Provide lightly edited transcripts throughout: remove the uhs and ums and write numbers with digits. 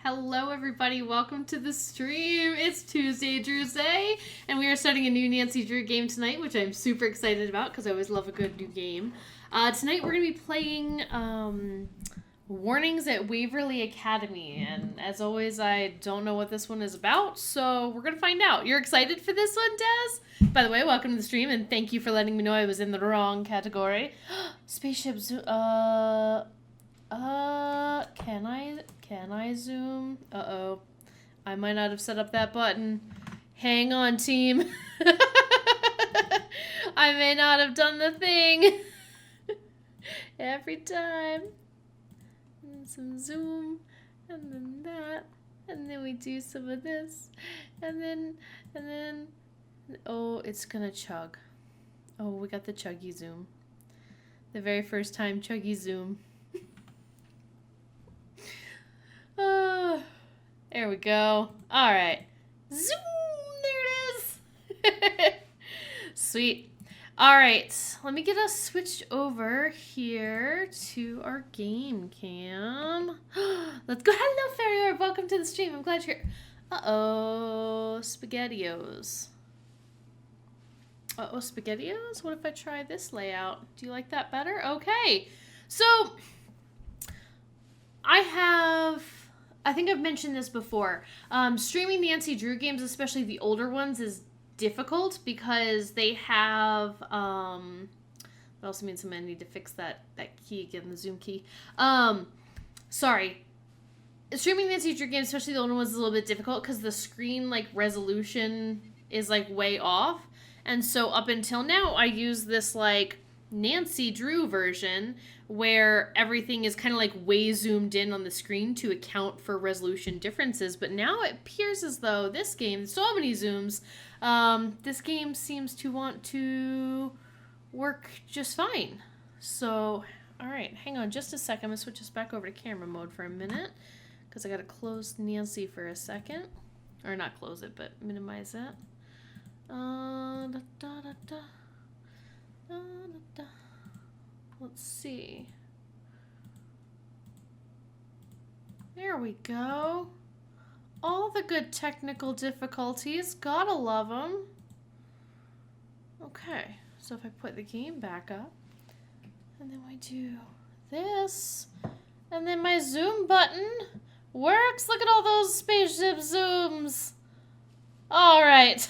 Hello everybody, welcome to the stream. It's Tuesday Drewsday, and we are starting a new Nancy Drew game tonight, which I'm super excited about because I always love a good new game. Tonight we're going to be playing Warnings at Waverly Academy, and as always I don't know what this one is about, so we're going to find out. You're excited for this one, Des? By the way, welcome to the stream, and thank you for letting me know I was in the wrong category. Spaceship Zoo, can I zoom? Uh-oh. I might not have set up that button. Hang on, team. I may not have done the thing. Every time. And some zoom. And then that. And then we do some of this. And then. Oh, it's gonna chug. Oh, we got the chuggy zoom. The very first time chuggy zoom. There we go. All right. Zoom! There it is! Sweet. All right. Let me get us switched over here to our game cam. Let's go. Hello, Fairy. Welcome to the stream. I'm glad you're here. Uh-oh. SpaghettiOs. Uh-oh, SpaghettiOs? What if I try this layout? Do you like that better? Okay. So, I think I've mentioned this before. Streaming Nancy Drew games, especially the older ones, is difficult because they have, that also means I need to fix that key again, the zoom key. Sorry. Streaming Nancy Drew games, especially the older ones, is a little bit difficult because the screen, resolution is, way off. And so up until now, I use this, Nancy Drew version where everything is kind of way zoomed in on the screen to account for resolution differences. But now it appears as though this game, so many zooms, this game seems to want to work just fine. So, all right, hang on just a second. I'm going to switch us back over to camera mode for a minute because I got to close Nancy for a second. Or not close it, but minimize it. Let's see. There we go. All the good technical difficulties. Gotta love them. Okay, so if I put the game back up, and then we do this, and then my zoom button works. Look at all those spaceship zooms. All right.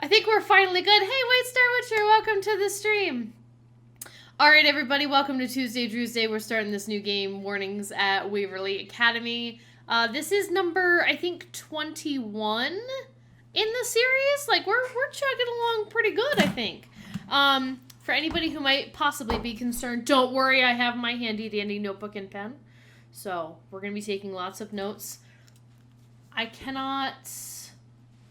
I think we're finally good. Hey, Wait Star Witcher, welcome to the stream. All right, everybody, welcome to Tuesday Drewsday. We're starting this new game, Warnings at Waverly Academy. This is number, I think, 21 in the series. We're chugging along pretty good, I think. For anybody who might possibly be concerned, don't worry, I have my handy-dandy notebook and pen. So we're going to be taking lots of notes. I cannot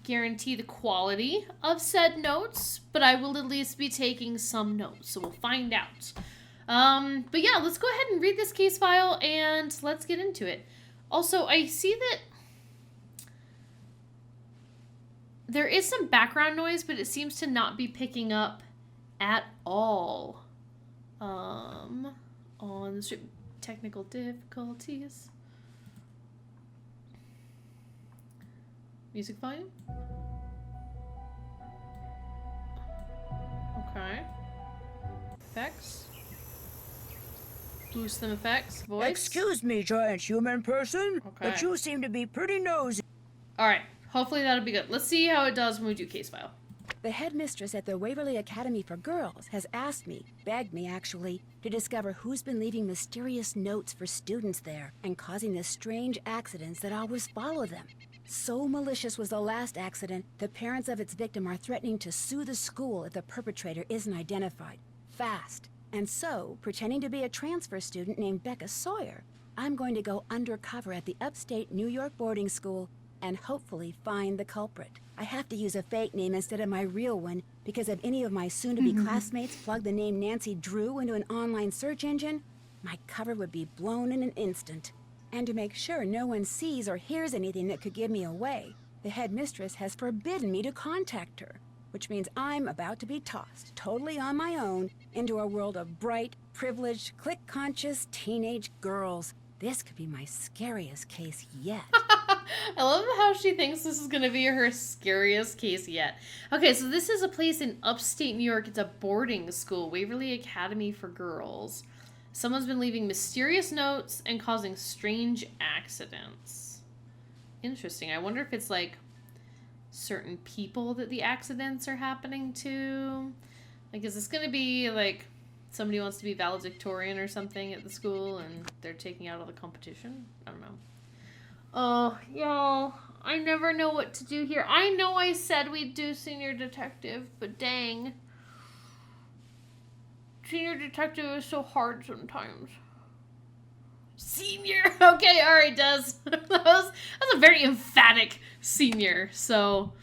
guarantee the quality of said notes, but I will at least be taking some notes, so we'll find out. But yeah, let's go ahead and read this case file and let's get into it. Also, I see that there is some background noise, but it seems to not be picking up at all on the stream. Technical difficulties. Music volume? Okay. Effects. Boost some effects. Voice. Excuse me, giant human person, Okay. but you seem to be pretty nosy. Alright. Hopefully that'll be good. Let's see how it does when we do case file. The headmistress at the Waverly Academy for Girls has asked me, begged me actually, to discover who's been leaving mysterious notes for students there and causing the strange accidents that always follow them. So malicious was the last accident, the parents of its victim are threatening to sue the school if the perpetrator isn't identified. Fast. And so, pretending to be a transfer student named Becca Sawyer, I'm going to go undercover at the upstate New York boarding school and hopefully find the culprit. I have to use a fake name instead of my real one because if any of my soon-to-be classmates plug the name Nancy Drew into an online search engine, my cover would be blown in an instant. And to make sure no one sees or hears anything that could give me away, the headmistress has forbidden me to contact her, which means I'm about to be tossed, totally on my own, into a world of bright, privileged, click-conscious teenage girls. This could be my scariest case yet. I love how she thinks this is going to be her scariest case yet. Okay, so this is a place in upstate New York. It's a boarding school, Waverly Academy for Girls. Someone's been leaving mysterious notes and causing strange accidents. Interesting. I wonder if it's like certain people that the accidents are happening to. Like, is this going to be like somebody wants to be valedictorian or something at the school and they're taking out all the competition? I don't know. Oh, y'all, I never know what to do here. I know I said we'd do senior detective, but dang. Senior detective is so hard sometimes. Senior! Okay, alright, Des. that was a very emphatic senior, so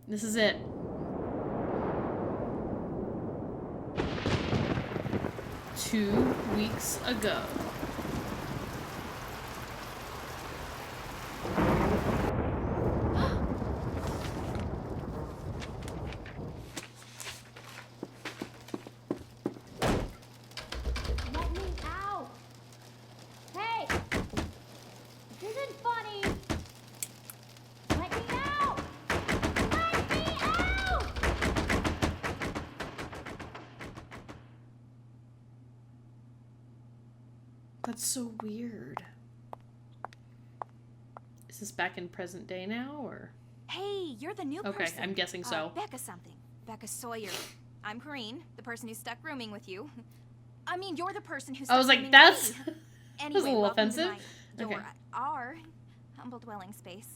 this is it. Two weeks ago. Let me out! Hey! This isn't funny! Let me out! Let me out! That's so weird. Is this back in present day now, or? Hey, you're the new Okay, person. I'm guessing so. Becca something. Becca Sawyer. I'm Corrine, the person who's stuck rooming with you. I mean, you're the person who's stuck I was like, rooming that's with me. that was a little welcome to offensive. your, Okay. our humble dwelling space.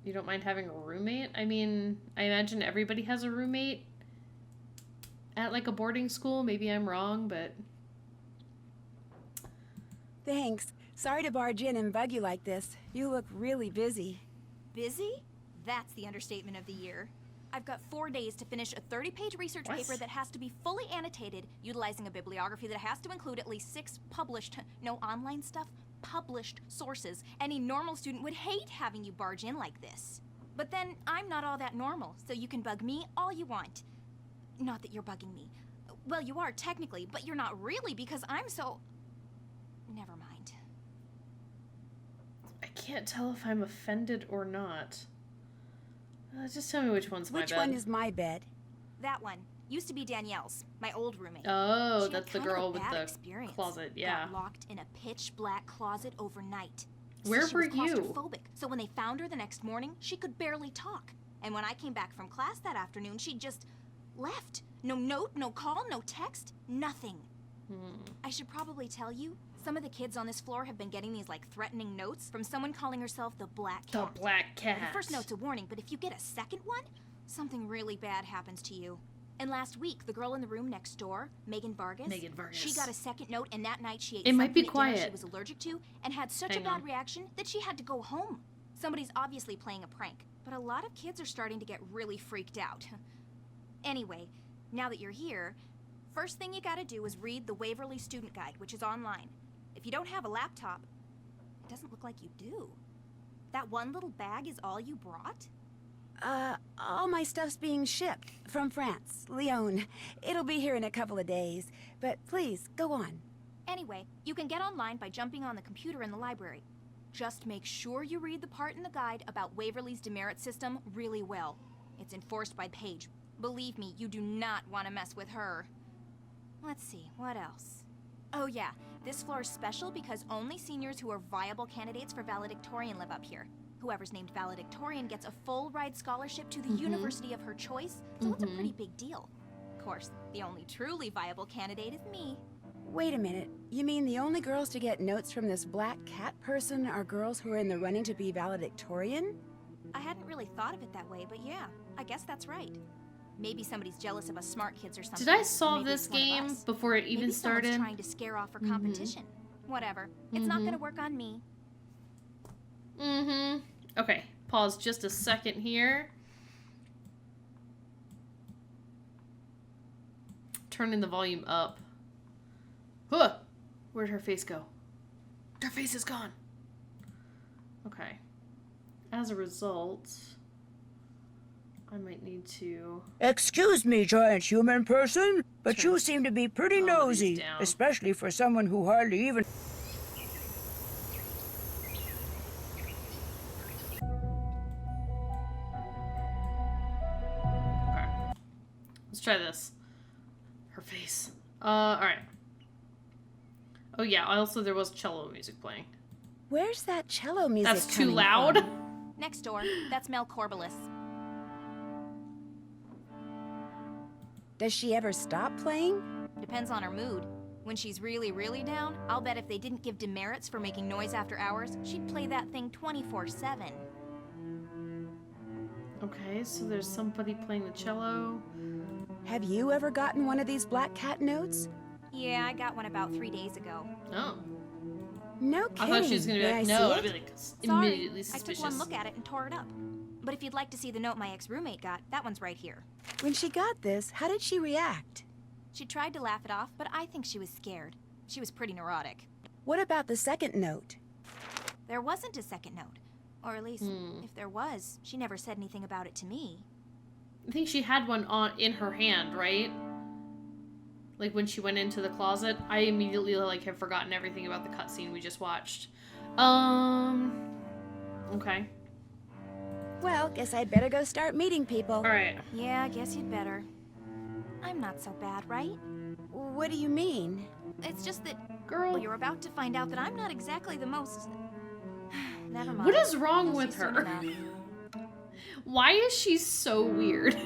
You don't mind having a roommate? I mean, I imagine everybody has a roommate at like a boarding school. Maybe I'm wrong, but Thanks. Sorry to barge in and bug you like this. You look really busy. Busy? That's the understatement of the year. I've got 4 days to finish a 30-page research What? paper that has to be fully annotated, utilizing a bibliography that has to include at least 6 published, no online stuff, published sources. Any normal student would hate having you barge in like this. But then, I'm not all that normal, so you can bug me all you want. Not that you're bugging me. Well, you are technically, but you're not really because I'm so... Never mind. I can't tell if I'm offended or not. Just tell me which one's my Which bed. one is my bed? That one. Used to be Danielle's, my old roommate. Oh, She had that's the kind of a girl with bad the experience. closet. Yeah. Got locked in a pitch black closet overnight. Where She were was you? claustrophobic, so when they found her the next morning, she could barely talk. And when I came back from class that afternoon, she just left. No note, no call, no text, nothing. I should probably tell you, some of the kids on this floor have been getting these like threatening notes from someone calling herself the Black The Cat. black cat. The first note's a warning, but if you get a second one, something really bad happens to you. And last week, the girl in the room next door, Megan Vargas, she got a second note, and that night she ate It might be something at dinner quiet. she was allergic to and had such Hang a bad on. reaction that she had to go home. Somebody's obviously playing a prank, but a lot of kids are starting to get really freaked out. Anyway, now that you're here, first thing you gotta do is read the Waverly Student Guide, which is online. If you don't have a laptop, it doesn't look like you do. That one little bag is all you brought? All my stuff's being shipped from France, Lyon. It'll be here in a couple of days. But please, go on. Anyway, you can get online by jumping on the computer in the library. Just make sure you read the part in the guide about Waverly's demerit system really well. It's enforced by Paige. Believe me, you do not want to mess with her. Let's see, what else? Oh yeah, this floor is special because only seniors who are viable candidates for valedictorian live up here. Whoever's named valedictorian gets a full ride scholarship to the university of her choice, so it's a pretty big deal. Of course, the only truly viable candidate is me. Wait a minute. You mean the only girls to get notes from this black cat person are girls who are in the running to be valedictorian? I hadn't really thought of it that way, but yeah, I guess that's right. Maybe somebody's jealous of us smart kids or something. Did I solve Maybe this it's one of game us. before it even Maybe started? someone's trying to scare off her competition. Whatever. It's not gonna work on me. Okay, pause just a second here. Turning the volume up. Huh! Where'd her face go? Her face is gone. Okay. As a result, I might need to... Excuse me, giant human person. But Turn you seem to be pretty all of these nosy, down. especially for someone who hardly even... Okay. Let's try this. Her face. Alright. Oh yeah, also there was cello music playing. Where's that cello music That's too coming loud. from? Next door. That's Mel Corbelis. Does she ever stop playing? Depends on her mood. When she's really, really down, I'll bet if they didn't give demerits for making noise after hours, she'd play that thing 24/7. Okay, so there's somebody playing the cello. Have you ever gotten one of these black cat notes? Yeah, I got one about 3 days ago. Oh. No I kidding. thought she was gonna be May like, I no, see I'd be it? like Sorry, immediately I suspicious. took one look at it and tore it up. But if you'd like to see the note my ex-roommate got, that one's right here. When she got this, how did she react? She tried to laugh it off, but I think she was scared. She was pretty neurotic. What about the second note? There wasn't a second note. Or at least, if there was, she never said anything about it to me. I think she had one in her hand, right? Like when she went into the closet. I immediately like have forgotten everything about the cutscene we just watched. Okay. Well, guess I'd better go start meeting people. Alright. Yeah, I guess you'd better. I'm not so bad, right? What do you mean? It's just that, Girl. well, you're about to find out that I'm not exactly the most... Never mind. What is wrong You'll with see soon her? enough. Why is she so weird?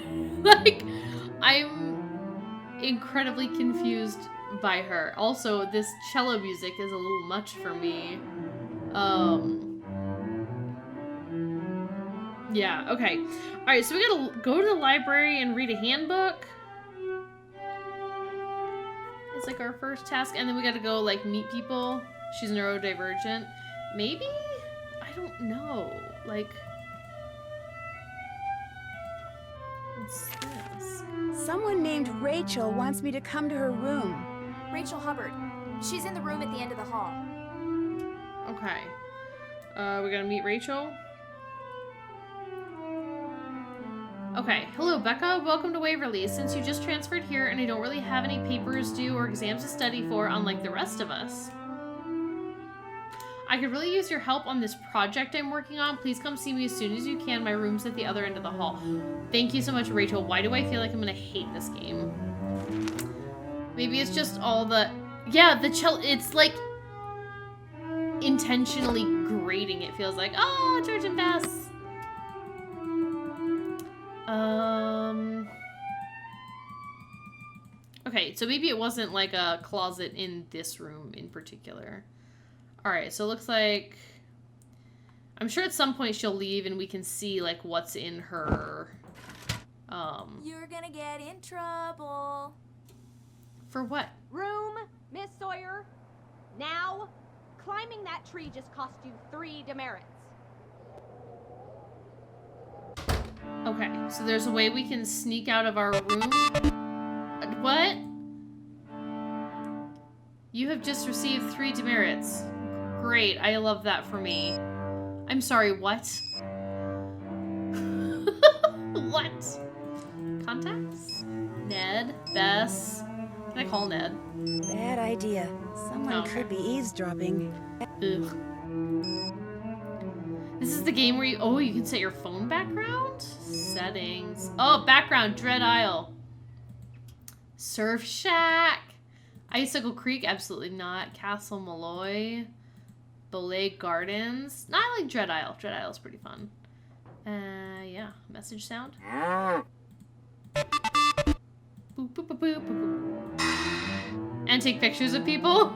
Like, I'm incredibly confused by her. Also, this cello music is a little much for me. Yeah, okay. Alright, so we gotta go to the library and read a handbook. It's like our first task, and then we gotta go, like, meet people. She's neurodivergent. Maybe? I don't know. Like... What's this? Someone named Rachel wants me to come to her room. Rachel Hubbard. She's in the room at the end of the hall. Okay. We gotta meet Rachel. Okay. Hello, Becca. Welcome to Waverly. Since you just transferred here and I don't really have any papers due or exams to study for, unlike the rest of us, I could really use your help on this project I'm working on. Please come see me as soon as you can. My room's at the other end of the hall. Thank you so much, Rachel. Why do I feel like I'm gonna hate this game? Maybe it's just all the... Yeah, the cello... It's like... intentionally grating, it feels like. Oh, George and Bess! Okay, so maybe it wasn't like a closet in this room in particular. Alright, so it looks like... I'm sure at some point she'll leave and we can see, like, what's in her... You're gonna get in trouble. For what? Room, Miss Sawyer. Now, climbing that tree just cost you 3 demerits. Okay, so there's a way we can sneak out of our room? What? You have just received 3 demerits. Great, I love that for me. I'm sorry, what? What? Contacts? Ned? Bess? Can I call Ned? Bad idea. Someone Okay. could be eavesdropping. Ugh. This is the game where you... Oh, you can set your phone background? Settings. Oh, background. Dread Isle. Surf Shack. Icicle Creek. Absolutely not. Castle Malloy. Belay Gardens. No, I like Dread Isle. Dread Isle's pretty fun. Yeah. Message sound. Boop, boop, boop, boop, boop, boop. And take pictures of people.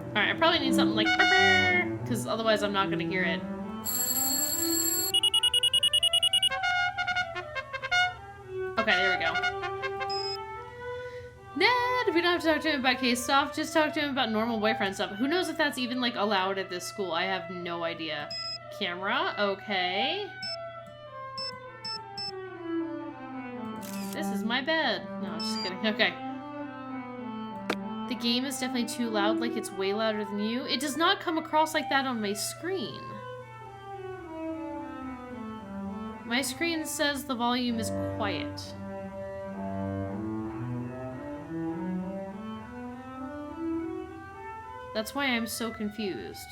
Alright, I probably need something like because otherwise I'm not gonna hear it. Okay, there we go. Ned! We don't have to talk to him about case stuff, just talk to him about normal boyfriend stuff. Who knows if that's even, like, allowed at this school? I have no idea. Camera, okay. This is my bed. No, I'm just kidding. Okay. The game is definitely too loud, like it's way louder than you. It does not come across like that on my screen. My screen says the volume is quiet. That's why I'm so confused.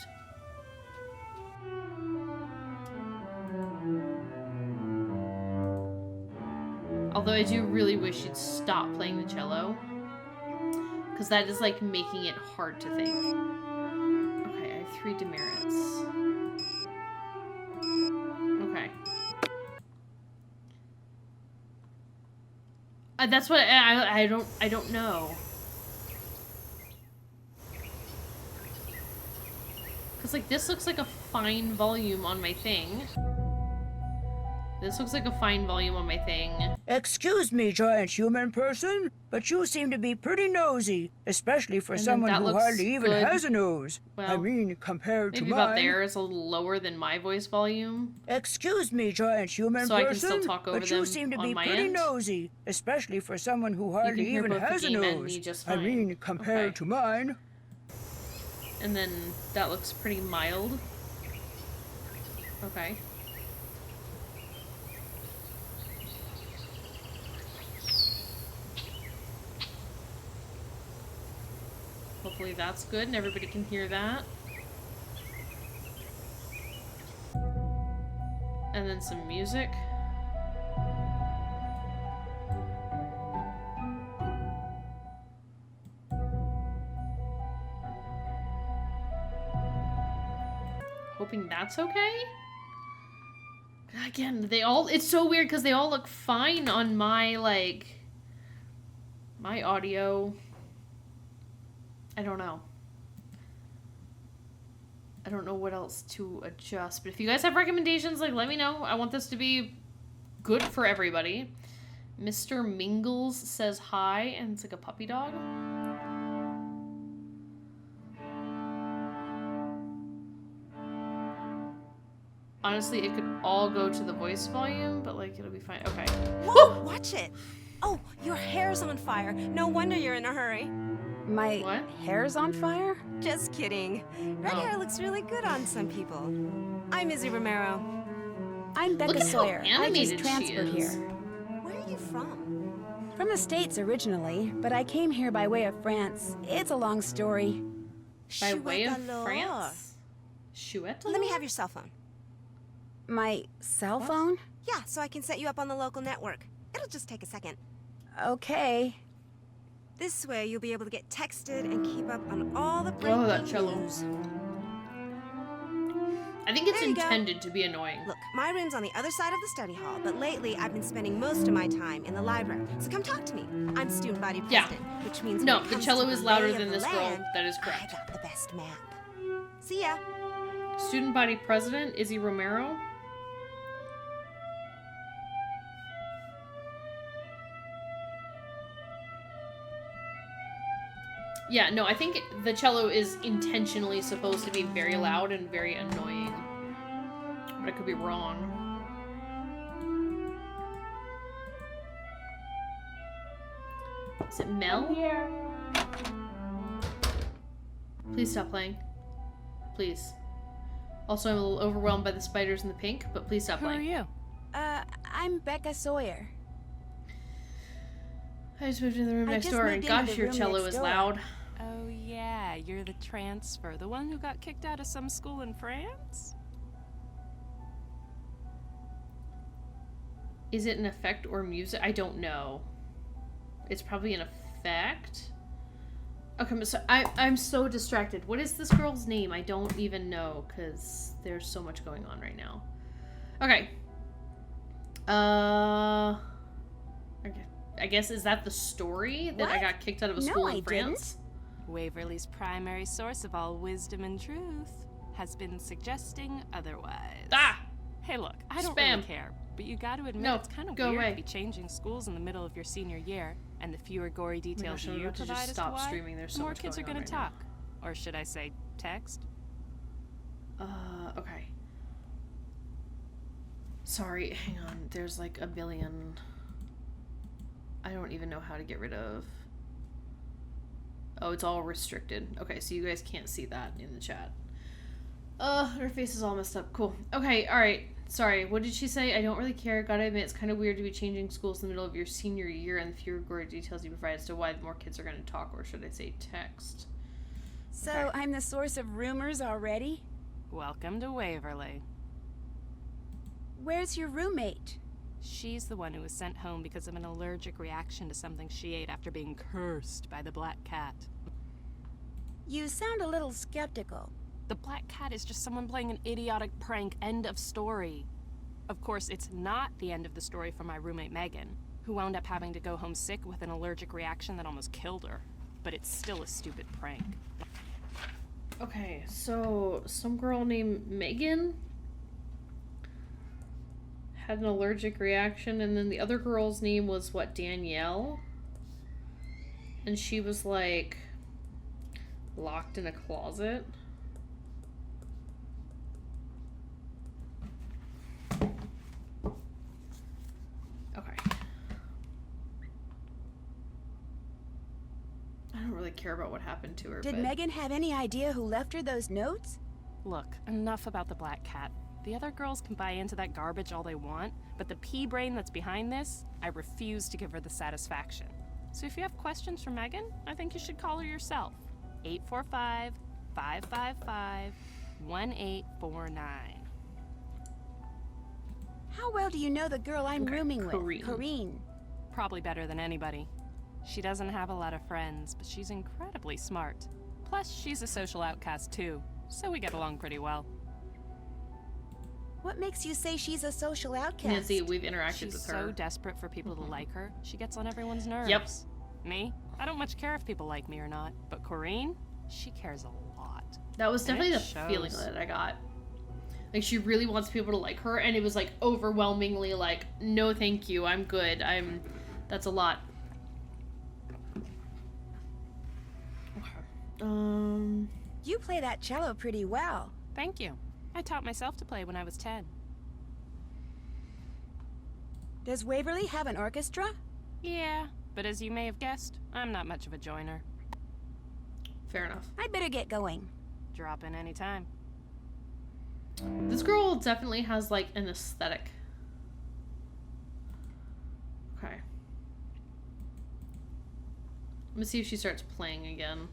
Although I do really wish you'd stop playing the cello. Because that is like making it hard to think. Okay, I have 3 demerits. Okay. That's what I don't know. Cause like this looks like a fine volume on my thing. This looks like a fine volume on my thing. Excuse me, giant human person, but you seem to be pretty nosy, especially for And then someone that who looks hardly even good. has a nose. I Well, mean, compared to Maybe about mine. there is a little lower than my voice volume. Excuse me, giant human So I person, can still talk over but you them seem to on be my pretty end? nosy, especially for someone who can hardly hear even both the has a game and nose. me just I fine. mean, compared Okay. to mine. And then that looks pretty mild. Okay. Hopefully that's good and everybody can hear that. And then some music. Hoping that's okay? Again, it's so weird because they all look fine on my, like, my audio. I don't know. I don't know what else to adjust, but if you guys have recommendations, like, let me know. I want this to be good for everybody. Mr. Mingles says hi, and it's like a puppy dog. Honestly, it could all go to the voice volume, but, like, it'll be fine. Okay. Whoa, watch it! Oh, your hair's on fire. No wonder you're in a hurry. My What? hair's on fire? Just kidding. Red Oh. hair looks really good on some people. I'm Izzy Romero. I'm Becca Look at how Sawyer. I animated just transferred she here. is. Where are you from? From the States originally, but I came here by way of France. It's a long story. By way of Chouette alors. France? Chouette? Let me have your cell phone. My cell What? phone? Yeah, so I can set you up on the local network. It'll just take a second. Okay. This way, you'll be able to get texted and keep up on all the Oh, breaking that cello. news. I think it's There you go. intended to be annoying. Look, my room's on the other side of the study hall, but lately I've been spending most of my time in the library. So come talk to me. I'm student body Yeah. president, which means No, when it the comes cello to is the louder lay of than the this girl. land, That is I correct. got the best map. See ya. Student body president, Izzy Romero. Yeah, no, I think the cello is intentionally supposed to be very loud and very annoying. But I could be wrong. Is it Mel? Here. Please stop playing. Please. Also, I'm a little overwhelmed by the spiders in the pink, but please stop Who are playing. you? I'm Becca Sawyer. I just moved into the room I next just door, moved and into gosh, the your room cello next is door. loud. Oh yeah, you're the transfer, the one who got kicked out of some school in France? Is it an effect or music? I don't know. It's probably an effect. Okay, so I'm so distracted. What is this girl's name? I don't even know because there's so much going on right now. Okay. Okay. I guess is that the story that I What? got kicked out of a No, school I in France? Waverly's primary source of all wisdom and truth has been suggesting otherwise. Ah! Hey look, I don't Spam. really care, but you gotta admit No, it's kind of go weird away. to be changing schools in the middle of your senior year, and the fewer gory Oh my details gosh, I'm you about to provide just as stop to why, streaming. There's the so more much kids are going gonna on right talk. Or should I say, text? Okay. Sorry, hang on. There's like a billion. I don't even know how to get rid of. Oh, it's all restricted. Okay, so you guys can't see that in the chat. Her face is all messed up. Cool. Okay, alright. Sorry, what did she say? I don't really care. Gotta admit, it's kind of weird to be changing schools in the middle of your senior year and the fewer gory details you provide as to why more kids are going to talk, or should I say text. So Okay. I'm the source of rumors already? Welcome to Waverly. Where's your roommate? She's the one who was sent home because of an allergic reaction to something she ate after being cursed by the black cat. You sound a little skeptical. The black cat is just someone playing an idiotic prank. End of story. Of course, it's not the end of the story for my roommate Megan, who wound up having to go home sick with an allergic reaction that almost killed her. But it's still a stupid prank. Okay, so some girl named Megan had an allergic reaction, and then the other girl's name was what, Danielle? And she was like locked in a closet. Okay. I don't really care about what happened to her. Did but... Megan have any idea who left her those notes? Look, enough about the black cat. The other girls can buy into that garbage all they want, but the pea brain that's behind this, I refuse to give her the satisfaction. So if you have questions for Megan, I think you should call her yourself. 845-555-1849. How well do you know the girl I'm Okay, rooming Corrine. with? Corrine. Probably better than anybody. She doesn't have a lot of friends, but she's incredibly smart. Plus, she's a social outcast too, so we get along pretty well. What makes you say she's a social outcast? Nancy, we've interacted She's with so her. desperate for people to like her, she gets on everyone's nerves. Yep. Me? I don't much care if people like me or not, but Corrine? She cares a lot. That was definitely the it shows. feeling that I got. Like, she really wants people to like her, and it was like overwhelmingly like, no thank you, I'm good. That's a lot. Okay. You play that cello pretty well. Thank you. I taught myself to play when I was 10. Does Waverly have an orchestra? Yeah, but as you may have guessed, I'm not much of a joiner. Fair enough. I'd better get going. Drop in anytime. This girl definitely has like an aesthetic. Okay. Let me see if she starts playing again.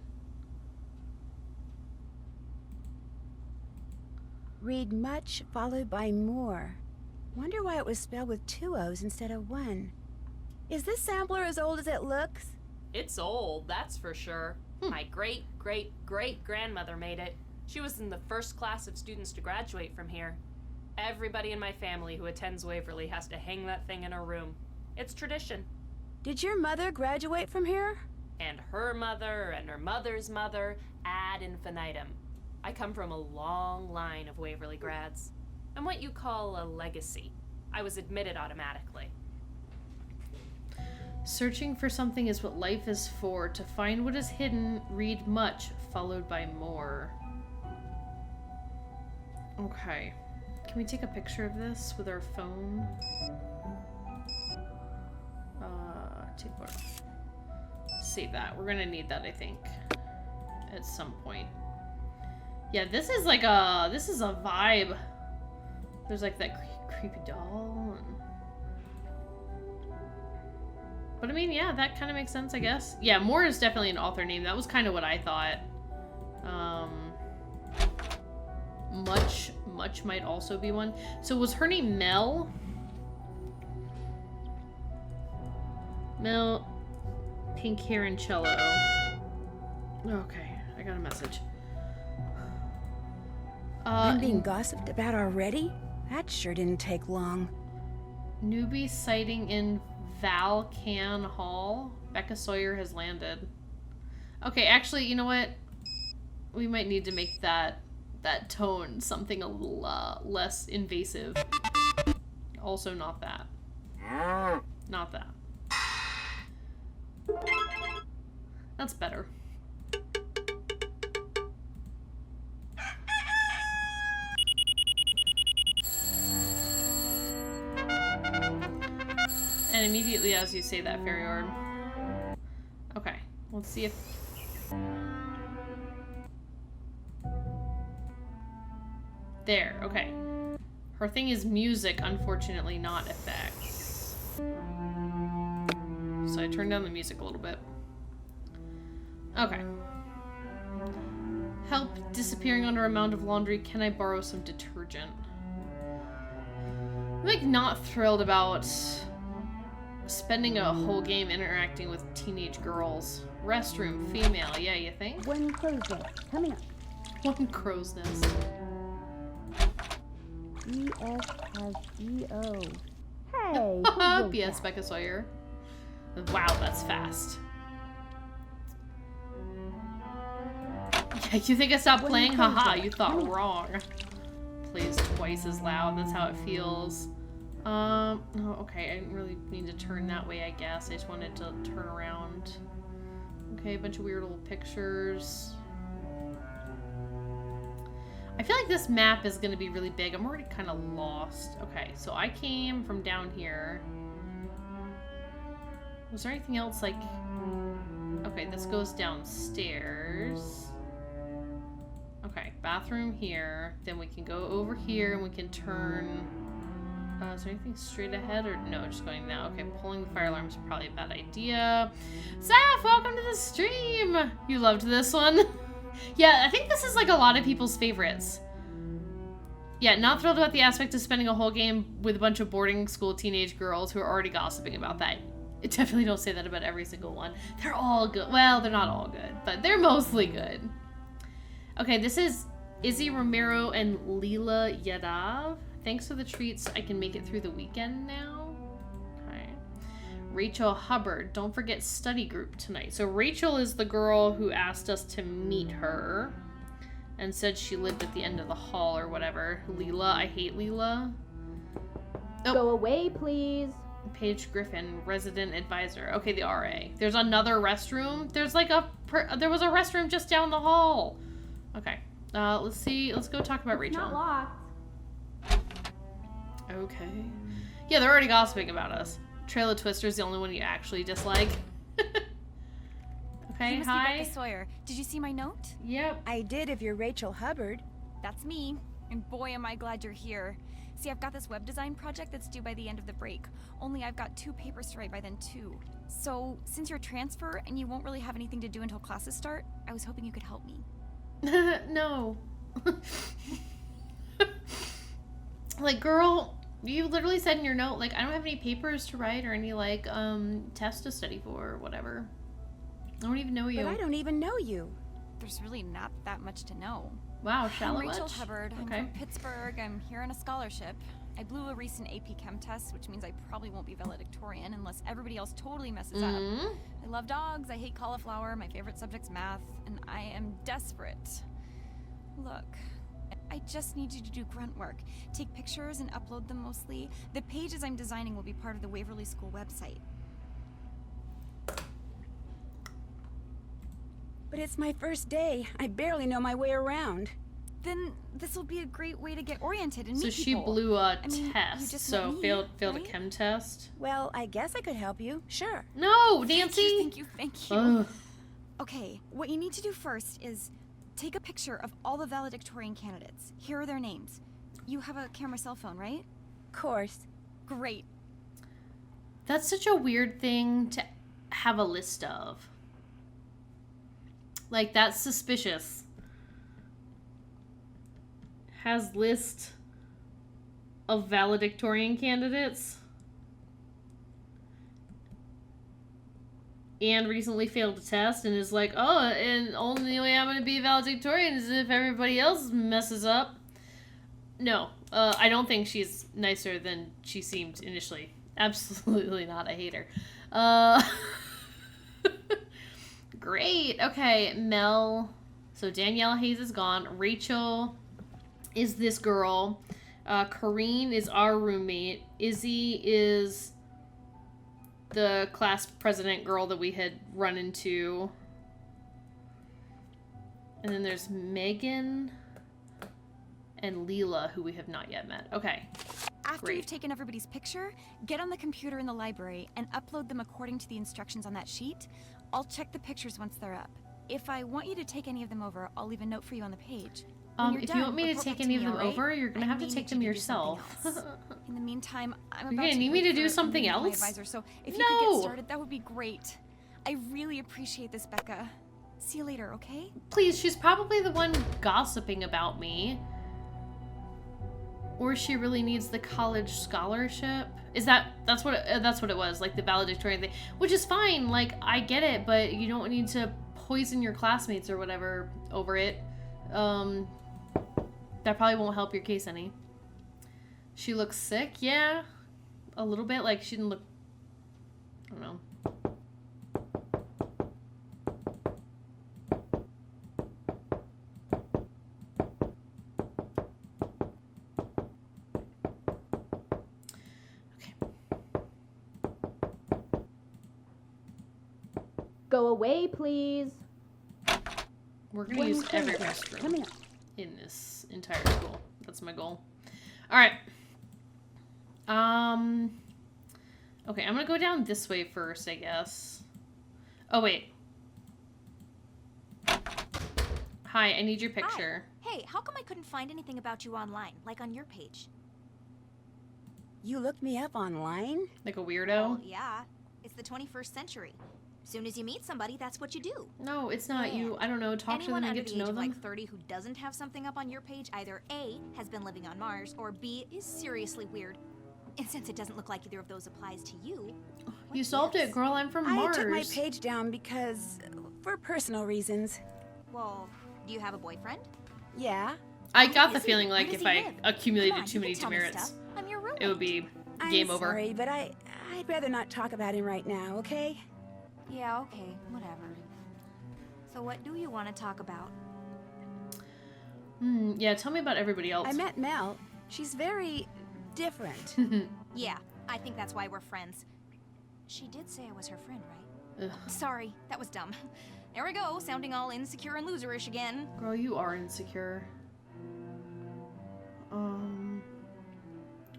Read much followed by more. Wonder why it was spelled with 2 O's instead of 1. Is this sampler as old as it looks? It's old, that's for sure. My great-great-great-grandmother made it. She was in the first class of students to graduate from here. Everybody in my family who attends Waverly has to hang that thing in her room. It's tradition. Did your mother graduate from here? And her mother and her mother's mother ad infinitum. I come from a long line of Waverly grads. I'm what you call a legacy. I was admitted automatically. Searching for something is what life is for. To find what is hidden, read much, followed by more. Okay. Can we take a picture of this with our phone? Take photo. Save that. We're gonna need that, I think, at some point. Yeah, this is like a, this is a vibe. There's like that creepy doll. But I mean, yeah, that kind of makes sense, I guess. Yeah, Moore is definitely an author name. That was kind of what I thought. Much might also be one. So was her name Mel? Mel Pink Hair and Cello. Okay, I got a message. I'm being gossiped about already? That sure didn't take long. Newbie sighting in Valcan Hall. Becca Sawyer has landed. Okay, actually, you know what? We might need to make that tone something a little less invasive. Also, not that. Not that. That's better. And immediately as you say that, Fairy Orb. Okay, let's see if... There, okay. Her thing is music, unfortunately, not effects. So I turned down the music a little bit. Okay. Help disappearing under a mound of laundry. Can I borrow some detergent? I'm like not thrilled about spending a whole game interacting with teenage girls. Restroom, female, yeah, you think? One crow's nest coming up. One crow's nest. E-S-S-E-O. Hey, P.S. Becca Sawyer. Wow, that's fast. Yeah, you think I stopped playing? Haha, you thought wrong. Plays twice as loud, that's how it feels. No, okay, I didn't really need to turn that way, I guess. I just wanted to turn around. Okay, a bunch of weird little pictures. I feel like this map is going to be really big. I'm already kind of lost. Okay, so I came from down here. Was there anything else like... Okay, this goes downstairs. Okay, bathroom here. Then we can go over here and we can turn... is there anything straight ahead or no, just going now? Okay, pulling the fire alarm is probably a bad idea. Zaf, welcome to the stream! You loved this one? Yeah, I think this is like a lot of people's favorites. Yeah, not thrilled about the aspect of spending a whole game with a bunch of boarding school teenage girls who are already gossiping about that. I definitely don't say that about every single one. They're all good. Well, they're not all good, but they're mostly good. Okay, this is Izzy Romero and Leela Yadav. Thanks for the treats. I can make it through the weekend now. Okay. Rachel Hubbard. Don't forget study group tonight. So Rachel is the girl who asked us to meet her and said she lived at the end of the hall or whatever. Leela. I hate Leela. Oh. Go away, please. Paige Griffin, resident advisor. Okay, the RA. There's another restroom. There's like a... there was a restroom just down the hall. Okay. Let's see. Let's go talk about Rachel. Not locked. Okay. Yeah, they're already gossiping about us. Trail of Twister's the only one you actually dislike. Okay, You must hi. be Becca Sawyer. Did you see my note? Yep. I did if you're Rachel Hubbard. That's me. And boy, am I glad you're here. See, I've got this web design project that's due by the end of the break. Only I've got 2 papers to write by then, too. So, since you're a transfer and you won't really have anything to do until classes start, I was hoping you could help me. No. Like, girl, you literally said in your note, like, I don't have any papers to write or any, like, tests to study for or whatever. I don't even know you. But I don't even know you. There's really not that much to know. Wow, shallow I'm Rachel much? Hubbard. I'm Okay. from Pittsburgh. I'm here on a scholarship. I blew a recent AP Chem test, which means I probably won't be valedictorian unless everybody else totally messes up. I love dogs, I hate cauliflower, my favorite subject's math, and I am desperate. Look, I just need you to do grunt work. Take pictures and upload them mostly. The pages I'm designing will be part of the Waverly School website. But it's my first day. I barely know my way around. Then this will be a great way to get oriented and So meet she people. blew a I mean, you test, just so met me, failed right? a chem test. Well, I guess I could help you. Sure. No, Nancy! Thank you, thank you. Ugh. Okay, what you need to do first is take a picture of all the valedictorian candidates. Here are their names. You have a camera cell phone, right? Course. Great. That's such a weird thing to have a list of. Like, that's suspicious. Has list of valedictorian candidates. And recently failed a test and is like, oh, and only way I'm going to be valedictorian is if everybody else messes up. No, I don't think she's nicer than she seemed initially. Absolutely not. I hate her. Great. Okay, Mel. So Danielle Hayes is gone. Rachel is this girl. Corrine is our roommate. Izzy is the class president girl that we had run into. And then there's Megan and Leela, who we have not yet met. Okay. After Great. you've taken everybody's picture, get on the computer in the library and upload them according to the instructions on that sheet. I'll check the pictures once they're up. If I want you to take any of them over, I'll leave a note for you on the page. you're if done, you want me to report take back any of me, them alright? over, you're gonna I have to may take need them you to do something yourself. else. In the meantime, I'm You're about gonna to need me to wait do for a something meeting with my else? advisor, so if you could No. get started, that would be great. I really appreciate this, Becca. See you later, okay? Please, she's probably the one gossiping about me. Or she really needs the college scholarship. That's what it was, like the valedictorian thing, which is fine. Like, I get it, but you don't need to poison your classmates or whatever over it. That probably won't help your case any. She looks sick, yeah, a little bit. Like, she didn't look, I don't know. Go away, please. We're gonna use every restroom Coming up. in this entire school. That's my goal. All right. Okay, I'm gonna go down this way first, I guess. Oh wait. Hi, I need your picture. Hey, how come I couldn't find anything about you online, like on your page? You looked me up online? Like a weirdo? Well, yeah. It's the 21st century. Soon as you meet somebody, that's what you do. No, it's not. You, I don't know, talk to them Anyone and under get the to know age of them. like 30 who doesn't have something up on your page either A, has been living on Mars, or B, is seriously weird. And since it doesn't look like either of those applies to you, You solved it, girl. I'm from Mars. I took my page down because, for personal reasons. well, do you have a boyfriend? Yeah. I got the Is he? feeling Where like does if he I live? accumulated Come on, too you many can tell me demerits, stuff. I'm your roommate. it would be I'm game over. sorry, but I'd rather not talk about him right now, okay? Yeah, okay, whatever. So what do you want to talk about? Yeah, tell me about everybody else. I met Mel. She's very different. Yeah, I think that's why we're friends. She did say I was her friend, right? Ugh. Sorry, that was dumb. There we go, sounding all insecure and loserish again. Girl, you are insecure.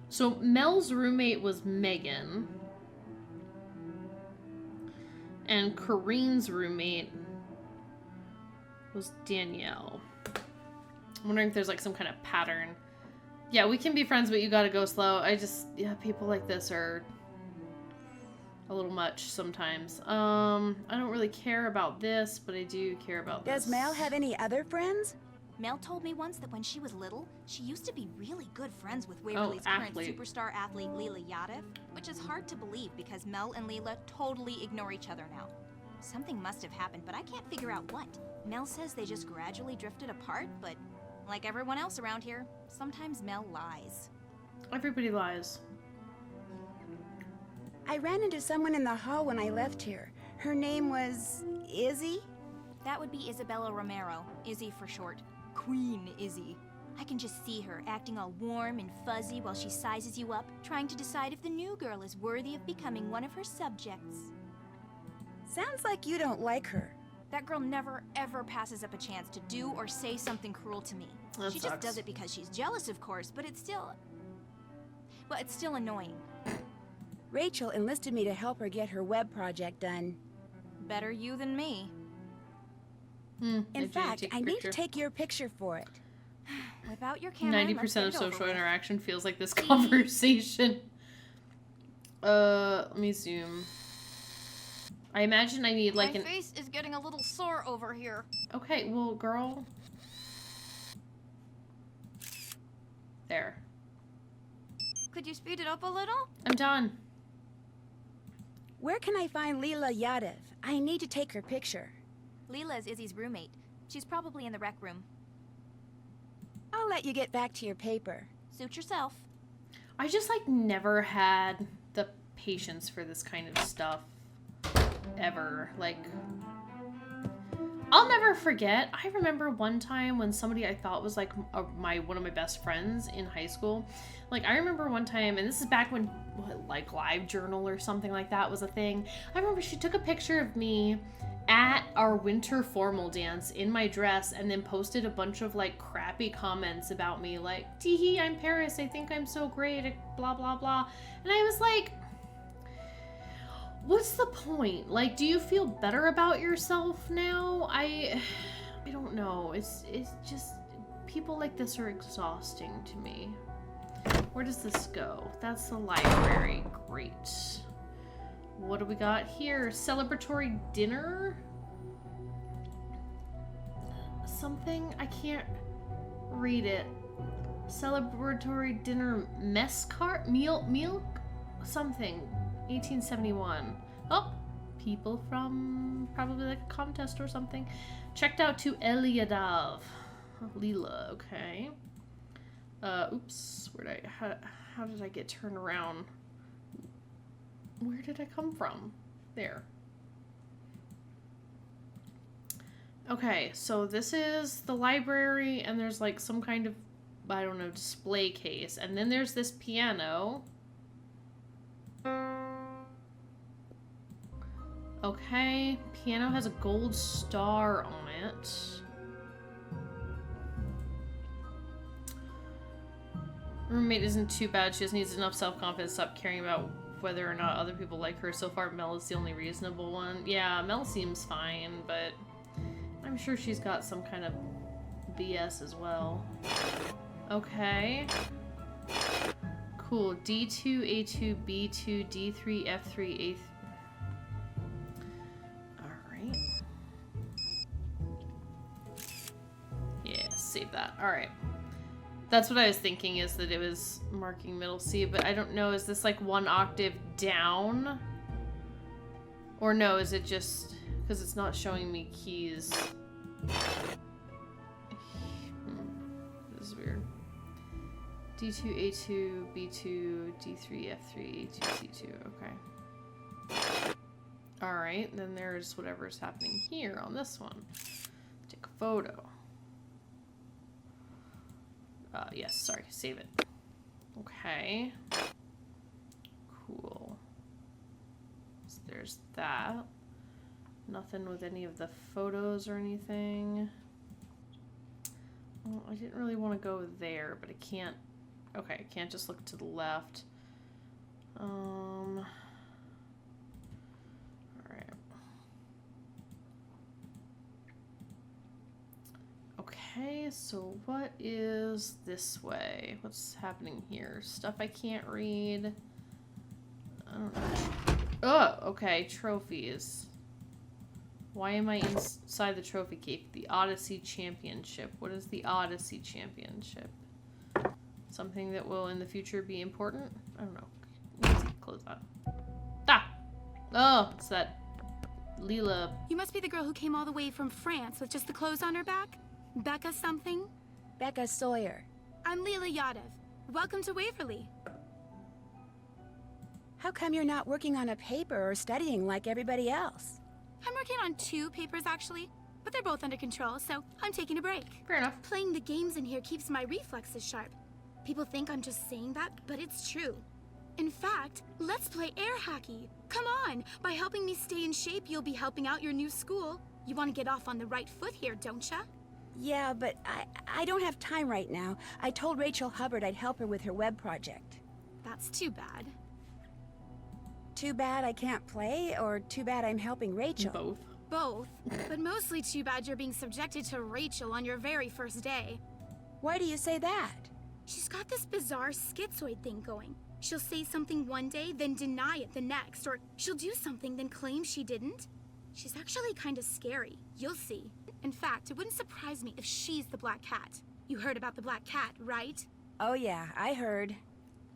So Mel's roommate was Megan. And Corrine's roommate was Danielle. I'm wondering if there's like some kind of pattern. Yeah, we can be friends, but you gotta go slow. Yeah, people like this are a little much sometimes. I don't really care about this, but I do care about this. Does Mel have any other friends? Mel told me once that when she was little, she used to be really good friends with Waverly's current athlete. superstar athlete Leela Yadav, which is hard to believe because Mel and Leela totally ignore each other now. Something must have happened, but I can't figure out what. Mel says they just gradually drifted apart, but like everyone else around here, sometimes Mel lies. Everybody lies. I ran into someone in the hall when I left here. Her name was Izzy? That would be Isabella Romero, Izzy for short. Queen Izzy. I can just see her acting all warm and fuzzy while she sizes you up, trying to decide if the new girl is worthy of becoming one of her subjects. Sounds like you don't like her. That girl never ever passes up a chance to do or say something cruel to me. That She sucks. just does it because she's jealous, of course, but it's still... well, it's still annoying. Rachel enlisted me to help her get her web project done. Better you than me. In fact, I need to take your picture for it. Whip out your camera and let's 90% get of it over social with. interaction feels like this conversation. Let me zoom. I imagine I need like My face is getting a little sore over here. Okay, well, girl. There. Could you speed it up a little? I'm done. Where can I find Leela Yadav? I need to take her picture. Leela is Izzy's roommate. She's probably in the rec room. I'll let you get back to your paper. Suit yourself. I just like never had the patience for this kind of stuff. Ever. Like, I'll never forget. I remember one time when somebody I thought was like one of my best friends in high school. Like, I remember one time, and this is back when like LiveJournal or something like that was a thing. I remember she took a picture of me at our winter formal dance in my dress and then posted a bunch of like crappy comments about me, like, teehee, I'm Paris, I think I'm so great, blah blah blah. And I was like, what's the point? Like, do you feel better about yourself now? I don't know. It's just people like this are exhausting to me. Where does this go? That's the library. Great. What do we got here? Celebratory dinner? Something? I can't read it. Celebratory dinner mess cart? Meal? Something. 1871. Oh! People from probably like a contest or something. Checked out to Eliadav. Leela, okay. Oops. How did I get turned around? Where did I come from? There. Okay, so this is the library, and there's like some kind of, I don't know, display case. And then there's this piano. Okay, piano has a gold star on it. Roommate isn't too bad. She just needs enough self-confidence to stop caring about whether or not other people like her. So far, Mel is the only reasonable one. Yeah, Mel seems fine, but I'm sure she's got some kind of BS as well. Okay. Cool. D2, A2, B2, D3, F3, A3. Alright. Yeah, save that. Alright. That's what I was thinking, is that it was marking middle C, but I don't know, is this like one octave down? Or no, is it just, because it's not showing me keys. This is weird. D2, A2, B2, D3, F3, A2, C2, okay. Alright, then there's whatever's happening here on this one. Take a photo. Yes, sorry, save it. Okay. Cool. So there's that. Nothing with any of the photos or anything. Well, I didn't really want to go there, but I can't. Okay, I can't just look to the left. Alright. Okay, so what is this way? What's happening here? Stuff I can't read. I don't know. Oh, okay, trophies. Why am I inside the trophy cake? The Odyssey Championship. What is the Odyssey Championship? Something that will in the future be important? I don't know. Let's see, close that. Ah! Oh, it's that Leela. You must be the girl who came all the way from France with just the clothes on her back? Becca something? Becca Sawyer. I'm Leela Yadav. Welcome to Waverly. How come you're not working on a paper or studying like everybody else? I'm working on 2 papers actually, but they're both under control, so I'm taking a break. Fair enough. Playing the games in here keeps my reflexes sharp. People think I'm just saying that, but it's true. In fact, let's play air hockey. Come on! By helping me stay in shape, you'll be helping out your new school. You want to get off on the right foot here, don't ya? Yeah, but I don't have time right now. I told Rachel Hubbard I'd help her with her web project. That's too bad. Too bad I can't play, or too bad I'm helping Rachel? Both. Both, but mostly too bad you're being subjected to Rachel on your very first day. Why do you say that? She's got this bizarre schizoid thing going. She'll say something one day, then deny it the next, or she'll do something, then claim she didn't. She's actually kind of scary. You'll see. In fact, it wouldn't surprise me if she's the Black Cat. You heard about the Black Cat, right? Oh yeah, I heard.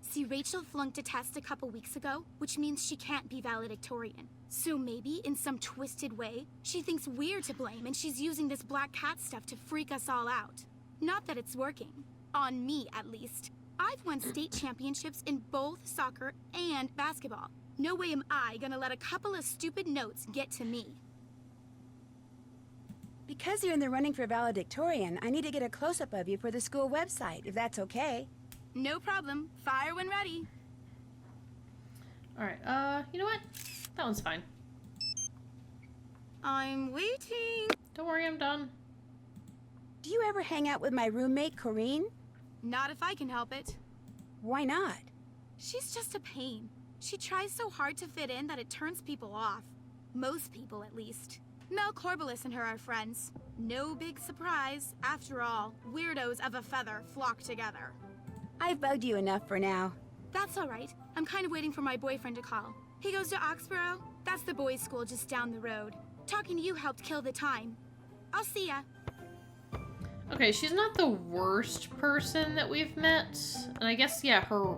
See, Rachel flunked a test a couple weeks ago, which means she can't be valedictorian. So maybe, in some twisted way, she thinks we're to blame and she's using this Black Cat stuff to freak us all out. Not that it's working. On me, at least. I've won state championships in both soccer and basketball. No way am I gonna let a couple of stupid notes get to me. Because you're in the running for valedictorian, I need to get a close-up of you for the school website, if that's okay. No problem. Fire when ready. Alright, you know what? That one's fine. I'm waiting. Don't worry, I'm done. Do you ever hang out with my roommate, Corinne? Not if I can help it. Why not? She's just a pain. She tries so hard to fit in that it turns people off. Most people, at least. Mel Corbelis and her are friends. No big surprise. After all, weirdos of a feather flock together. I've bugged you enough for now. That's all right. I'm kind of waiting for my boyfriend to call. He goes to Oxborough. That's the boys' school just down the road. Talking to you helped kill the time. I'll see ya. Okay, she's not the worst person that we've met. And I guess, yeah, her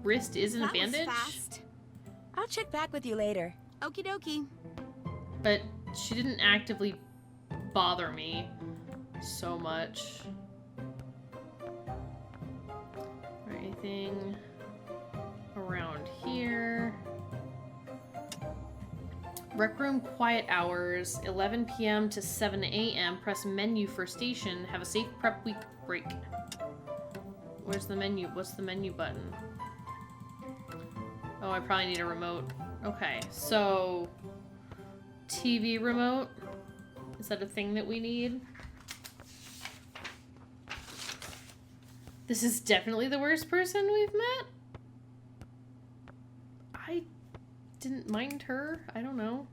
wrist isn't a That was bandage. fast. I'll check back with you later. Okie dokie. But she didn't actively bother me so much. Or anything around here. Rec room quiet hours, 11 p.m. to 7 a.m. Press menu for station. Have a safe prep week break. Where's the menu? What's the menu button? Oh, I probably need a remote. Okay, so TV remote. Is that a thing that we need? This is definitely the worst person we've met. I didn't mind her. I don't know.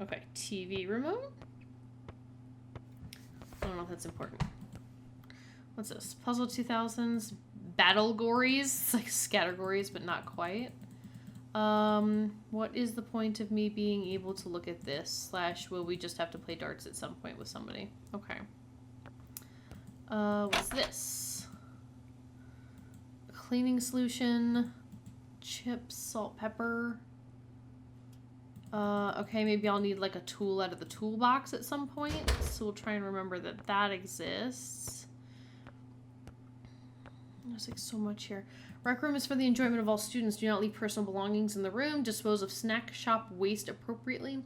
Okay, TV remote. I don't know if that's important. What's this? Puzzle 2000s. Battle Gories. It's like Scattergories, but not quite. What is the point of me being able to look at this? / will we just have to play darts at some point with somebody? Okay. What's this? Cleaning solution. Chips, salt, pepper. Okay, maybe I'll need like a tool out of the toolbox at some point. So we'll try and remember that that exists. There's like so much here. Rec room is for the enjoyment of all students. Do not leave personal belongings in the room. Dispose of snack shop waste appropriately.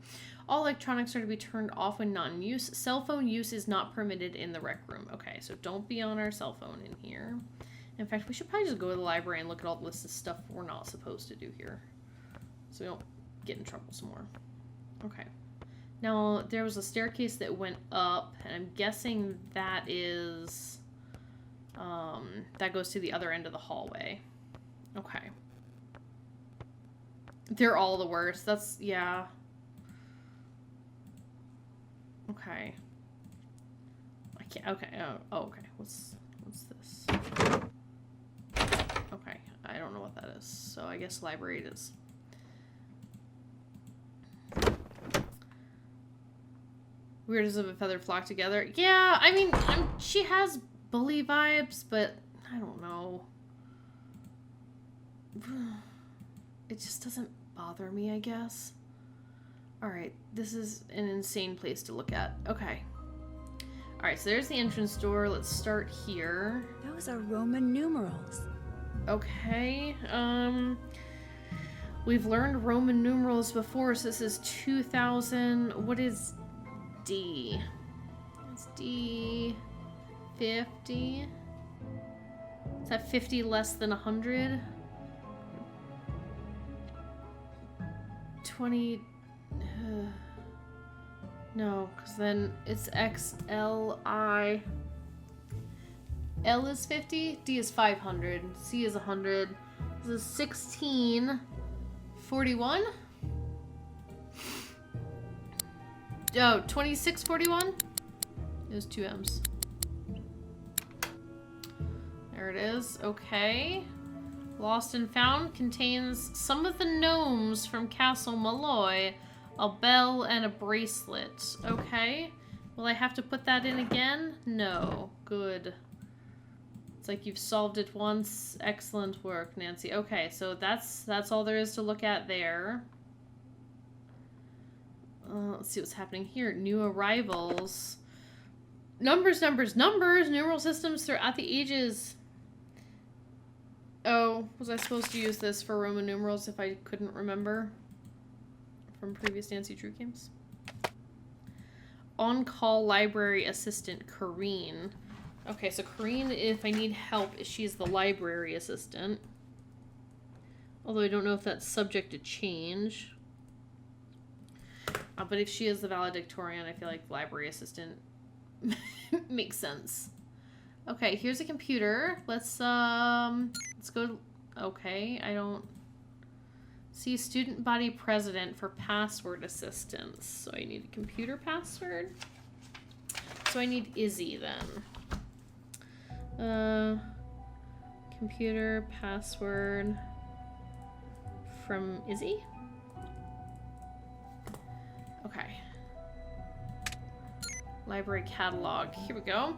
All electronics are to be turned off when not in use. Cell phone use is not permitted in the rec room. Okay, so don't be on our cell phone in here. In fact, we should probably just go to the library and look at all the list of stuff we're not supposed to do here. So we don't get in trouble some more. Okay. Now, there was a staircase that went up, and I'm guessing that is... that goes to the other end of the hallway. Okay. They're all the worst. That's, yeah. Okay. I can't, okay. Oh, okay. What's this? Okay. I don't know what that is. So I guess library it is. Weirdos of a feather flock together. Yeah, I mean, she has bully vibes, but I don't know. It just doesn't bother me, I guess. Alright, this is an insane place to look at. Okay. Alright, so there's the entrance door. Let's start here. Those are Roman numerals. Okay, we've learned Roman numerals before, so this is 2000. What is D? It's D 50. Is that 50 less than 100? 20. No, because then it's XLI. L is 50, D is 500, C is 100. This is 1641. Oh, 2641? There's two M's. There it is. Okay. Lost and Found contains some of the gnomes from Castle Malloy, a bell, and a bracelet. Okay. Will I have to put that in again? No. Good. It's like you've solved it once. Excellent work, Nancy. Okay, so that's all there is to look at there. Let's see what's happening here. New arrivals. Numbers, numbers, numbers! Numeral systems throughout the ages. Oh, was I supposed to use this for Roman numerals if I couldn't remember from previous Nancy Drew games? On-call library assistant, Corrine. Okay, so Corrine, if I need help, she's the library assistant. Although I don't know if that's subject to change. But if she is the valedictorian, I feel like library assistant makes sense. Okay, here's a computer. Let's go. Okay, I don't See student body president for password assistance. So I need a computer password. So I need Izzy then. Computer password from Izzy. Okay. Library catalog. Here we go.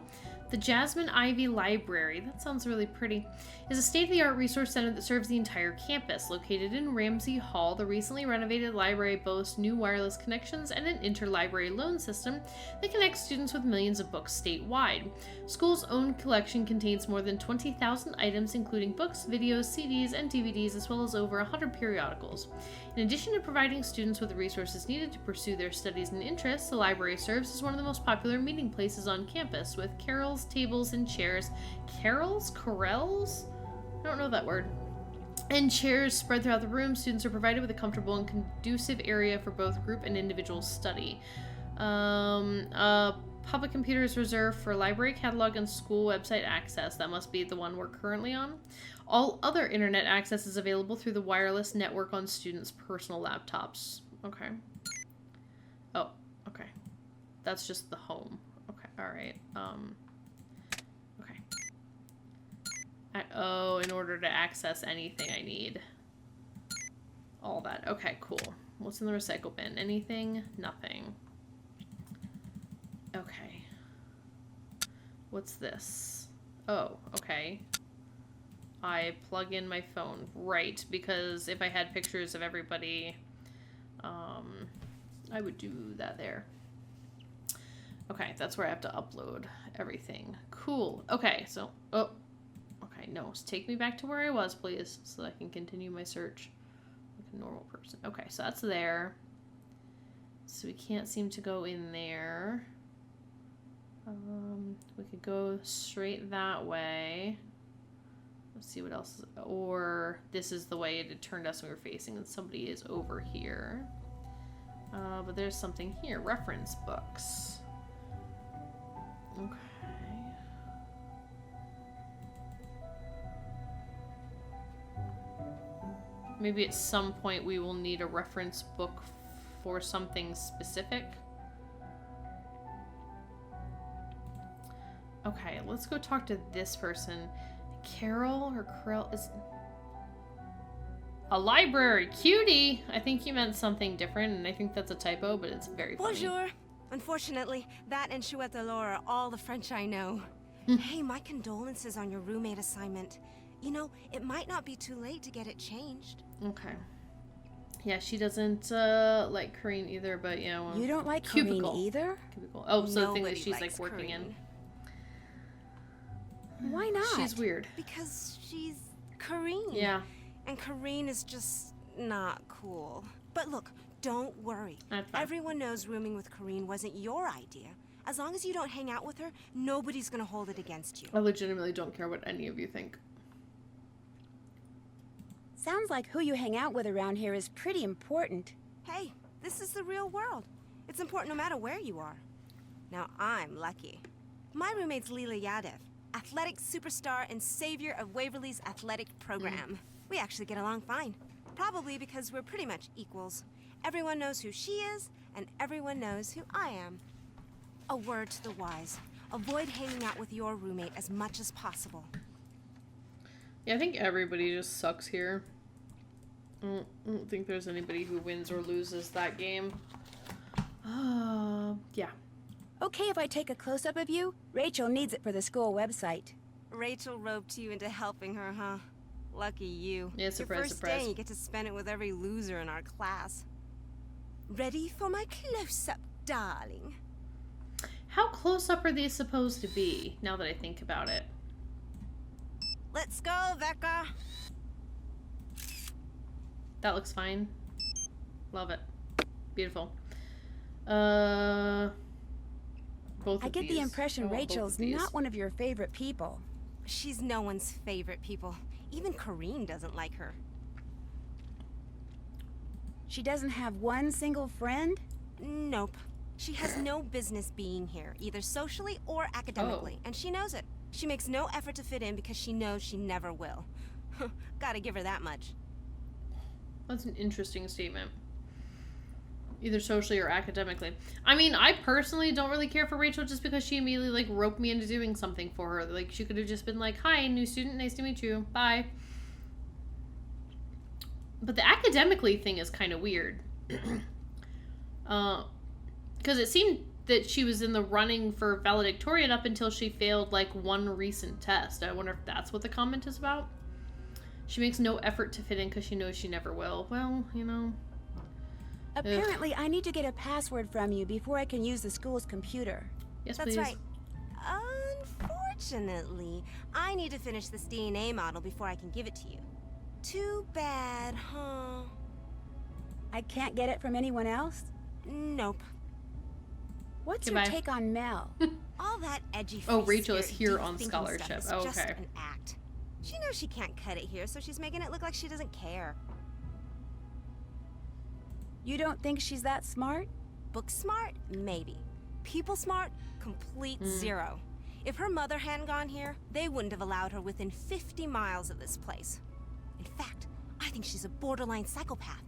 The Jasmine Ivy Library, that sounds really pretty, is a state-of-the-art resource center that serves the entire campus. Located in Ramsey Hall, the recently renovated library boasts new wireless connections and an interlibrary loan system that connects students with millions of books statewide. School's own collection contains more than 20,000 items, including books, videos, CDs, and DVDs, as well as over 100 periodicals. In addition to providing students with the resources needed to pursue their studies and interests, the library serves as one of the most popular meeting places on campus, with carols, tables, and chairs. Carols? Correls? I don't know that word. And chairs spread throughout the room. Students are provided with a comfortable and conducive area for both group and individual study. Public computer is reserved for library catalog and school website access. That must be the one we're currently on. All other internet access is available through the wireless network on students' personal laptops. Okay. Oh, okay. That's just the home. Okay, alright. Okay. In order to access anything I need all that. Okay, cool. What's in the recycle bin? Anything? Nothing. Okay. What's this? Oh, okay. I plug in my phone. Right, because if I had pictures of everybody, I would do that there. Okay, that's where I have to upload everything. Cool. Okay, so, oh, okay, no, take me back to where I was, please, so that I can continue my search like a normal person. Okay, so that's there. So we can't seem to go in there. We could go straight that way. Let's see what else is, or this is the way it had turned us when we were facing, and somebody is over here. But there's something here. Reference books. Okay. Maybe at some point we will need a reference book for something specific. Okay, let's go talk to this person. Carol or Krill is a library cutie. I think you meant something different, and I think that's a typo, but it's very funny. Bonjour. Unfortunately, that and Chouette are all the French I know. Hey, my condolences on your roommate assignment. You know, it might not be too late to get it changed. Okay. Yeah, she doesn't like Corinne either, but you know. You don't like cubicle. Corinne either? Cubicle. Oh, so the thing that Nobody she's like likes working Corinne. in. Why not? She's weird. Because she's Corinne. Yeah. And Corinne is just not cool. But look, don't worry. That's fine. Everyone knows rooming with Corinne wasn't your idea. As long as you don't hang out with her, nobody's gonna hold it against you. I legitimately don't care what any of you think. Sounds like who you hang out with around here is pretty important. Hey, this is the real world. It's important no matter where you are. Now, I'm lucky. My roommate's Leela Yadev, athletic superstar and savior of Waverly's athletic program. We actually get along fine. Probably because we're pretty much equals. Everyone knows who she is, and everyone knows who I am. A word to the wise. Avoid hanging out with your roommate as much as possible. Yeah, I think everybody just sucks here. I don't think there's anybody who wins or loses that game. Yeah. Okay if I take a close-up of you? Rachel needs it for the school website. Rachel roped you into helping her, huh? Lucky you. Yeah, surprise, Your first surprise. day and you get to spend it with every loser in our class. Ready for my close-up, darling? How close up are these supposed to be, now that I think about it? Let's go, Vecca. That looks fine. Love it. Beautiful. Both I of get the these. impression I want both Rachel's of these. not one of your favorite people. She's no one's favorite people. Even Corinne doesn't like her. She doesn't have one single friend? Nope. She has no business being here, either socially or academically, and she knows it. She makes no effort to fit in because she knows she never will. Gotta give her that much. That's an interesting statement. Either socially or academically. I mean, I personally don't really care for Rachel just because she immediately, like, roped me into doing something for her. Like, she could have just been like, hi, new student, nice to meet you, bye. But the academically thing is kind of weird. Because it seemed that she was in the running for valedictorian up until she failed, like, one recent test. I wonder if that's what the comment is about. She makes no effort to fit in because she knows she never will. Well, you know... Apparently, I need to get a password from you before I can use the school's computer. Yes, That's please. right. Unfortunately, I need to finish this DNA model before I can give it to you. Too bad, huh? I can't get it from anyone else? Nope. What's Goodbye. your take on Mel? All that edgy Oh, free Rachel is spirit, here deep on thinking scholarship. stuff is Oh, just okay. an act. She knows she can't cut it here, so she's making it look like she doesn't care. You don't think she's that smart? Book smart? Maybe. People smart? Complete zero. If her mother hadn't gone here, they wouldn't have allowed her within 50 miles of this place. In fact, I think she's a borderline psychopath.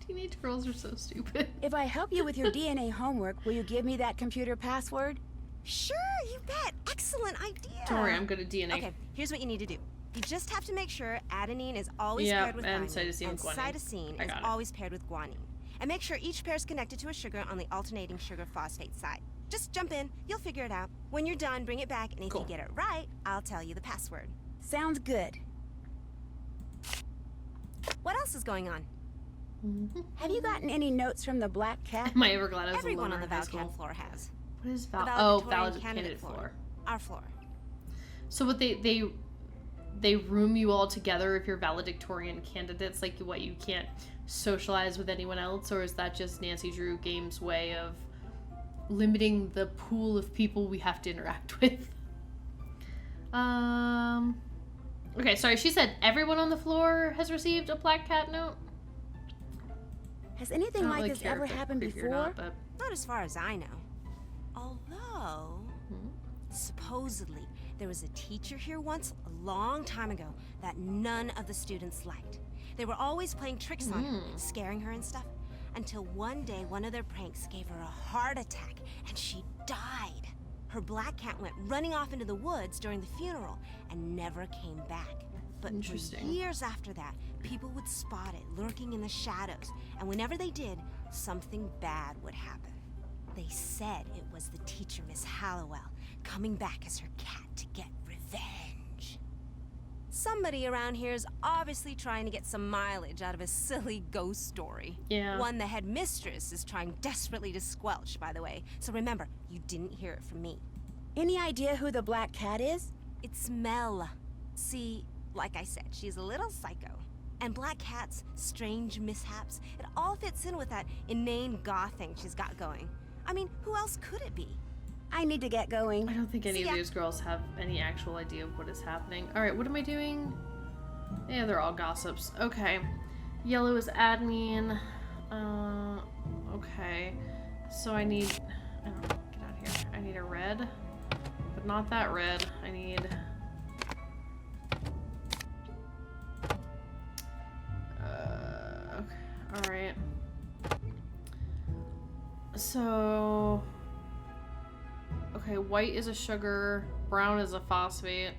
Teenage girls are so stupid. If I help you with your DNA homework, will you give me that computer password? Sure, you bet. Excellent idea. Don't worry, I'm good at DNA. Okay, here's what you need to do. You just have to make sure adenine is always Yep, paired with and thymine, cytosine and with guanine. cytosine I is got it. always paired with guanine. And make sure each pair is connected to a sugar on the alternating sugar phosphate side. Just jump in, you'll figure it out. When you're done, bring it back, and if Cool. you get it right, I'll tell you the password. Sounds good. What else is going on? Have you gotten any notes from the Black Cat? Am I ever glad I was Everyone alone on the in high Valcad school? floor has. What is The valid valedictorian candidate floor? Our floor. So what they room you all together if you're valedictorian candidates, like what, you can't socialize with anyone else, or is that just Nancy Drew Game's way of limiting the pool of people we have to interact with? Okay, sorry, she said everyone on the floor has received a Black Cat note. Has I anything don't like really this care ever if they're happened creepy or before? not, but Not as far as I know. Although, supposedly, there was a teacher here once, a long time ago, that none of the students liked. They were always playing tricks on her, scaring her and stuff, until one day one of their pranks gave her a heart attack, and she died. Her black cat went running off into the woods during the funeral and never came back. But for Interesting. years after that, people would spot it lurking in the shadows, and whenever they did, something bad would happen. They said it was the teacher, Miss Hallowell, coming back as her cat to get revenge. Somebody around here is obviously trying to get some mileage out of a silly ghost story. yeah. One the headmistress is trying desperately to squelch, by the way. So remember, you didn't hear it from me. Any idea who the Black Cat is? It's Mel. See, like I said, she's a little psycho. And Black Cat's strange mishaps, it all fits in with that inane goth thing she's got going. I mean, who else could it be? I need to get going. I don't think any See of ya. these girls have any actual idea of what is happening. Alright, what am I doing? Yeah, they're all gossips. Okay. Yellow is admin. Okay. So I need... I don't know, get out of here. I need a red. But not that red. I need... okay. Alright. So... Okay, white is a sugar, brown is a phosphate.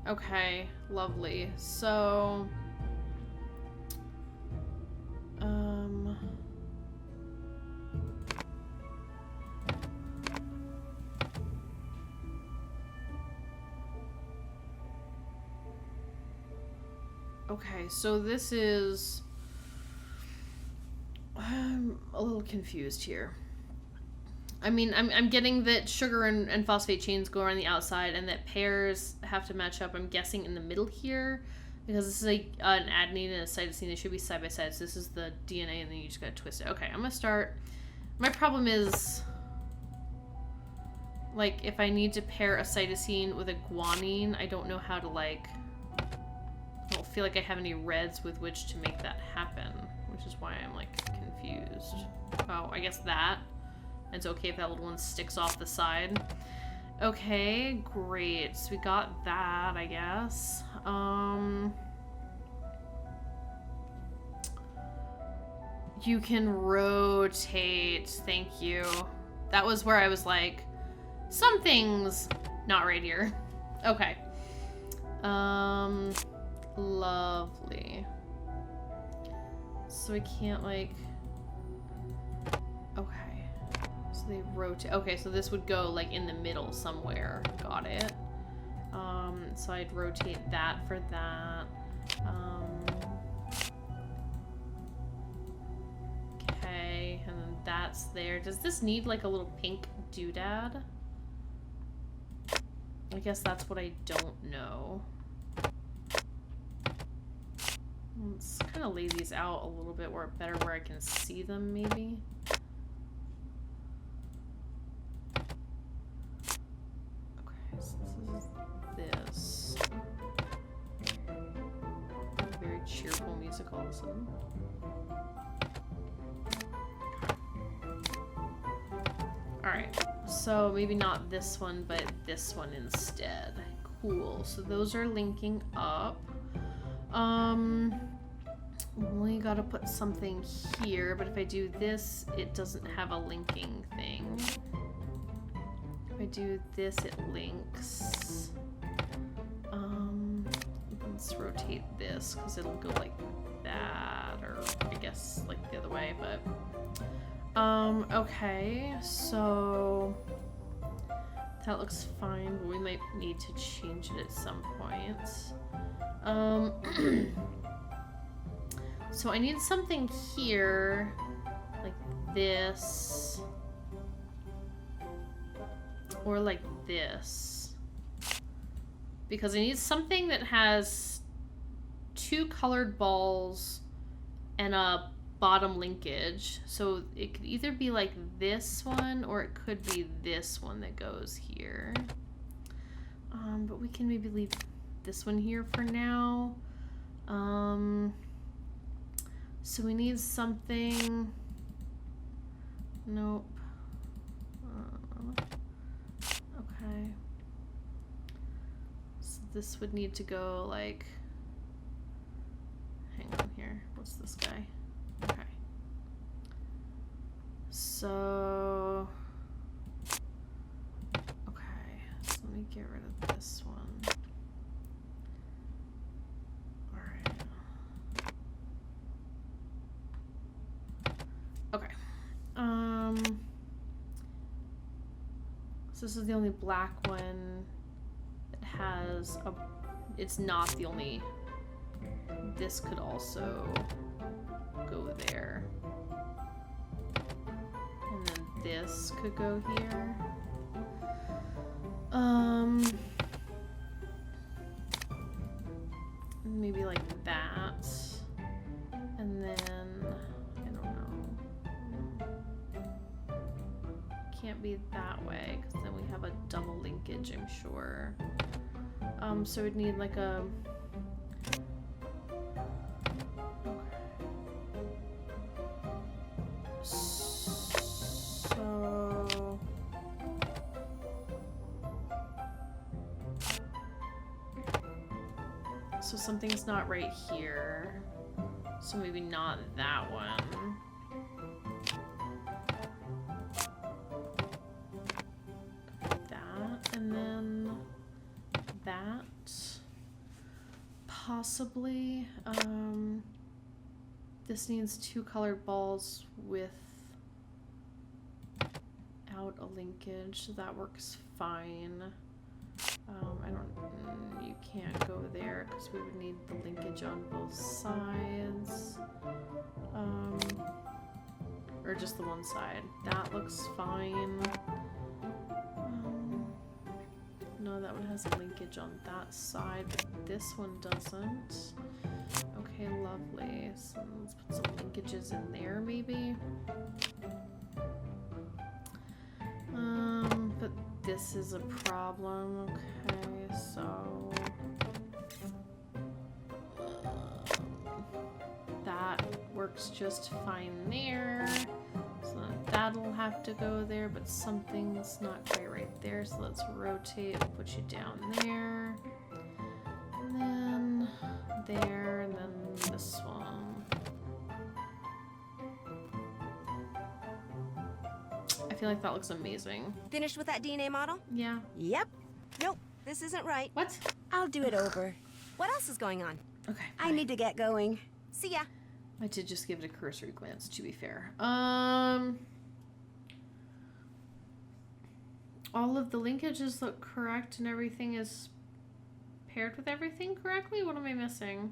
Okay, lovely. So, okay, so this is, I'm a little confused here. I mean, I'm getting that sugar and phosphate chains go around the outside and that pairs have to match up, I'm guessing, in the middle here. Because this is an adenine and a cytosine. They should be side by side. So this is the DNA and then you just gotta twist it. Okay, I'm gonna start. My problem is, like, if I need to pair a cytosine with a guanine, I don't know how to, like... I don't feel like I have any reds with which to make that happen. Which is why I'm, like, confused. Oh, I guess that. It's okay if that little one sticks off the side. Okay, great. So we got that, I guess. You can rotate. Thank you. That was where I was like, something's not right here. Okay. Lovely. So I can't like... Okay. So they rotate. Okay, so this would go like in the middle somewhere. Got it. So I'd rotate that for that. Okay, and then that's there. Does this need like a little pink doodad? I guess that's what I don't know. Let's kind of lay these out a little bit better where I can see them, maybe. Okay, so this is this. Very cheerful music all of a sudden. Alright, so maybe not this one, but this one instead. Cool, so those are linking up. We gotta put something here, but if I do this, it doesn't have a linking thing. If I do this, it links. Let's rotate this, because it'll go like that, or I guess like the other way, but... okay, so... That looks fine, but we might need to change it at some point. So I need something here, like this, or like this, because I need something that has 2 colored balls and a bottom linkage. So it could either be like this one, or it could be this one that goes here. But we can maybe leave this one here for now. So we need something. Nope. Okay. So this would need to go like... Hang on here. What's this guy? Okay. So... Okay. So let me get rid of this one. So this is the only black one that has a... It's not the only... This could also go there. And then this could go here. Maybe like that. And then... I don't know. Can't be that way, because then we have a double linkage, I'm sure. So we'd need like a... So something's not right here. So maybe not that one. That, and then that. Possibly. This needs 2 colored balls without a linkage, so that works fine. I don't... You can't go there because we would need the linkage on both sides. Or just the one side. That looks fine. No, that one has a linkage on that side, but this one doesn't. Okay, lovely. So let's put some linkages in there, maybe. But this is a problem. Okay, so... that works just fine there. So that'll have to go there, but something's not quite right there. So let's rotate and put you down there. And then there, and then this one. feel like that looks amazing. Finished with that DNA model? Yeah. Yep. Nope, this isn't right. What? I'll do it over. What else is going on? Okay. I need to get going. See ya. I did just give it a cursory glance, to be fair. All of the linkages look correct and everything is paired with everything correctly? What am I missing?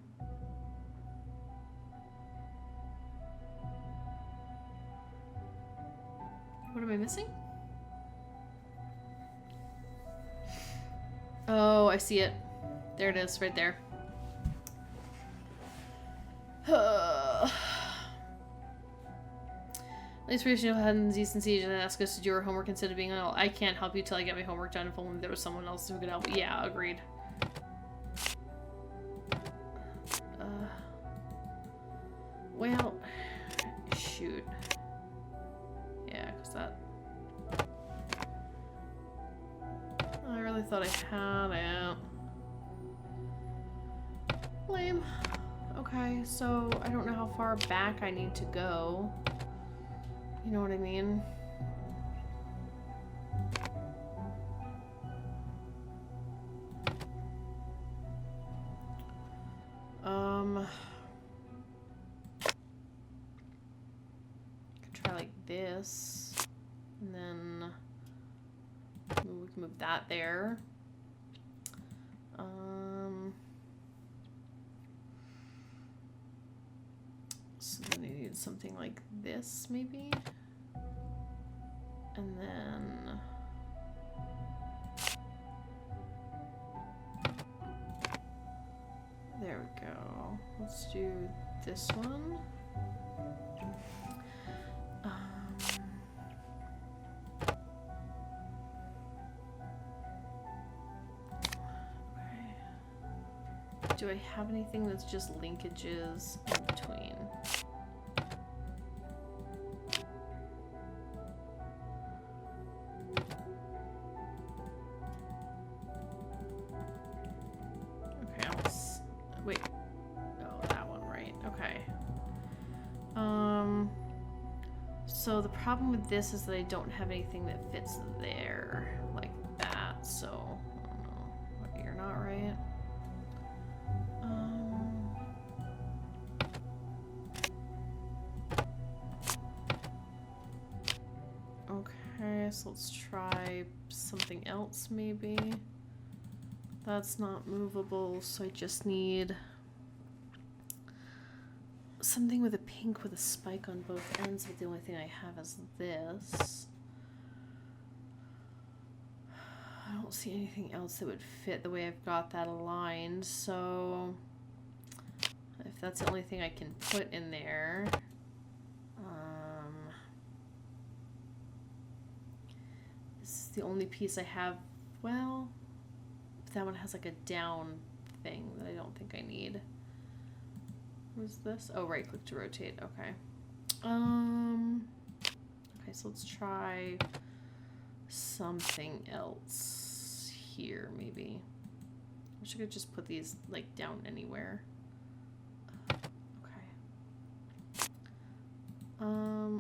What am I missing? Oh, I see it. There it is, right there. Please raise your hands, decency, and ask us to do our homework instead of being like, I can't help you till I get my homework done. If only there was someone else who could help. Yeah, agreed. Well, shoot. Yeah, because that... I really thought I had it. Lame. Okay, so I don't know how far back I need to go. You know what I mean? Could try like this, and then we can move that there. So then I need something like this, maybe? And then... there we go. Let's do this one. Okay. Do I have anything that's just linkages in between? So the problem with this is that I don't have anything that fits there like that, so I don't know. You're not right. Okay, so let's try something else maybe. That's not movable, so I just need something with a pink with a spike on both ends, but the only thing I have is this. I don't see anything else that would fit the way I've got that aligned, so if that's the only thing I can put in there, this is the only piece I have. Well, that one has like a down thing that I don't think I need. What's this? Oh, right click to rotate. Okay. Okay, so let's try something else here, maybe. I wish I could just put these like down anywhere. Okay.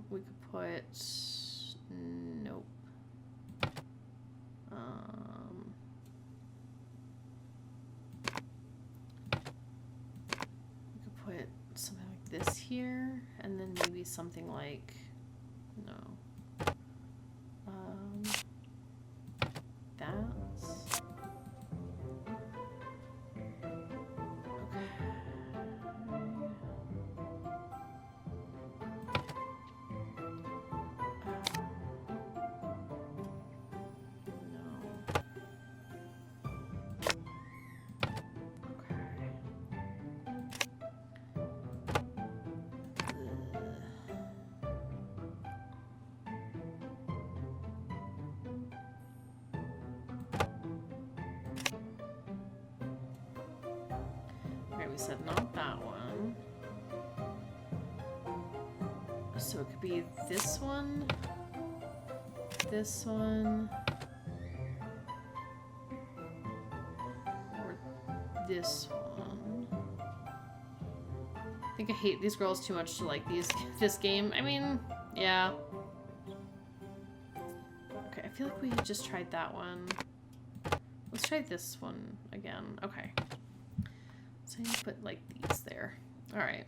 We could put nope. Put something like this here, and then maybe something like that. We said not that one. So it could be this one, or this one. I think I hate these girls too much to like this game. I mean, yeah. feel like we had just tried that one. Let's try this one again. Okay. So I need to put like these there. Alright.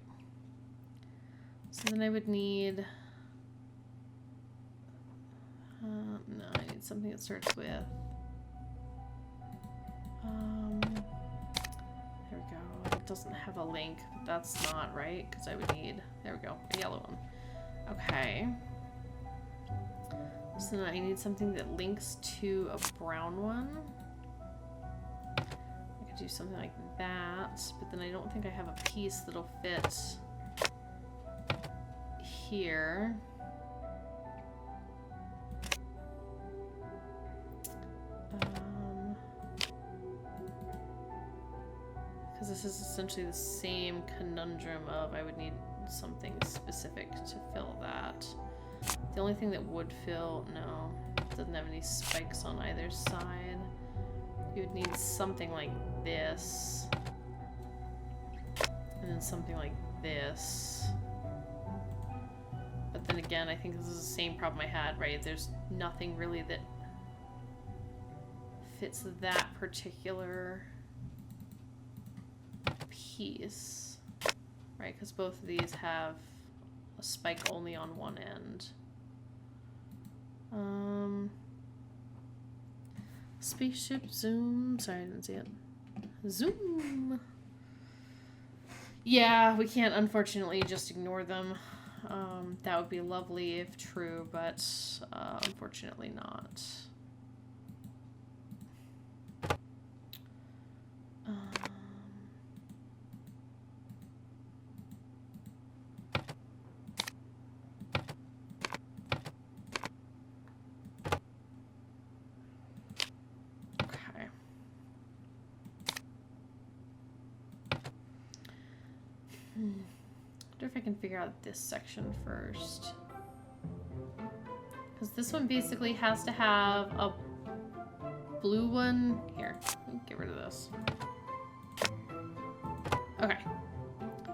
So then I would need... no, I need something that starts with... there we go. It doesn't have a link, but that's not right, because I would need... There we go, a yellow one. Okay. So then I need something that links to a brown one. I could do something like that, but then I don't think I have a piece that'll fit here. Because this is essentially the same conundrum of I would need something specific to fill that. The only thing that would fill, no, it doesn't have any spikes on either side. You would need something like this. And then something like this. But then again, I think this is the same problem I had, right? There's nothing really that fits that particular piece, right? Because both of these have a spike only on one end. Spaceship zoom. Sorry, I didn't see it. Zoom. Yeah, we can't unfortunately just ignore them. That would be lovely if true, but unfortunately not. I wonder if I can figure out this section first. Because this one basically has to have a blue one. Here, let me get rid of this. Okay.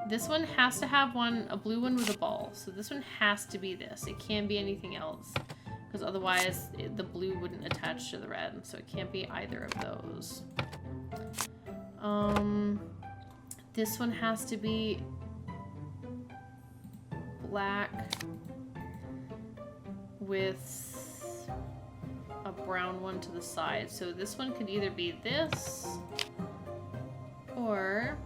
This one has to have a blue one with a ball. So this one has to be this. It can't be anything else. Because otherwise the blue wouldn't attach to the red. So it can't be either of those. This one has to be black with a brown one to the side. So this one could either be this or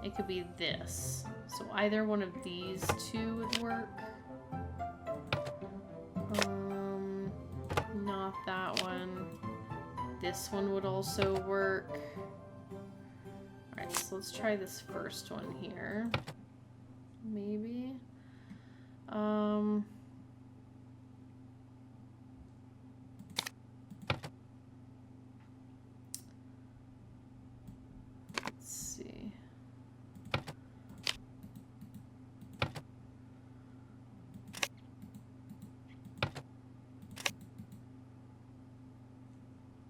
it could be this. So either one of these two would work. Not that one. This one would also work. Alright, so let's try this first one here. Maybe. Let's see.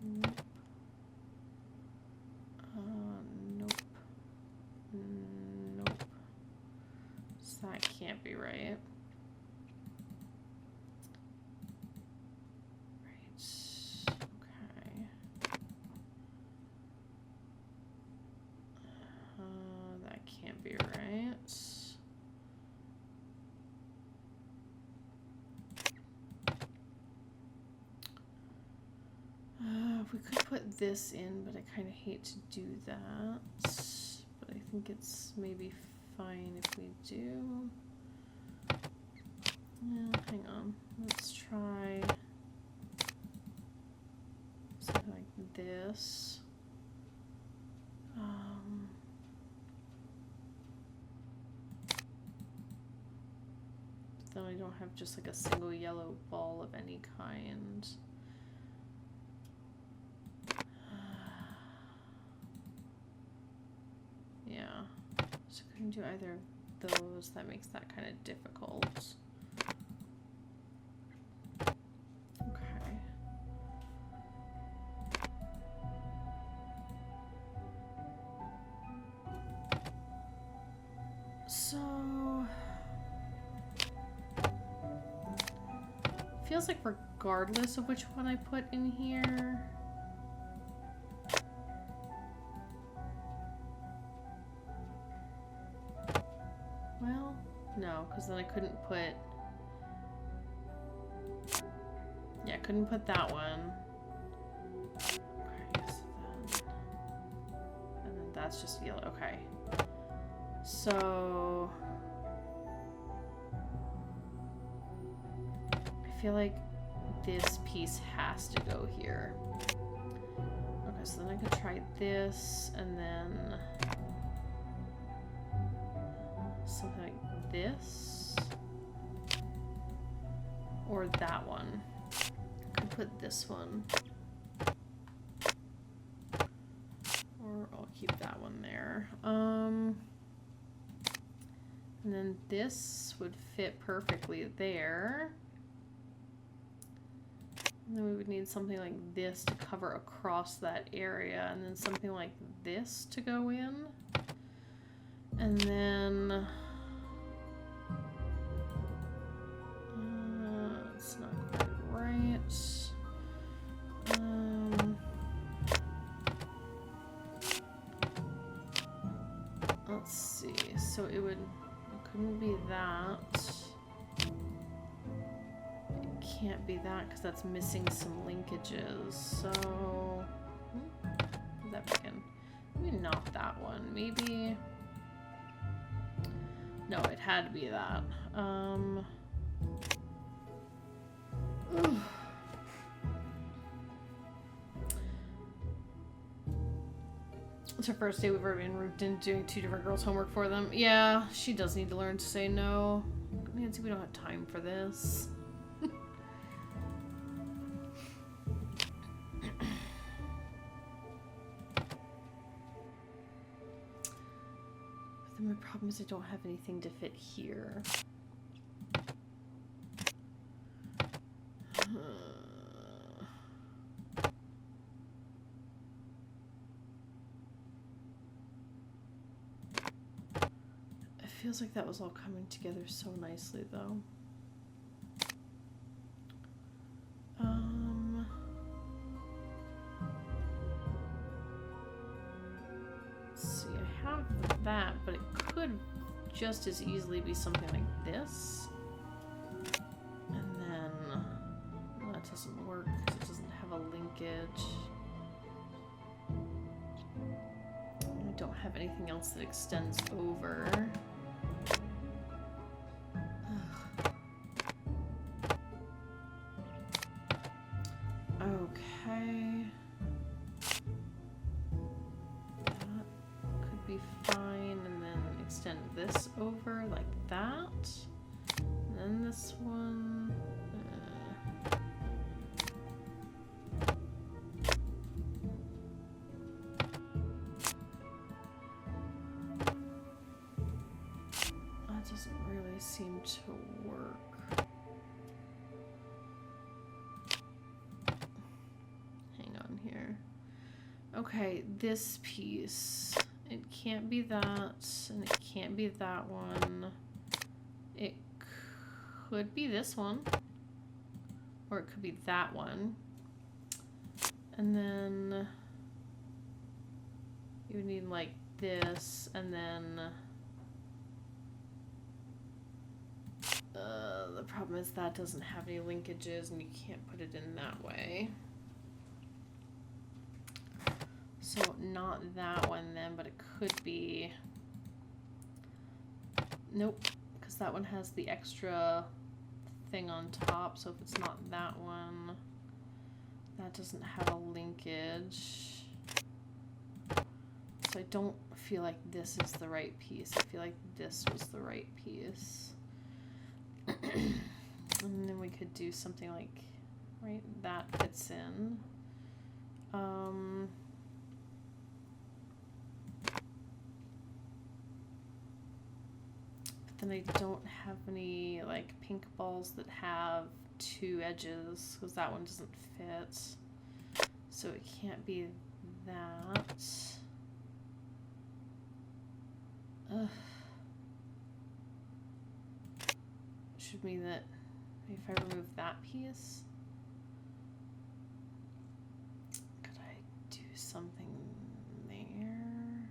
Nope. Nope. Nope. So that can't be right. Right. Okay. That can't be right. We could put this in, but I kind of hate to do that. But I think it's maybe fine if we do. Yeah, hang on. Let's try something like this. Then I don't have just like a single yellow ball of any kind. Yeah, so I couldn't do either of those. That makes that kind of difficult. Okay. So Feels like regardless of which one I put in here. Well, no, because then I couldn't put... Yeah, I couldn't put that one. Okay, so then... And then that's just yellow. Okay. So... I feel like this piece has to go here. Okay, so then I could try this, and then... something like this. Or that one. I could put this one. Or I'll keep that one there. And then this would fit perfectly there. And then we would need something like this to cover across that area, and then something like this to go in. And then... it's not quite right. Let's see. So it couldn't be that. It can't be that because that's missing some linkages. So put that back in. Maybe not that one. Maybe. No, it had to be that. It's her first day we've ever been roped in doing 2 different girls' homework for them. Yeah, she does need to learn to say no. Nancy, we don't have time for this. But then my problem is I don't have anything to fit here. It feels like that was all coming together so nicely, though. Let's see, I have that, but it could just as easily be something like this. And then, well, that doesn't work because it doesn't have a linkage. I don't have anything else that extends over. Okay. That could be fine, and then extend this over like that. And then this one. That doesn't really seem to work. Here. Okay, this piece. It can't be that, and it can't be that one. It could be this one, or it could be that one. And then you would need like this, and then the problem is that doesn't have any linkages, and you can't put it in that way. So not that one then, but it could be... Nope, because that one has the extra thing on top, so if it's not that one, that doesn't have a linkage. So I don't feel like this is the right piece. I feel like this was the right piece. And then we could do something like, right, that fits in. Then I don't have any like pink balls that have 2 edges because that one doesn't fit. So it can't be that. Ugh. Should mean that Maybe if I remove that piece. Could I do something there?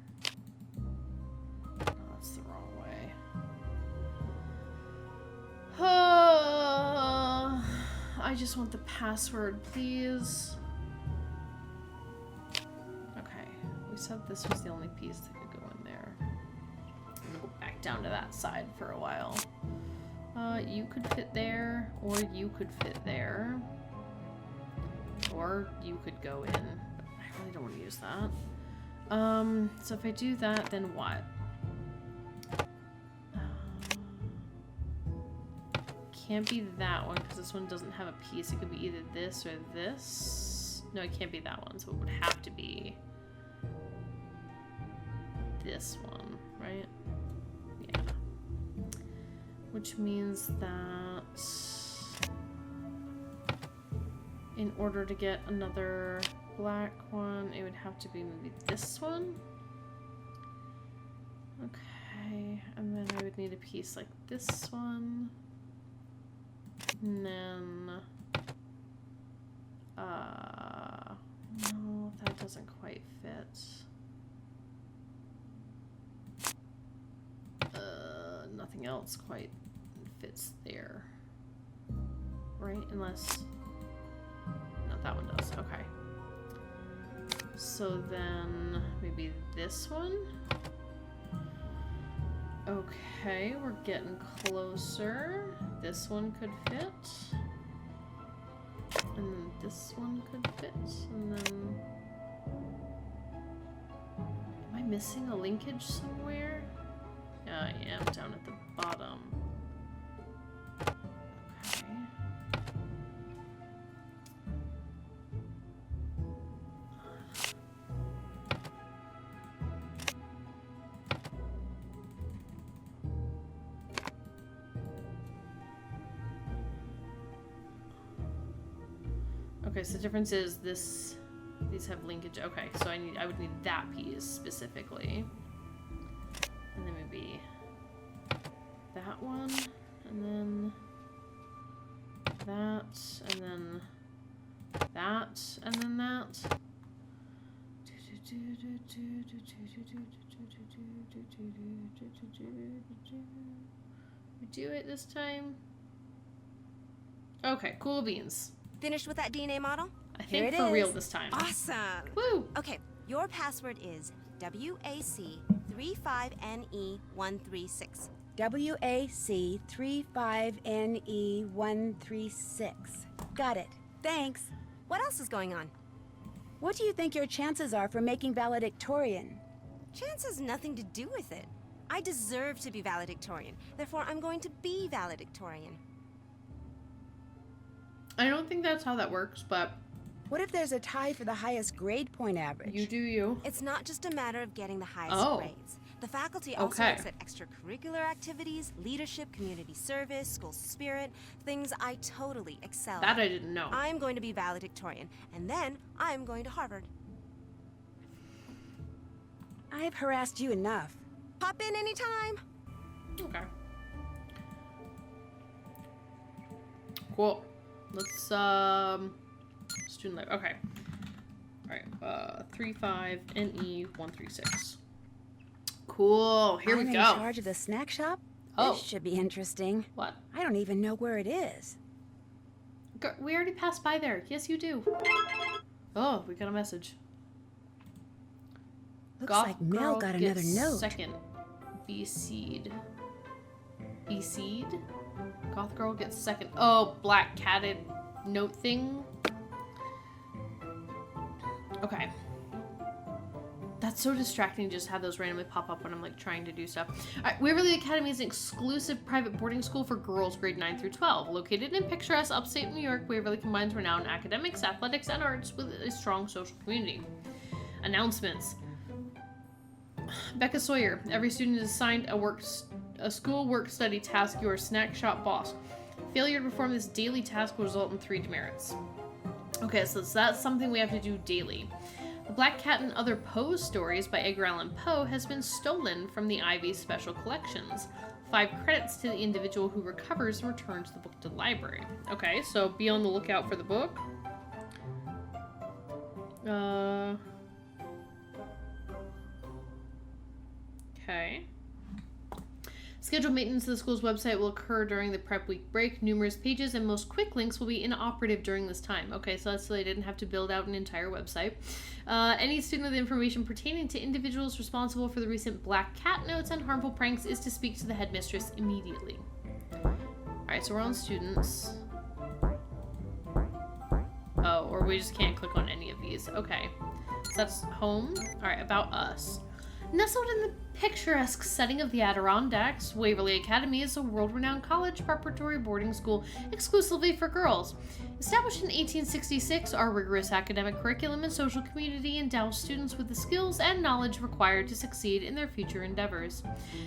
No, that's the wrong way. I just want the password, please. Okay, we said this was the only piece that could go in there. I'm gonna go back down to that side for a while. You could fit there, or you could fit there. Or you could go in, but I really don't want to use that. So if I do that, then what? Can't be that one, because this one doesn't have a piece. It could be either this or this. No, it can't be that one, so it would have to be this one, right? Yeah. Which means that in order to get another black one, it would have to be maybe this one. Okay, and then I would need a piece like this one. And then, no, that doesn't quite fit. Nothing else quite fits there. Right? Unless, no, that one does, okay. So then, maybe this one? Okay, we're getting closer. This one could fit. And then this one could fit. And then... Am I missing a linkage somewhere? Yeah, I am, down at the bottom. Okay. Okay, so the difference is these have linkage. Okay, so I would need that piece specifically. And then maybe that one, and then that, and then that, and then that. We do it this time. Okay, cool beans. Finished with that DNA model? I think for real this time. Awesome. Woo! Okay, your password is WAC35NE136. WAC35NE136. Got it. Thanks. What else is going on? What do you think your chances are for making valedictorian? Chance has nothing to do with it. I deserve to be valedictorian. Therefore, I'm going to be valedictorian. I don't think that's how that works, but... What if there's a tie for the highest grade point average? You do you. It's not just a matter of getting the highest grades. The faculty also looks at extracurricular activities, leadership, community service, school spirit, things I totally excel That at. I didn't know. I'm going to be valedictorian, and then I'm going to Harvard. I've harassed you enough. Pop in anytime. Okay. Cool. Let's, student life. Okay. Alright, 35NE136. Cool. Here we I'm go. in charge of the snack shop? Oh. This should be interesting. What? I don't even know where it is. We already passed by there. Yes, you do. Oh, we got a message. Looks Goth like Mel girl got another gets note. Second. B-seed. B-seed? Goth girl gets second. Oh, black catted note thing. Okay. That's so distracting to just have those randomly pop up when I'm like trying to do stuff. Alright, Waverly Academy is an exclusive private boarding school for girls grade 9 through 12. Located in picturesque upstate New York, Waverly combines renowned academics, athletics, and arts with a strong social community. Announcements. Becca Sawyer. Every student is assigned a school work study task, your snack shop boss. Failure to perform this daily task will result in 3 demerits. Okay, so that's something we have to do daily. The Black Cat and Other Poe Stories by Edgar Allan Poe has been stolen from the Ivy Special Collections. 5 credits to the individual who recovers and returns the book to the library. Okay, so be on the lookout for the book. Okay. Scheduled maintenance of the school's website will occur during the prep week break. Numerous pages and most quick links will be inoperative during this time. Okay, so that's so they didn't have to build out an entire website. Any student with information pertaining to individuals responsible for the recent black cat notes and harmful pranks is to speak to the headmistress immediately. Alright, so we're on students. Oh, or we just can't click on any of these. Okay. So that's home. Alright, about us. Nestled in the picturesque setting of the Adirondacks, Waverly Academy is a world-renowned college preparatory boarding school exclusively for girls. Established in 1866, our rigorous academic curriculum and social community endows students with the skills and knowledge required to succeed in their future endeavors.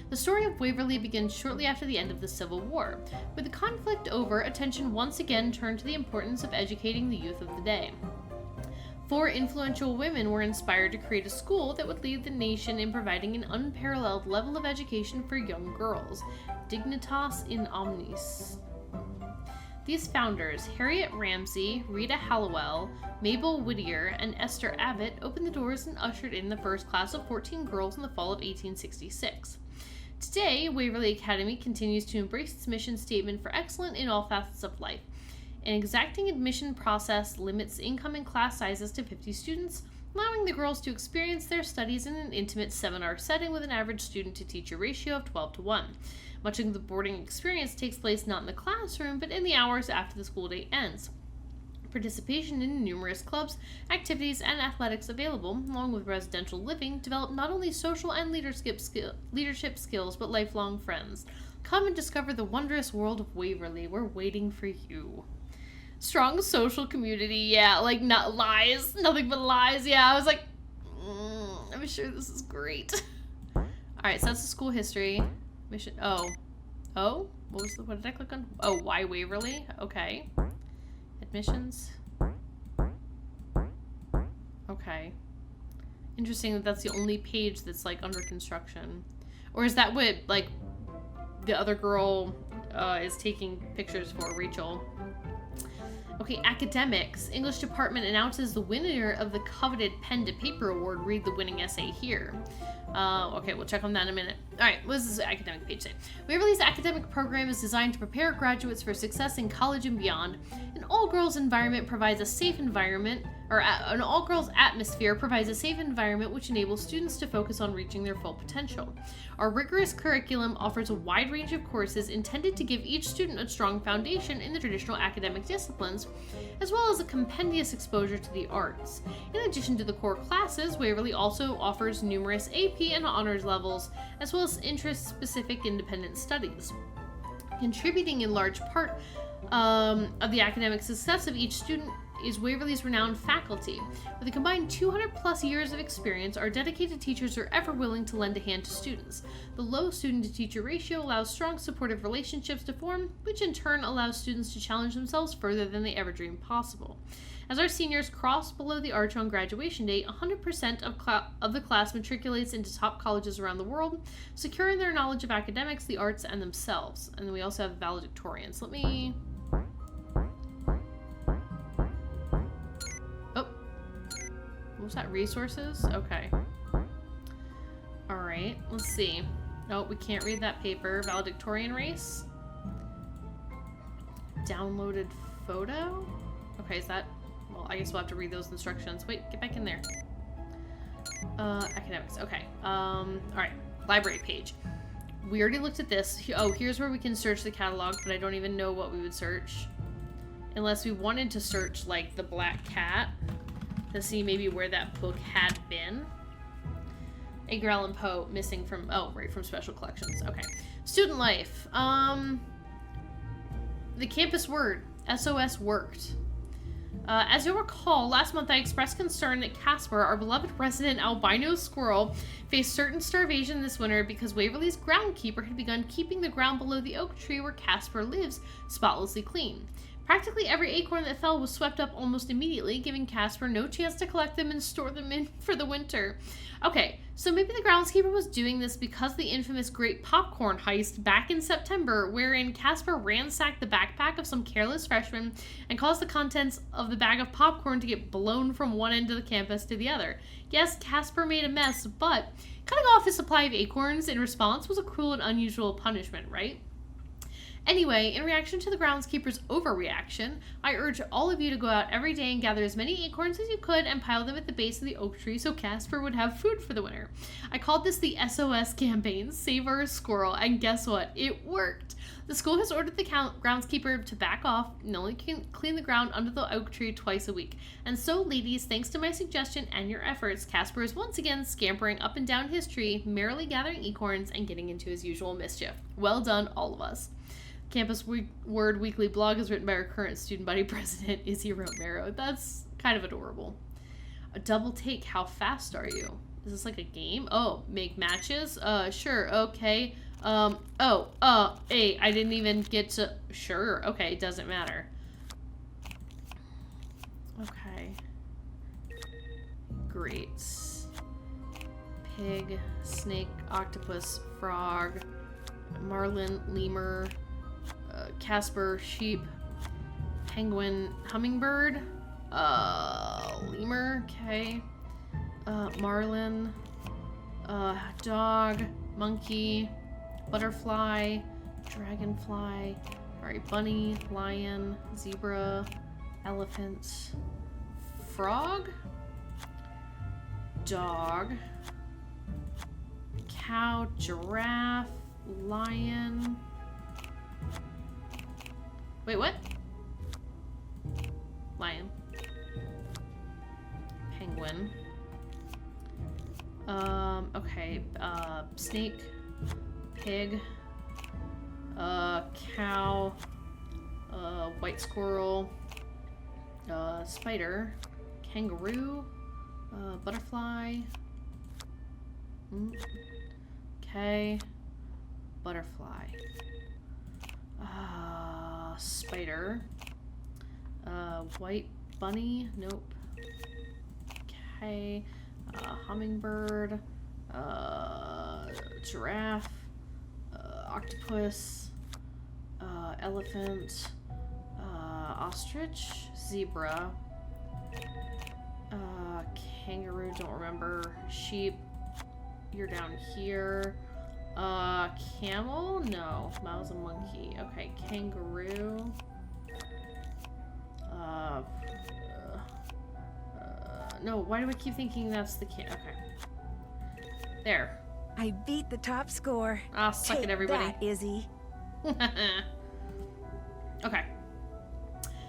The story of Waverly begins shortly after the end of the Civil War. With the conflict over, attention once again turned to the importance of educating the youth of the day. 4 influential women were inspired to create a school that would lead the nation in providing an unparalleled level of education for young girls. Dignitas in omnis. These founders, Harriet Ramsey, Rita Hallowell, Mabel Whittier, and Esther Abbott, opened the doors and ushered in the first class of 14 girls in the fall of 1866. Today, Waverly Academy continues to embrace its mission statement for excellence in all facets of life. An exacting admission process limits incoming class sizes to 50 students, allowing the girls to experience their studies in an intimate seminar setting with an average student-to-teacher ratio of 12:1. Much of the boarding experience takes place not in the classroom, but in the hours after the school day ends. Participation in numerous clubs, activities, and athletics available, along with residential living, develop not only social and leadership skills, but lifelong friends. Come and discover the wondrous world of Waverly. We're waiting for you. Strong social community, yeah, like not lies, nothing but lies, yeah. I was like, I'm sure this is great. Alright, so that's the school history. Mission, what did I click on? Oh, why Waverly? Okay. Admissions. Okay. Interesting that that's the only page that's like under construction. Or is that what, like, the other girl is taking pictures for, Rachel? Okay, academics. English department announces the winner of the coveted pen to paper award. Read the winning essay here. Okay, we'll check on that in a minute. Alright, what does this academic page say? Waverly's academic program is designed to prepare graduates for success in college and beyond. An all-girls environment provides a safe environment, or an all-girls atmosphere provides a safe environment which enables students to focus on reaching their full potential. Our rigorous curriculum offers a wide range of courses intended to give each student a strong foundation in the traditional academic disciplines, as well as a compendious exposure to the arts. In addition to the core classes, Waverly also offers numerous AP and honors levels, as well as interest-specific independent studies. Contributing in large part of the academic success of each student is Waverly's renowned faculty. With a combined 200 plus years of experience, our dedicated teachers are ever willing to lend a hand to students. The low student-to-teacher ratio allows strong supportive relationships to form, which in turn allows students to challenge themselves further than they ever dreamed possible. As our seniors cross below the arch on graduation day, 100% of the class matriculates into top colleges around the world, securing their knowledge of academics, the arts, and themselves. And then we also have valedictorians. Let me... What was that? Resources? Okay. Alright, let's see. Oh, we can't read that paper. Valedictorian race? Downloaded photo? Okay, is that... Well, I guess we'll have to read those instructions. Wait, get back in there. Academics. Okay. Alright. Library page. We already looked at this. Oh, here's where we can search the catalog, but I don't even know what we would search. Unless we wanted to search, like, the Black Cat. To see maybe where that book had been. Edgar Allan Poe missing from, oh, right, from special collections. Okay. Student life. The campus word. SOS worked. As you'll recall, last month I expressed concern that Casper, our beloved resident albino squirrel, faced certain starvation this winter because Waverly's groundkeeper had begun keeping the ground below the oak tree where Casper lives spotlessly clean. Practically every acorn that fell was swept up almost immediately, giving Casper no chance to collect them and store them in for the winter. Okay, so maybe the groundskeeper was doing this because of the infamous Great Popcorn Heist back in September, wherein Casper ransacked the backpack of some careless freshman and caused the contents of the bag of popcorn to get blown from one end of the campus to the other. Yes, Casper made a mess, but cutting off his supply of acorns in response was a cruel and unusual punishment, right? Anyway, in reaction to the groundskeeper's overreaction, I urge all of you to go out every day and gather as many acorns as you could and pile them at the base of the oak tree so Casper would have food for the winter. I called this the SOS campaign, Save Our Squirrel, and guess what? It worked! The school has ordered the groundskeeper to back off and only clean the ground under the oak tree twice a week. And so, ladies, thanks to my suggestion and your efforts, Casper is once again scampering up and down his tree, merrily gathering acorns and getting into his usual mischief. Well done, all of us. Campus Word Weekly blog is written by our current student body president, Izzy Romero. That's kind of adorable. A double take, how fast are you? Is this like a game? Oh, make matches? Sure, okay. Hey, I didn't even get to... Sure, okay, it doesn't matter. Okay. Great. Pig, snake, octopus, frog, marlin, lemur... Casper, sheep, penguin, hummingbird, lemur, okay, marlin, dog, monkey, butterfly, dragonfly, alright, bunny, lion, zebra, elephant, frog, dog, cow, giraffe, lion. Wait, what? Lion. Penguin. Okay. Snake. Pig. Cow. White squirrel. Spider. Kangaroo. Butterfly. Okay. Butterfly. Spider. White bunny. Nope. Okay. Hummingbird. Giraffe. Octopus. Elephant. Ostrich. Zebra. Kangaroo, don't remember. Sheep. You're down here. Camel? No. That was a monkey. Okay, kangaroo. No, why do I keep thinking that's the okay. There. I beat the top score. Ah, suck it, everybody. That, Izzy. Okay.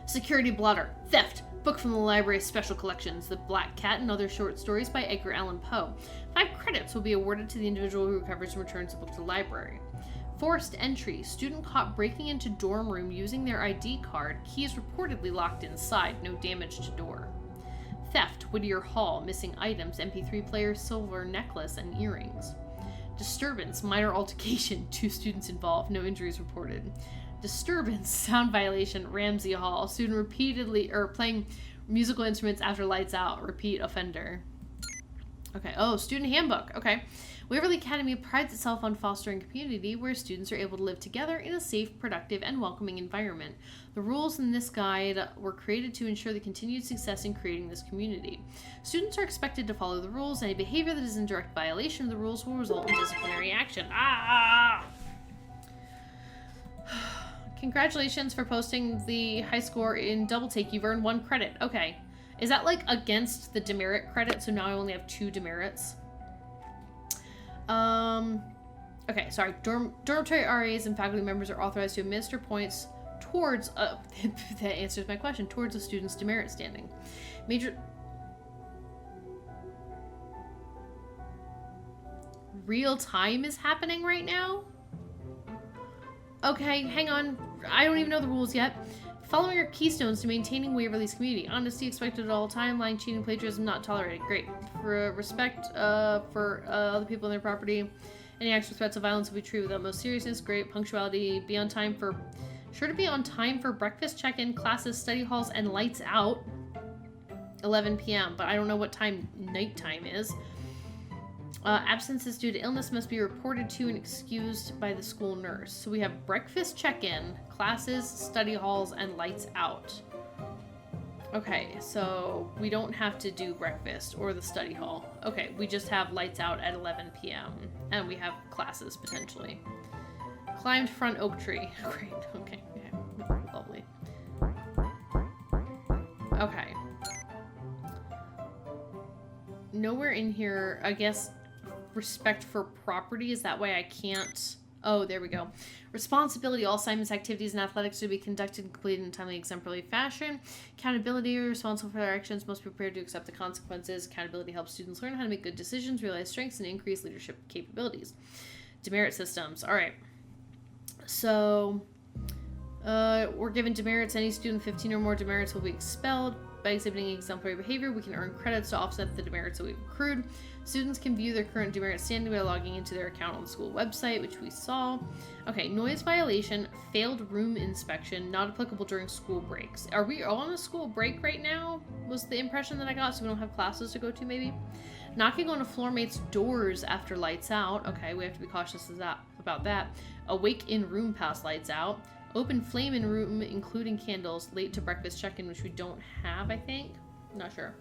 Security blotter. Theft. Book from the library's special collections. The Black Cat and Other Short Stories by Edgar Allan Poe. 5 credits will be awarded to the individual who recovers and returns the book to the library. Forced entry. Student caught breaking into dorm room using their ID card. Keys reportedly locked inside. No damage to door. Theft. Whittier Hall. Missing items. MP3 player, silver necklace, and earrings. Disturbance. Minor altercation. 2 students involved. No injuries reported. Disturbance. Sound violation. Ramsey Hall. Student repeatedly playing musical instruments after lights out. Repeat offender. Okay. Oh, student handbook. Okay. Waverly Academy prides itself on fostering a community where students are able to live together in a safe, productive, and welcoming environment. The rules in this guide were created to ensure the continued success in creating this community. Students are expected to follow the rules. Any behavior that is in direct violation of the rules will result in disciplinary action. Congratulations for posting the high score in Double Take. You've earned 1 credit. Okay. Is that like against the demerit credit? So now I only have 2 demerits. Okay, sorry. Dormitory RAs and faculty members are authorized to administer points towards, that answers my question, towards a student's demerit standing. Major... Real time is happening right now? Okay, hang on. I don't even know the rules yet. Following are keystones to maintaining Waverly's community. Honesty expected at all time. Lying, cheating, plagiarism not tolerated. Great. For respect for other people and their property. Any acts or threats of violence will be treated with utmost seriousness. Great. Punctuality. Be on time for Sure to be on time for breakfast, check-in, classes, study halls, and lights out. 11 p.m., but I don't know what time nighttime is. Absences due to illness must be reported to and excused by the school nurse. So we have breakfast check-in, classes, study halls, and lights out. Okay, so we don't have to do breakfast or the study hall. Okay, we just have lights out at 11 p.m. and we have classes potentially. Climbed front oak tree. Great, okay, yeah, lovely. Okay. Nowhere in here, I guess, respect for property is that way I can't. Oh, there we go. Responsibility. All assignments, activities, and athletics should be conducted and completed in a timely, exemplary fashion. Accountability. Responsible for their actions must be prepared to accept the consequences. Accountability helps students learn how to make good decisions, realize strengths, and increase leadership capabilities. Demerit systems. All right. So, we're given demerits. Any student 15 or more demerits will be expelled. By exhibiting exemplary behavior, we can earn credits to offset the demerits that we've accrued. Students can view their current demerit standing by logging into their account on the school website, which we saw. Okay, noise violation, failed room inspection, not applicable during school breaks. Are we all on a school break right now? Was the impression that I got, so we don't have classes to go to, maybe? Knocking on a floor mate's doors after lights out. Okay, we have to be cautious about that. Awake in room past lights out. Open flame in room, including candles. Late to breakfast check-in, which we don't have, I think. Not sure.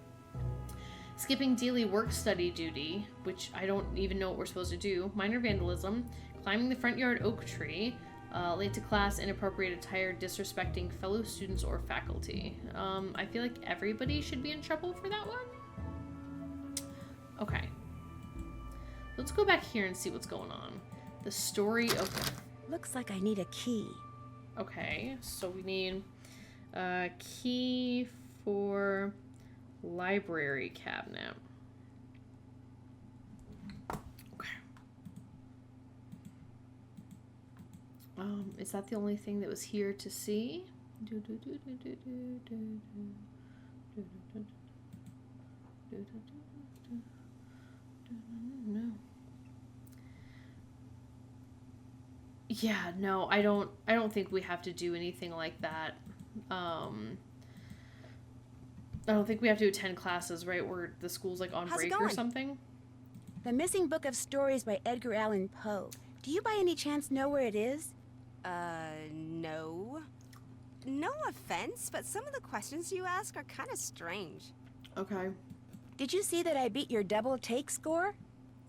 Skipping daily work study duty, which I don't even know what we're supposed to do. Minor vandalism. Climbing the front yard oak tree. Late to class, inappropriate attire, disrespecting fellow students or faculty. I feel like everybody should be in trouble for that one. Okay. Let's go back here and see what's going on. The story of... Looks like I need a key. Okay, so we need a key for library cabinet. Okay. Is that the only thing that was here to see? No. Yeah, no, I don't think we have to do anything like that. I don't think we have to attend classes, right? Where the school's like on break or something. The Missing Book of Stories by Edgar Allan Poe. Do you by any chance know where it is? No. No offense, but some of the questions you ask are kind of strange. Okay. Did you see that I beat your double take score?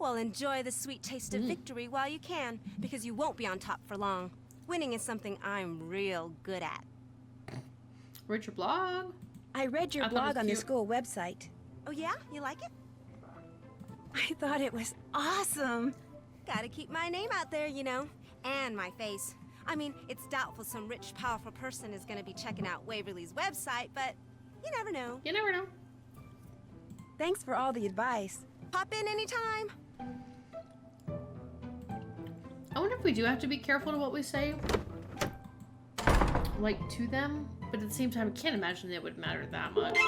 Well, enjoy the sweet taste of victory while you can, because you won't be on top for long. Winning is something I'm real good at. Read your blog. I read your blog on the school website. Oh yeah? You like it? I thought it was awesome. Gotta keep my name out there, you know, and my face. I mean, it's doubtful some rich, powerful person is gonna be checking out Waverly's website, but you never know. You never know. Thanks for all the advice. Pop in anytime. I wonder if we do have to be careful to what we say, like, to them, but at the same time, I can't imagine it would matter that much.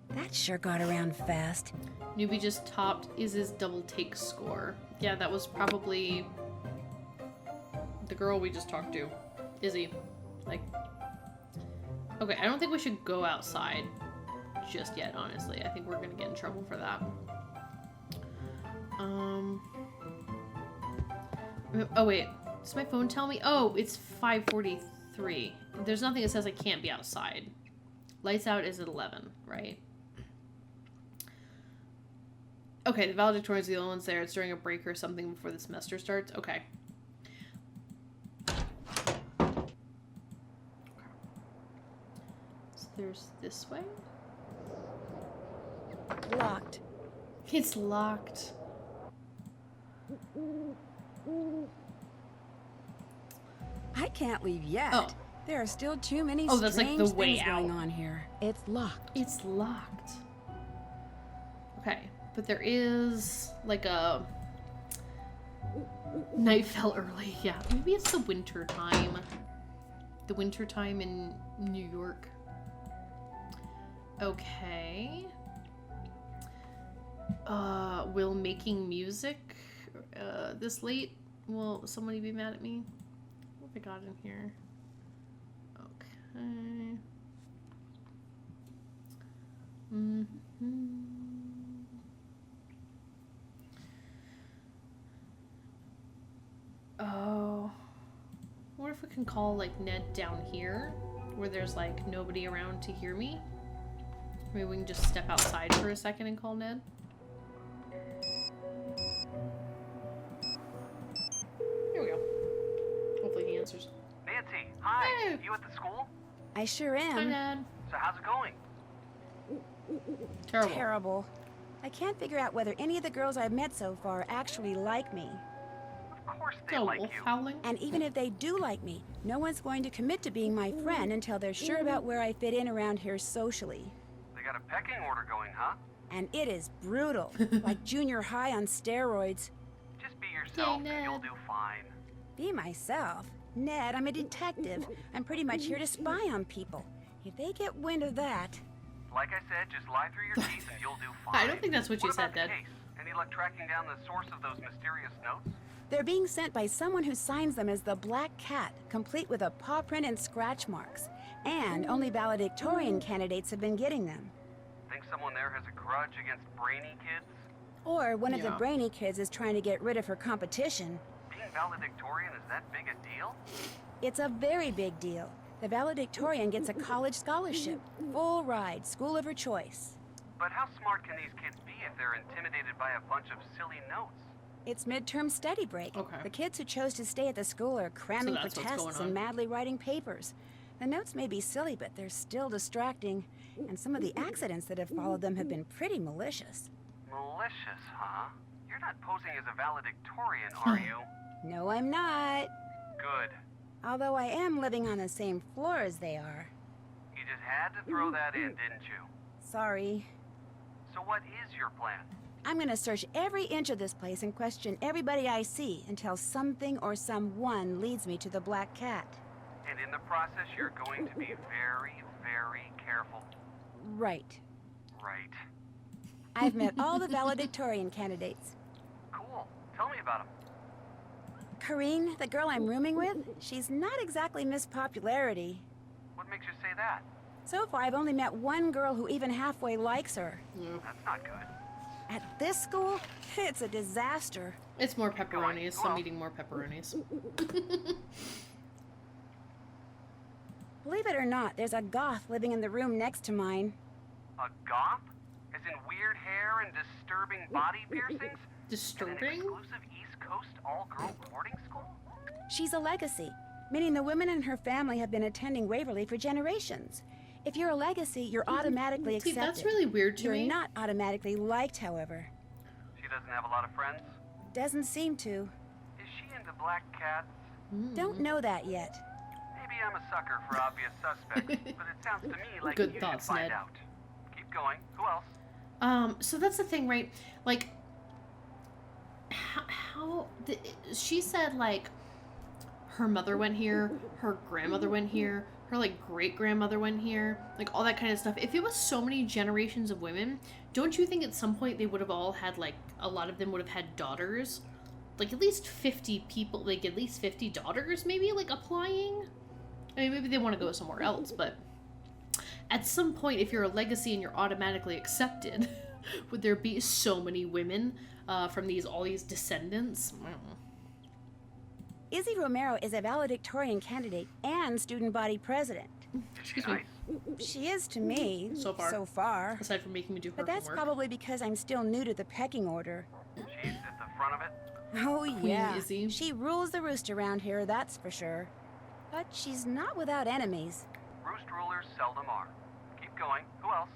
That sure got around fast. Newbie just topped Iz's double take score. Yeah, that was probably the girl we just talked to. Izzy. Like, okay, I don't think we should go outside just yet, honestly. I think we're gonna get in trouble for that. Oh wait, does my phone tell me? Oh, it's 5:43. There's nothing that says I can't be outside. Lights out is at 11, right? Okay, the valedictorians are the only ones there. It's during a break or something before the semester starts. Okay. So there's this way. Locked. It's locked. I can't leave yet. Oh. There are still too many that's like the way things out. going on here. It's locked. It's locked. Okay, but there is like a night fell early. Yeah, maybe it's the winter time. The winter time in New York. Okay. Will making music this late? Will somebody be mad at me? I got in here? Okay. Oh. I wonder if we can call, like, Ned down here, where there's, like, nobody around to hear me. Maybe we can just step outside for a second and call Ned. Here we go. Hopefully he answers. Nancy, hi. Hey. You at the school? I sure Hi, am. Ned. So how's it going? Terrible. Terrible. I can't figure out whether any of the girls I've met so far actually like me. Of course they A like wolf you. howling. And even if they do like me, no one's going to commit to being my friend until they're sure about where I fit in around here socially. They got a pecking order going, huh? And it is brutal, like junior high on steroids. Just be yourself Ned. and you'll do fine. Be myself. Ned, I'm a detective. I'm pretty much here to spy on people. If they get wind of that... Like I said, just lie through your teeth and you'll do fine. I don't think that's what you said, about the Ned. case? Any luck tracking down the source of those mysterious notes? They're being sent by someone who signs them as the Black Cat, complete with a paw print and scratch marks. And only valedictorian candidates have been getting them. Think someone there has a grudge against brainy kids? Or one of the Yeah. brainy kids is trying to get rid of her competition. Being valedictorian is that big a deal? It's a very big deal. The valedictorian gets a college scholarship, full ride, school of her choice. But how smart can these kids be if they're intimidated by a bunch of silly notes? It's midterm study break. Okay. The kids who chose to stay at the school are cramming for that's what's going tests on. and madly writing papers. The notes may be silly, but they're still distracting. And some of the accidents that have followed them have been pretty malicious. Malicious, huh? You're not posing as a valedictorian, are you? No, I'm not. Good. Although I am living on the same floor as they are. You just had to throw that in, didn't you? Sorry. So what is your plan? I'm gonna search every inch of this place and question everybody I see until something or someone leads me to the Black Cat. And in the process, you're going to be very, very careful. Right. Right. I've met all the valedictorian candidates. Cool. Tell me about them. Kareen, the girl I'm rooming with, she's not exactly Miss Popularity. What makes you say that? So far, I've only met one girl who even halfway likes her. That's not good. At this school, it's a disaster. It's more going. pepperonis. Go I'm on. eating more pepperonis. Believe it or not, there's a goth living in the room next to mine. A goth? As in weird hair and disturbing body piercings? In an Disturbing? exclusive East Coast all-girl boarding school? She's a legacy, meaning the women in her family have been attending Waverly for generations. If you're a legacy, you're automatically See, accepted. that's really weird to You're me. not automatically liked, however. She doesn't have a lot of friends? Doesn't seem to. Is she into black cats? Don't know that yet. Maybe I'm a sucker for obvious suspects, but it sounds to me like Good you thoughts, should find Ned. out. Keep going. Who else? So that's the thing, right? Like, she said, like, her mother went here, her grandmother went here, her, like, great-grandmother went here, like, all that kind of stuff. If it was so many generations of women, don't you think at some point they would have all had, like, a lot of them would have had daughters? Like, at least 50 people, like, at least 50 daughters, maybe, like, applying? I mean, maybe they want to go somewhere else, but at some point, if you're a legacy and you're automatically accepted, would there be so many women from all these descendants? I don't know. Izzy Romero is a valedictorian candidate and student body president. Excuse me. She is to me. So far. So far. Aside from making me do her But that's homework. probably because I'm still new to the pecking order. She's at the front of it. Oh, yeah. Izzy. She rules the roost around here, that's for sure. But she's not without enemies. Roost rulers seldom are. Keep going. Who else?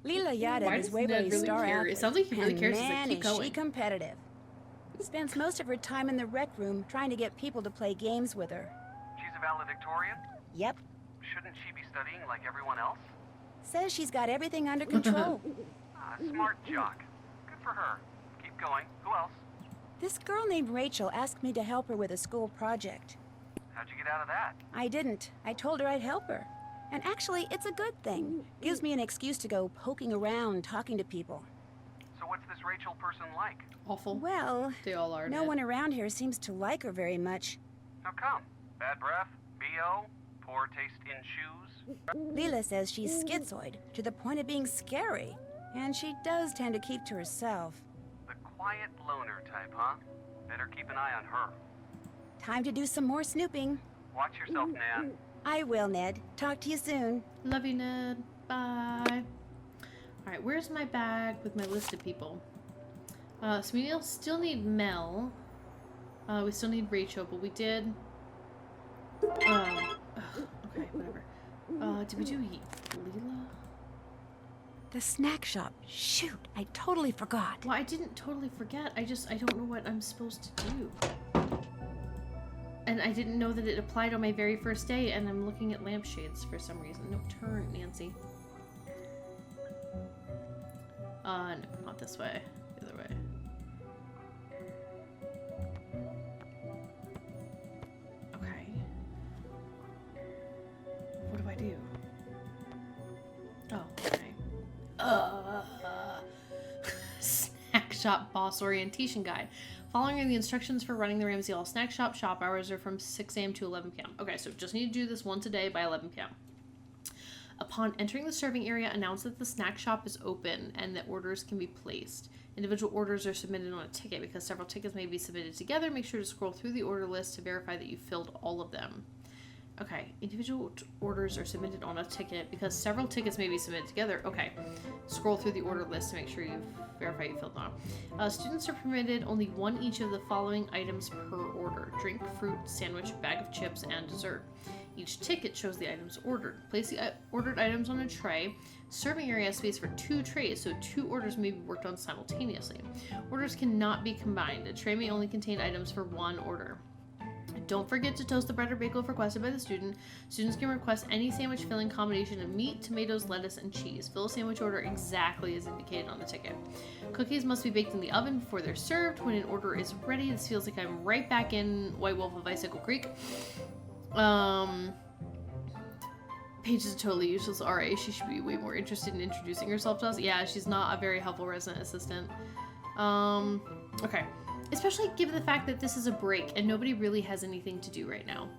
Lila Yadav Why is does Waverly's Ned really star care? athlete. It sounds like he really and cares. He's like, man, keep is going. she competitive. Spends most of her time in the rec room trying to get people to play games with her. She's a valedictorian? Yep. Shouldn't she be studying like everyone else? Says she's got everything under control. Smart jock. Good for her. Keep going. Who else? This girl named Rachel asked me to help her with a school project. How'd you get out of that? I didn't. I told her I'd help her. And actually, it's a good thing. Gives me an excuse to go poking around, talking to people. So what's this Rachel person like? Awful. Well, They all are. no Ned. one around here seems to like her very much. How come? Bad breath? BO? Poor taste in shoes? Leela says she's schizoid to the point of being scary, and she does tend to keep to herself. The quiet loner type, huh? Better keep an eye on her. Time to do some more snooping. Watch yourself, Nan. I will, Ned. Talk to you soon. Love you, Ned. Bye. Alright, where's my bag with my list of people? So we still need Mel. We still need Rachel, but we did... okay, whatever. Did we do Leela? The snack shop. Shoot, I totally forgot. Well, I didn't totally forget. I don't know what I'm supposed to do. And I didn't know that it applied on my very first day, and I'm looking at lampshades for some reason. No, turn, Nancy. No, not this way. The other way. Okay. What do I do? Oh, okay. Snack shop boss orientation guide. Following are the instructions for running the Ramsey Hall Snack Shop. Shop hours are from 6 a.m. to 11 p.m. Okay, so just need to do this once a day by 11 p.m. Upon entering the serving area, announce that the snack shop is open and that orders can be placed. Individual orders are submitted on a ticket. Because several tickets may be submitted together, make sure to scroll through the order list to verify that you filled all of them. Okay, individual orders are submitted on a ticket because several tickets may be submitted together. Okay, scroll through the order list to make sure you verify you filled them out. Students are permitted only one each of the following items per order: drink, fruit, sandwich, bag of chips, and dessert. Each ticket shows the items ordered. Place the ordered items on a tray. Serving area has space for 2 trays, so 2 orders may be worked on simultaneously. Orders cannot be combined. A tray may only contain items for 1 order. Don't forget to toast the bread or bagel if requested by the student. Students can request any sandwich filling combination of meat, tomatoes, lettuce, and cheese. Fill a sandwich order exactly as indicated on the ticket. Cookies must be baked in the oven before they're served. When an order is ready, this feels like I'm right back in White Wolf of Icicle Creek. Paige is a totally useless RA. She should be way more interested in introducing herself to us. Yeah, she's not a very helpful resident assistant. Okay. Especially given the fact that this is a break and nobody really has anything to do right now.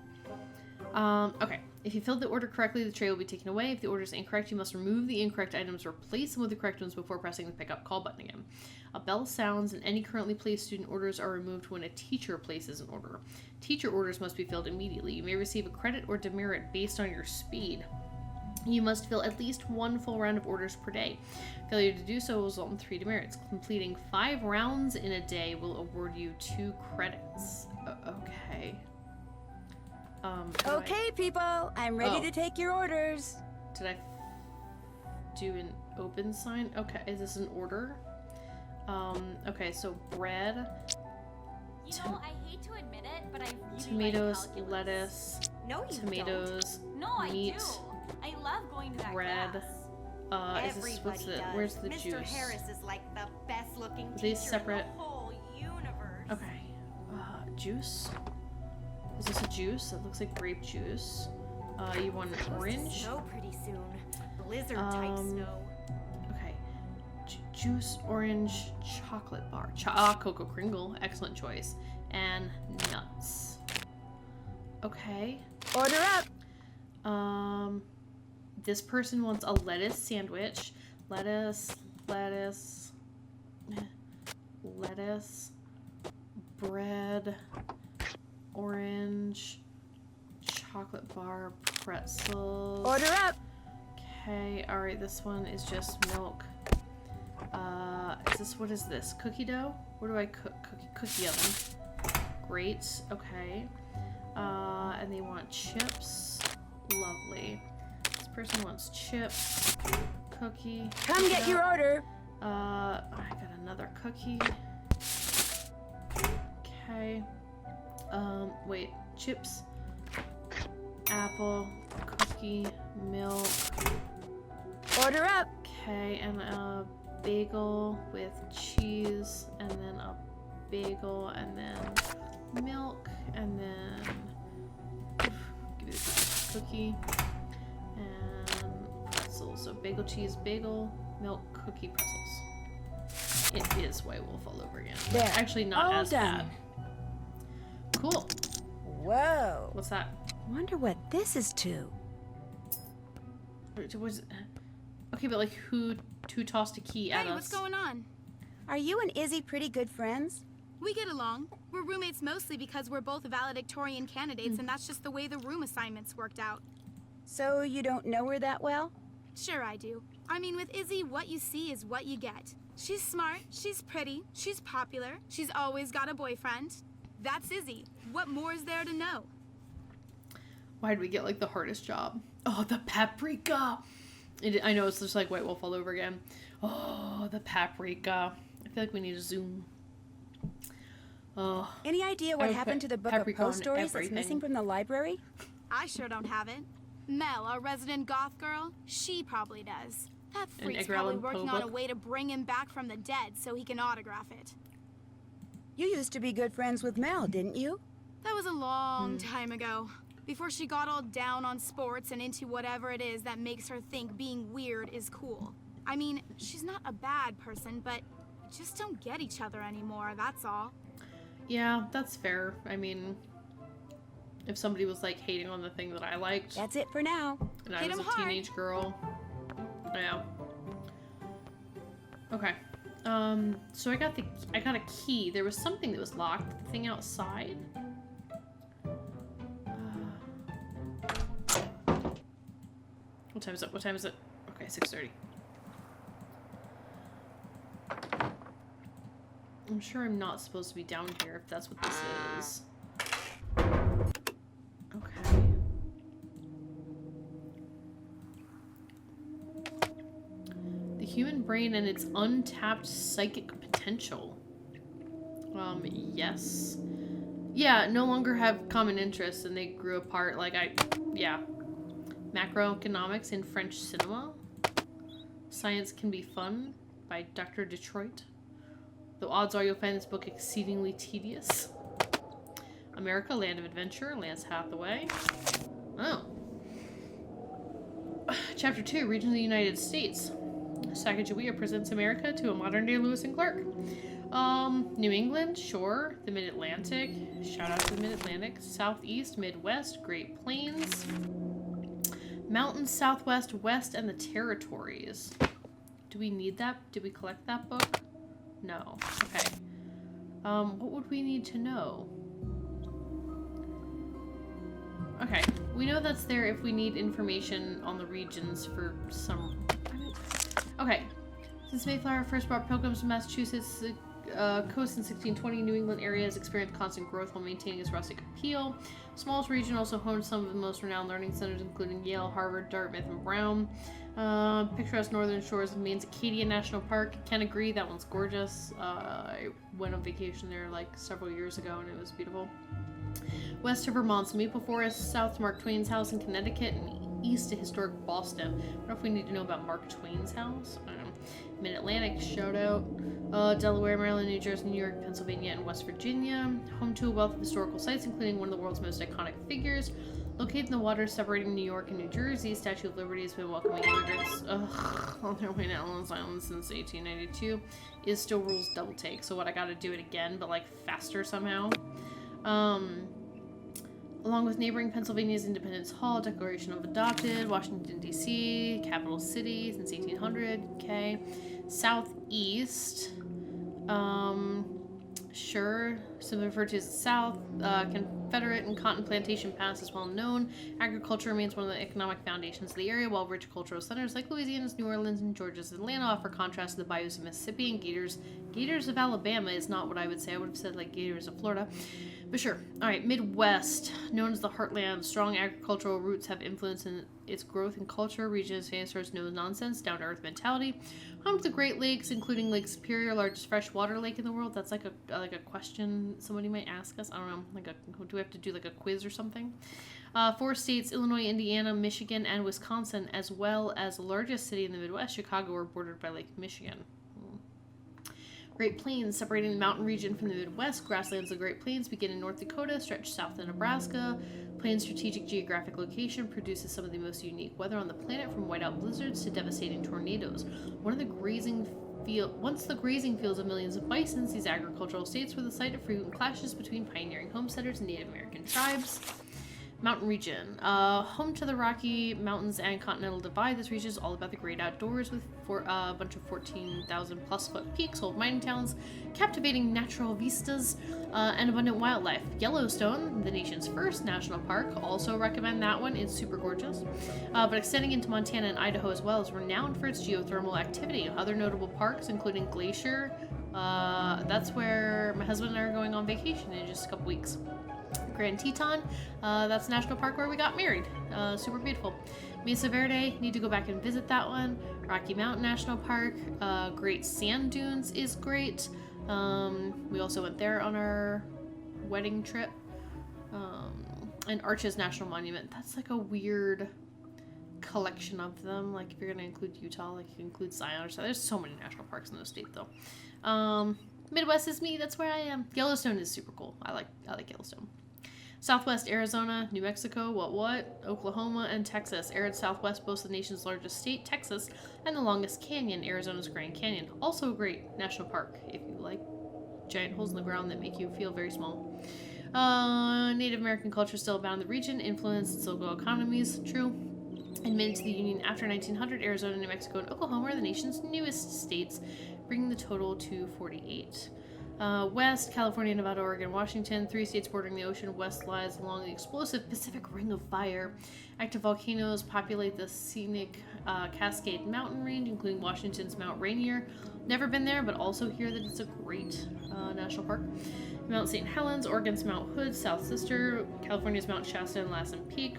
Okay. If you filled the order correctly, the tray will be taken away. If the order is incorrect, you must remove the incorrect items, replace them with the correct ones before pressing the pickup call button again. A bell sounds and any currently placed student orders are removed when a teacher places an order. Teacher orders must be filled immediately. You may receive a credit or demerit based on your speed. You must fill at least 1 full round of orders per day. Failure to do so will result in 3 demerits. Completing 5 rounds in a day will award you 2 credits. Okay. Okay, people, I'm ready to take your orders. Did I do an open sign? Okay, is this an order? Okay, so bread. You know, I hate to admit it, but I really tomatoes, like calculus. lettuce, No, you tomatoes, No, meat, I do. I love going to that bread. class. Is this, what's the, where's the Mr. juice? Harris is like the best looking Are teacher these separate? in the whole universe. Okay. Juice? Is this a juice? It looks like grape juice. You want an orange? Snow pretty soon. Blizzard type snow. Okay. Juice, orange, chocolate bar. Cocoa Kringle. Excellent choice. And nuts. Okay. Order up. This person wants a lettuce sandwich. Lettuce, bread, orange, chocolate bar, pretzels. Order up. Okay, alright, this one is just milk. What is this? Cookie dough? Where do I cook? Cookie oven. Great, okay. And they want chips. Lovely. This person wants chips. Cookie. Come get your order. I got another cookie. Okay. Wait. Chips. Apple. Cookie. Milk. Order up. Okay, and a bagel with cheese, and then a bagel, and then milk, and then give me the cookie, and pretzels. So bagel, cheese, bagel, milk, cookie, pretzels. It is White Wolf all over again. There. Actually, not All as done. bad. Cool. Whoa. Whoa. What's that? Wonder what this is to. Okay, but like who tossed a key at Hey, us? what's going on? Are you and Izzy pretty good friends? We get along. We're roommates mostly because we're both valedictorian candidates, and that's just the way the room assignments worked out. So you don't know her that well? Sure I do. I mean, with Izzy, what you see is what you get. She's smart, she's pretty, she's popular, she's always got a boyfriend. That's Izzy. What more is there to know? Why'd we get like the hardest job? Oh, the paprika! I know it's just like White Wolf all over again. Oh, the paprika. I feel like we need a zoom. Oh. Any idea what happened to the book of paprika on post stories that's everything. missing from the library? I sure don't have it. Mel, our resident goth girl, she probably does. That An freak's Edgar probably Allan Poe working on a book? way to bring him back from the dead so he can autograph it. You used to be good friends with Mel, didn't you? That was a long time ago. Before she got all down on sports and into whatever it is that makes her think being weird is cool. I mean, she's not a bad person, but we just don't get each other anymore, that's all. Yeah, that's fair. I mean, if somebody was like hating on the thing that I liked, That's it for now. and I Hit was 'em a hard. teenage girl. Yeah. Okay. So I got a key. There was something that was locked. The thing outside. What time is it? What time is it? Okay, 6:30. I'm sure I'm not supposed to be down here if that's what this is. Okay. The human brain and its untapped psychic potential. Yes. Yeah, no longer have common interests and they grew apart. Yeah. Macroeconomics in French cinema. Science Can Be Fun by Dr. Detroit. Though odds are you'll find this book exceedingly tedious. America, Land of Adventure, Lance Hathaway. Oh. Chapter 2, Regions of the United States. Sacagawea presents America to a modern-day Lewis and Clark. New England, sure. The Mid-Atlantic. Shout out to the Mid-Atlantic. Southeast, Midwest, Great Plains. Mountains, Southwest, West, and the Territories. Do we need that? Did we collect that book? No. Okay. What would we need to know? Okay. We know that's there if we need information on the regions for some... Okay. Since Mayflower first brought pilgrims to Massachusetts coast in 1620, New England area has experienced constant growth while maintaining its rustic appeal. Smallest region also homes some of the most renowned learning centers, including Yale, Harvard, Dartmouth, and Brown. Picturesque northern shores of Maine's Acadia National Park. Can't agree, that one's gorgeous. I went on vacation there like several years ago and it was beautiful. West to Vermont's Maple Forest, south to Mark Twain's house in Connecticut, and east to historic Boston. I don't know if we need to know about Mark Twain's house. I don't know. Mid-Atlantic, shout out. Delaware, Maryland, New Jersey, New York, Pennsylvania, and West Virginia. Home to a wealth of historical sites, including one of the world's most iconic figures. Located in the waters separating New York and New Jersey, Statue of Liberty has been welcoming immigrants on their way to Ellis Island since 1892. It still rules double take, so what, I gotta do it again, but like faster somehow. Along with neighboring Pennsylvania's Independence Hall, Declaration of Adopted, Washington, D.C., capital city since 1800, okay. Southeast, sure, simply referred to as the South. Confederate and Cotton Plantation Pass is well known. Agriculture remains one of the economic foundations of the area, while rich cultural centers like Louisiana's New Orleans and Georgia's Atlanta offer contrast to the bayous of Mississippi and Gators of Alabama is not what I would say. I would have said like Gators of Florida. But sure. Alright, Midwest, known as the Heartland. Strong agricultural roots have influence in its growth and culture. Region is famous for its no-nonsense, down-to-earth mentality. Home to the Great Lakes, including Lake Superior, largest freshwater lake in the world. That's like a question somebody might ask us. I don't know. Do we have to do like a quiz or something? 4 states, Illinois, Indiana, Michigan, and Wisconsin, as well as the largest city in the Midwest, Chicago, are bordered by Lake Michigan. Great Plains, separating the mountain region from the Midwest. Grasslands of the Great Plains begin in North Dakota, stretch south to Nebraska. Plains' strategic geographic location produces some of the most unique weather on the planet, from whiteout blizzards to devastating tornadoes. Once the grazing fields of millions of bisons, these agricultural states were the site of frequent clashes between pioneering homesteaders and Native American tribes. Mountain region. Home to the Rocky Mountains and Continental Divide, this region is all about the great outdoors with a bunch of 14,000 plus foot peaks, old mining towns, captivating natural vistas, and abundant wildlife. Yellowstone, the nation's first national park, also recommend that one. It's super gorgeous. But extending into Montana and Idaho as well, is renowned for its geothermal activity. Other notable parks, including Glacier, that's where my husband and I are going on vacation in just a couple weeks. Grand Teton, that's a national park where we got married. Super beautiful. Mesa Verde, need to go back and visit that one. Rocky Mountain National Park, Great Sand Dunes is great. We also went there on our wedding trip. And Arches National Monument, that's like a weird collection of them. Like if you're gonna include Utah, like you can include Zion or so. There's so many national parks in the state though. Midwest is me, that's where I am. Yellowstone is super cool. I like Yellowstone. Southwest Arizona, New Mexico, Oklahoma, and Texas. Arid Southwest boasts the nation's largest state, Texas, and the longest canyon, Arizona's Grand Canyon. Also a great national park if you like giant holes in the ground that make you feel very small. Native American culture still abound in the region, influenced its local economies. True. Admitted to the Union after 1900, Arizona, New Mexico, and Oklahoma are the nation's newest states, bringing the total to 48. West, California, Nevada, Oregon, Washington, 3 states bordering the ocean. West lies along the explosive Pacific Ring of Fire. Active volcanoes populate the scenic Cascade Mountain range, including Washington's Mount Rainier. Never been there, but also hear that it's a great national park. Mount St. Helens, Oregon's Mount Hood, South Sister, California's Mount Shasta and Lassen Peak.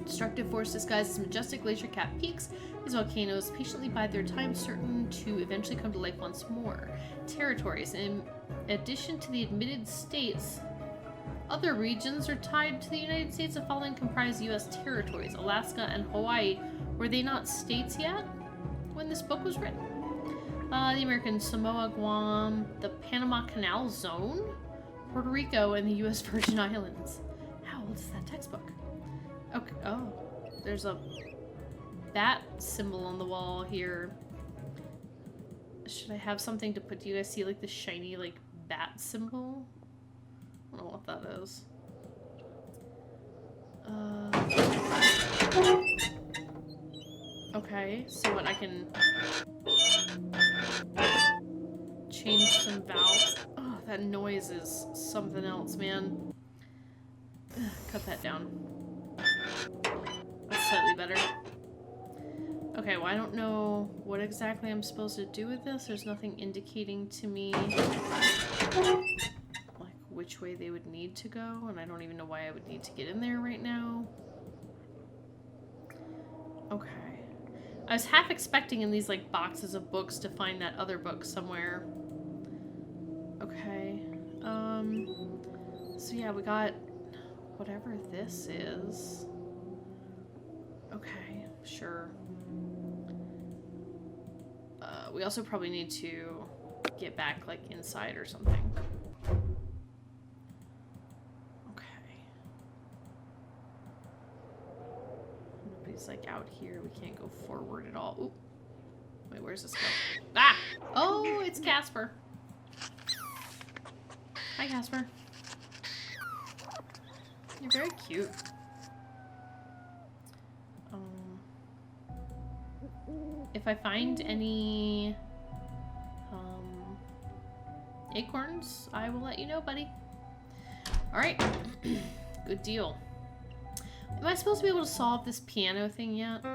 Destructive force disguised as majestic glacier-capped peaks, these volcanoes patiently bide their time, certain to eventually come to life once more. Territories. In addition to the admitted states, other regions are tied to the United States. The following comprise U.S. territories. Alaska and Hawaii. Were they not states yet when this book was written? The American Samoa, Guam, the Panama Canal Zone, Puerto Rico, and the U.S. Virgin Islands. How old is that textbook? Okay. Oh, there's a bat symbol on the wall here. Should I have something to put? Do you guys see like the shiny like bat symbol? I don't know what that is. Okay, so what I can change some valves. Oh, that noise is something else, man. Cut that down. That's slightly better. Okay, well I don't know what exactly I'm supposed to do with this. There's nothing indicating to me like which way they would need to go, and I don't even know why I would need to get in there right now. Okay. I was half expecting in these like boxes of books to find that other book somewhere. Okay. So yeah, we got whatever this is. Okay, sure. We also probably need to get back like inside or something. Okay. Nobody's like out here. We can't go forward at all. Ooh. Wait, where's this go? Ah! Oh, it's Casper. Hi, Casper. You're very cute. If I find any acorns, I will let you know, buddy. Alright. Good deal. Am I supposed to be able to solve this piano thing yet?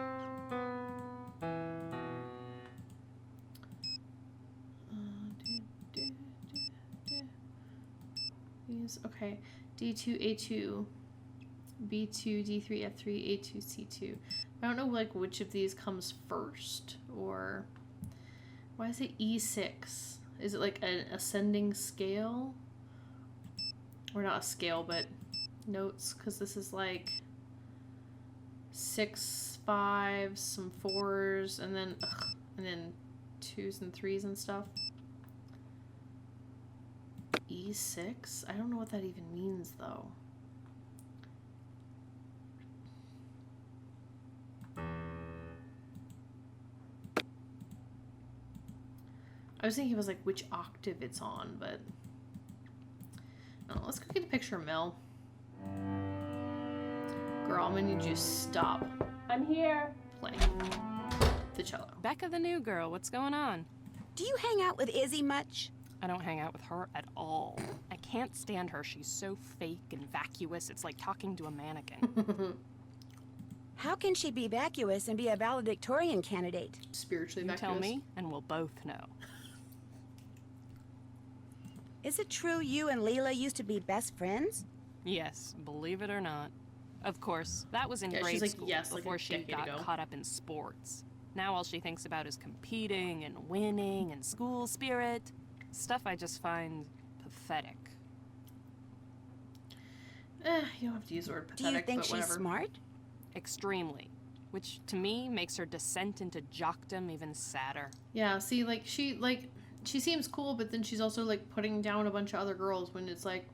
Okay. D2, A2, B2, D3, F3, A2, C2. I don't know like which of these comes first, or why is it E6? Is it like an ascending scale? Or not a scale, but notes, because this is like 6, 5, some 4s, and then 2s and 3s and stuff. E6? I don't know what that even means though. I was thinking it was like which octave it's on, but oh, let's go get a picture of Mel. Girl, I'm gonna need you to stop I'm here. playing the cello. Becca the new girl, what's going on? Do you hang out with Izzy much? I don't hang out with her at all. I can't stand her. She's so fake and vacuous. It's like talking to a mannequin. How can she be vacuous and be a valedictorian candidate? Spiritually You vacuous. tell me, and we'll both know. Is it true you and Leela used to be best friends? Yes, believe it or not. Of course, that was in Yeah, grade she's like, school yes, like a before she decade got ago. caught up in sports. Now all she thinks about is competing and winning and school spirit. Stuff I just find pathetic. You don't have to use the word Do you pathetic, think but she's whatever. smart? Extremely. Which, to me, makes her descent into jockdom even sadder. Yeah, see, she seems cool, but then she's also, like, putting down a bunch of other girls when it's like,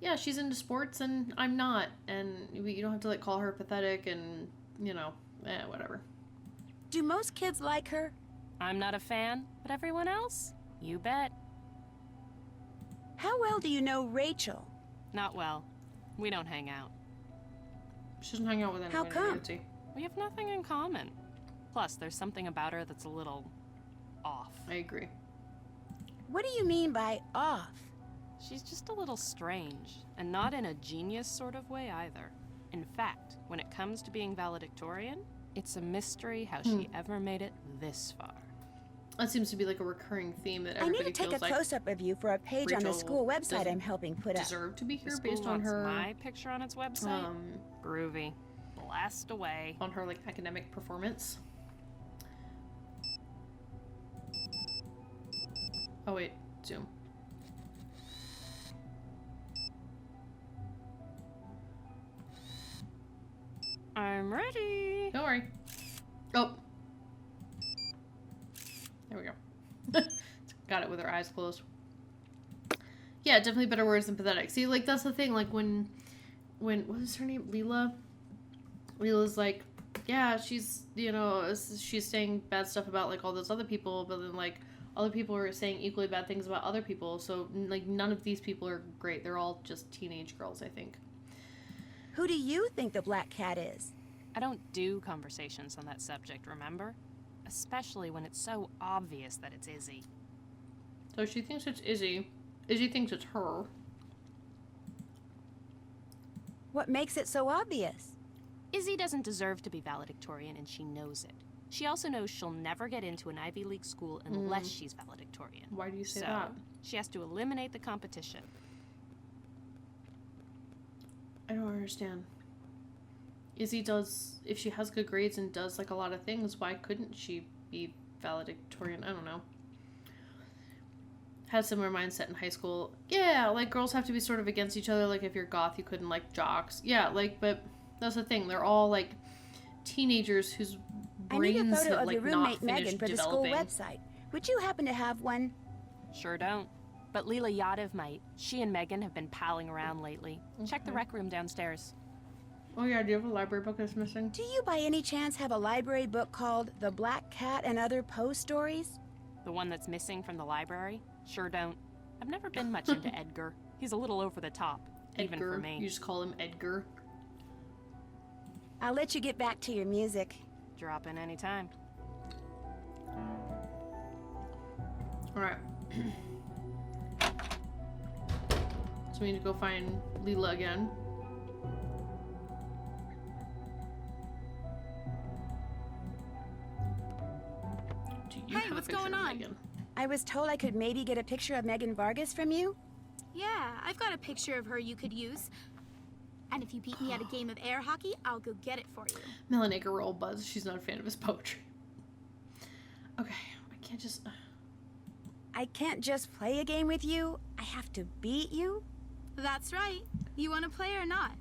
yeah, she's into sports and I'm not. And you don't have to, like, call her pathetic and, you know, whatever. Do most kids like her? I'm not a fan, but everyone else? You bet. How well do you know Rachel? Not well. We don't hang out. She doesn't hang out with anyone. How come? Nancy. We have nothing in common. Plus, there's something about her that's a little off. I agree. What do you mean by off? She's just a little strange, and not in a genius sort of way either. In fact, when it comes to being valedictorian, it's a mystery how she ever made it this far. That seems to be like a recurring theme that I need everybody to take a feels like close-up of you for a page on the Rachel school website doesn't I'm helping put up. deserve to be The here school based on wants her my picture on its website? Groovy. Blast away. on her like academic performance. Oh wait, zoom. I'm ready. Don't worry. Oh. There we go. Got it with her eyes closed. Yeah, definitely better words than pathetic. See, like, that's the thing. Like, when what is her name? Leela? Leela's like, yeah, she's, you know, she's saying bad stuff about, like, all those other people, but then, like, other people are saying equally bad things about other people. So, like, none of these people are great. They're all just teenage girls, I think. Who do you think the black cat is? I don't do conversations on that subject, remember? Especially when it's so obvious that it's Izzy. So she thinks it's Izzy. Izzy thinks it's her. What makes it so obvious? Izzy doesn't deserve to be valedictorian, and she knows it. She also knows she'll never get into an Ivy League school unless she's valedictorian. Why do you say So, that? she has to eliminate the competition. I don't understand. Izzy does, if she has good grades and does like a lot of things, why couldn't she be valedictorian? I don't know. Had a similar mindset in high school. Yeah, like girls have to be sort of against each other. Like if you're goth, you couldn't like jocks. Yeah, like, but that's the thing. They're all like teenagers whose I need a brains photo have of like your not roommate Megan finished for the developing. school website. Would you happen to have one? Sure don't. But Leela Yadav might. She and Megan have been palling around lately. Check the rec room downstairs. Oh yeah, do you have a library book that's missing? Do you by any chance have a library book called The Black Cat and Other Poe Stories? The one that's missing from the library? Sure don't. I've never been much into Edgar. He's a little over the top, even Edgar. for me. You just call him Edgar. I'll let you get back to your music. Drop in any time. Alright. So we need to go find Leela again. Do you Hey, have a what's picture going of on? Megan? I was told I could maybe get a picture of Megan Vargas from you. Yeah, I've got a picture of her you could use. And if you beat me at a game of air hockey, I'll go get it for you. Melanaker roll buzz. She's not a fan of his poetry. Okay, I can't just... I can't just play a game with you. I have to beat you. That's right. You want to play or not?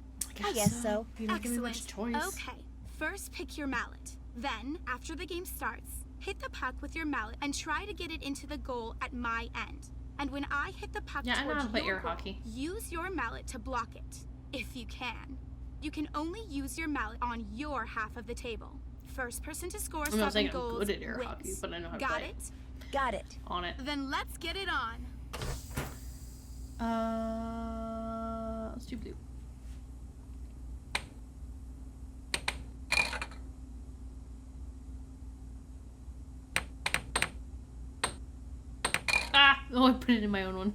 I guess so. You don't give me much Excellent. choice. Okay, first pick your mallet. Then, after the game starts, hit the puck with your mallet and try to get it into the goal at my end. And when I hit the puck Yeah, I know towards how to play your air goal, hockey. use your mallet to block it, if you can. You can only use your mallet on your half of the table. First person to score I'm not 7 saying I'm goals good at air wins. hockey, but I know how to Got play it? Got it. on it. Then let's get it on. Stupid. Oh, I put it in my own one.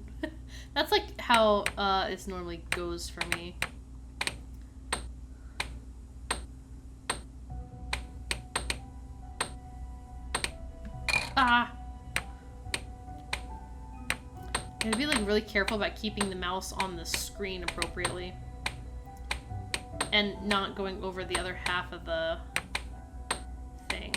That's like how this normally goes for me. Ah! You gotta be like really careful about keeping the mouse on the screen appropriately. And not going over the other half of the thing.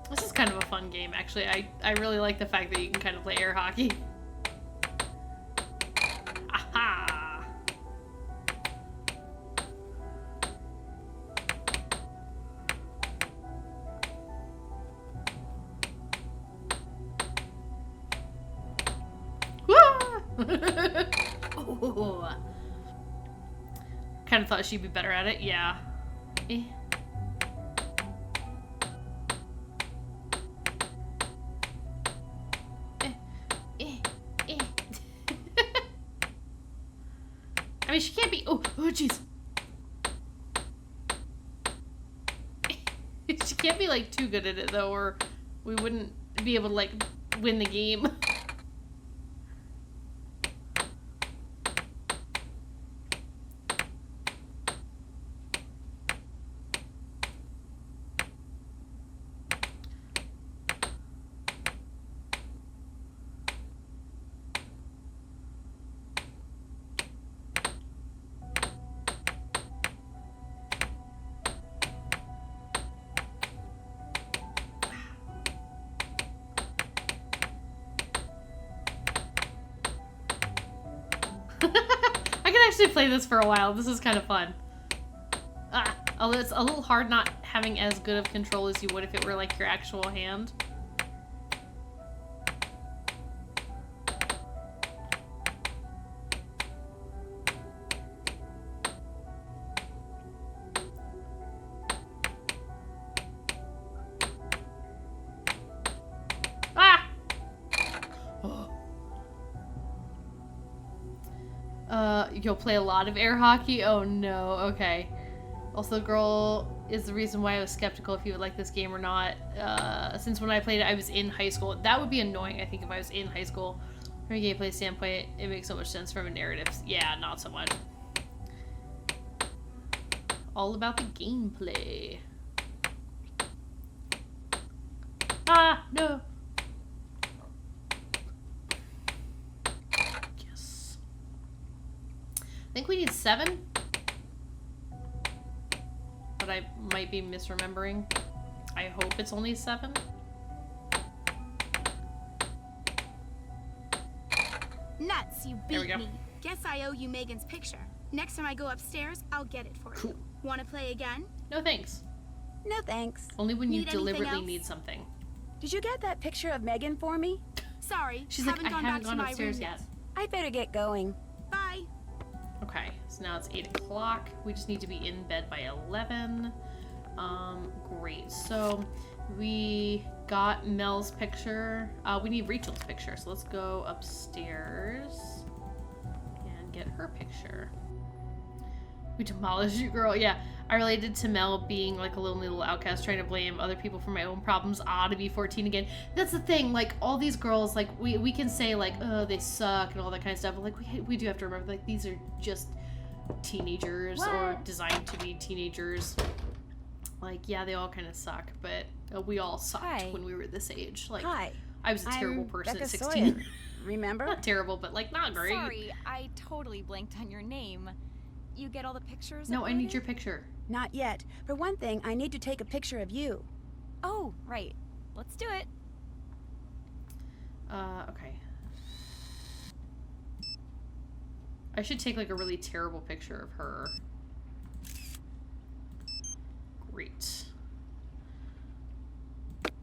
This is kind of a fun game, actually. I really like the fact that you can kind of play air hockey. Aha! Ooh. Kind of thought she'd be better at it. Yeah. Eh. I mean, she can't be. Oh, jeez. She can't be like too good at it though, or we wouldn't be able to like win the game. I can actually play this for a while. This is kind of fun. Although it's a little hard not having as good of control as you would if it were like your actual hand. You'll play a lot of air hockey? Oh no, okay. Also, girl is the reason why I was skeptical if you would like this game or not. Since when I played it, I was in high school. That would be annoying, I think, if I was in high school. From a gameplay standpoint, it makes so much sense from a narrative. Yeah, not so much. All about the gameplay. Ah, no. I think we need 7, but I might be misremembering. I hope it's only 7. Nuts, you beat me. Guess I owe you Megan's picture. Next time I go upstairs, I'll get it for you. Want to play again? No thanks. No thanks. Only when you Need anything deliberately else? need something. Did you get that picture of Megan for me? Sorry, She's like, I haven't back gone to my upstairs room yet. I'd better get going. Bye. Okay, so now it's 8 o'clock. We just need to be in bed by 11. Great. So we got Mel's picture. We need Rachel's picture. So let's go upstairs and get her picture. We demolished you, girl. Yeah, I related to Mel being like a lonely little outcast trying to blame other people for my own problems. To be 14 again. That's the thing. Like, all these girls, like, we can say, like, oh, they suck and all that kind of stuff. But, like, we do have to remember, like, these are just teenagers or designed to be teenagers. Like, yeah, they all kind of suck. But we all sucked when we were this age. Like, Hi. I was a terrible person Becca at 16. Sawyer. Remember? Not terrible, but, like, not great. Sorry, I totally blanked on your name. You get all the pictures? No, I need uploaded? your picture. Not yet. For one thing, I need to take a picture of you. Oh, right. Let's do it. Okay. I should take like a really terrible picture of her. Great.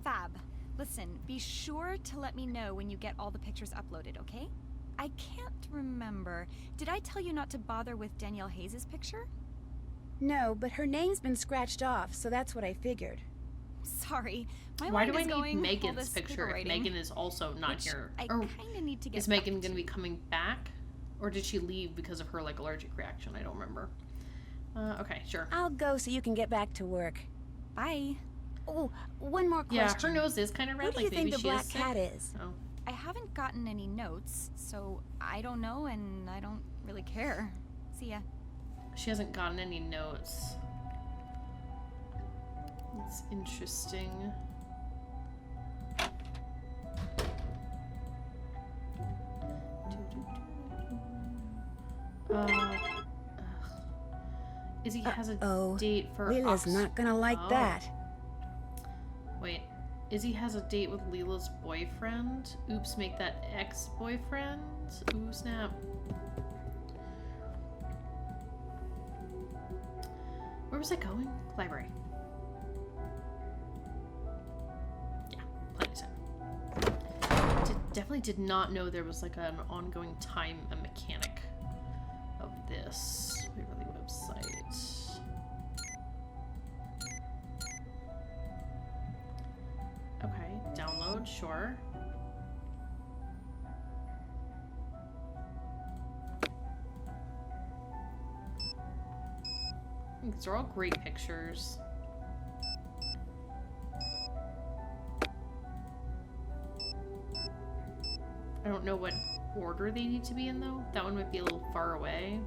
Fab. Listen, be sure to let me know when you get all the pictures uploaded, okay? I can't remember. Did I tell you not to bother with Danielle Hayes' picture? No, but her name's been scratched off, so that's what I figured. Sorry. My Why mind do I is need going all Megan's this picture if figure-writing, Megan is also not which here? I Or kind of need to get is Megan going to be coming back? Or did she leave because of her like allergic reaction? I don't remember. Okay, sure. I'll go so you can get back to work. Bye. Oh, one more Yeah, question. her nose is kind of red. Who do you like think maybe the she black is sick. cat is? Oh. I haven't gotten any notes, so I don't know, and I don't really care. See ya. She hasn't gotten any notes. That's interesting. Izzy has a Uh-oh. date for Leela's not gonna like Oh. that. Wait, Izzy has a date with Leela's boyfriend? Oops, make that ex-boyfriend? Ooh, snap. Where was I going? Library. Yeah, plenty of time. Definitely did not know there was like an ongoing time mechanic of this Waverly website. Okay, download, sure. These are all great pictures. I don't know what order they need to be in though. That one might be a little far away.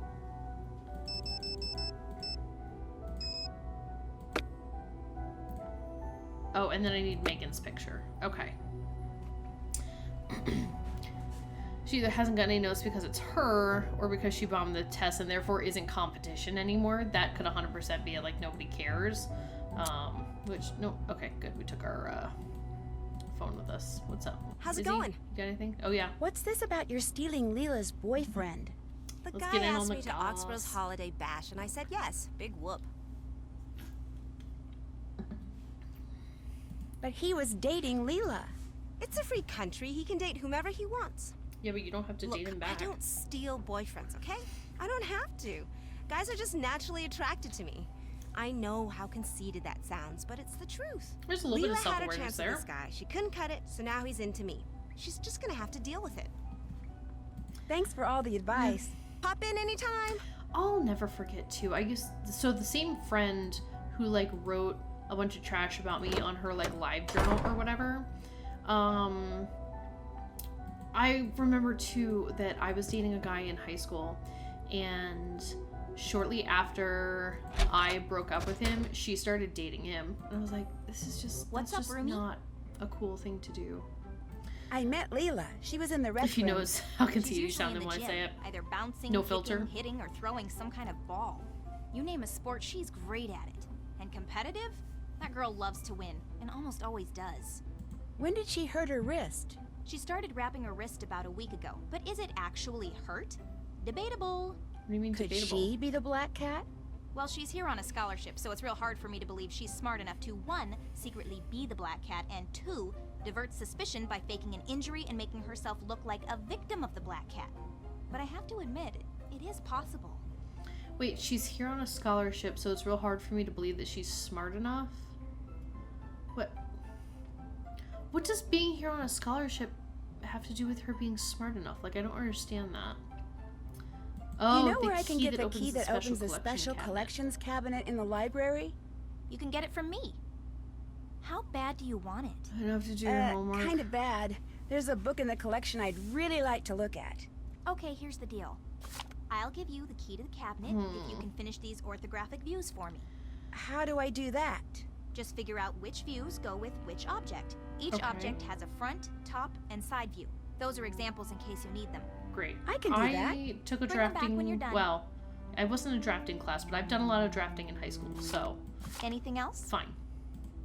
Oh, and then I need Megan's picture. Okay. She either hasn't got any notes because it's her, or because she bombed the test and therefore isn't competition anymore. That could 100% be like nobody cares. Which, no, okay, good. We took our phone with us. What's up? How's it Izzy, going? You got anything? Oh, yeah. What's this about you're stealing Leela's boyfriend? The Let's guy get in on asked the me to goss. Oxborough's holiday bash, and I said yes. Big whoop. But he was dating Leela. It's a free country. He can date whomever he wants. Yeah, but you don't have to Look, date him back. I don't steal boyfriends, okay? I don't have to. Guys are just naturally attracted to me. I know how conceited that sounds, but it's the truth. There's a little bit Leela of had her self-awareness chance there. with this guy. She couldn't cut it, so now he's into me. She's just gonna have to deal with it. Thanks for all the advice. Pop in anytime. I'll never forget too. So the same friend who like wrote a bunch of trash about me on her like live journal or whatever. I remember too that I was dating a guy in high school, and shortly after I broke up with him, she started dating him, and I was like, this is just What's that's up, just roomie? not a cool thing to do. I met Leela. She was in the rec If you room. knows how She's conceited you usually sound in the when I gym, say it. either bouncing, No kicking, filter. hitting, or throwing some kind of ball. You name a sport, she's great at it. And competitive? That girl loves to win, and almost always does. When did she hurt her wrist? She started wrapping her wrist about a week ago, but is it actually hurt? Debatable. What do you mean Could debatable? she be the black cat? Well, she's here on a scholarship, so it's real hard for me to believe she's smart enough to, 1, secretly be the black cat, and 2, divert suspicion by faking an injury and making herself look like a victim of the black cat. But I have to admit, it is possible. Wait, she's here on a scholarship, so it's real hard for me to believe that she's smart enough? What does being here on a scholarship have to do with her being smart enough? Like, I don't understand that. Oh, you know the where I can get the key that opens the collection special cabinet. collections cabinet in the library? You can get it from me. How bad do you want it? I don't have to do your homework. Kind of bad. There's a book in the collection I'd really like to look at. Okay, here's the deal. I'll give you the key to the cabinet if you can finish these orthographic views for me. How do I do that? Just figure out which views go with which object. Each Okay. object has a front, top, and side view. Those are examples in case you need them. Great. I can do that. I took a Bring them back drafting. when you're done. Well, I wasn't a drafting class, but I've done a lot of drafting in high school, so Anything else? fine.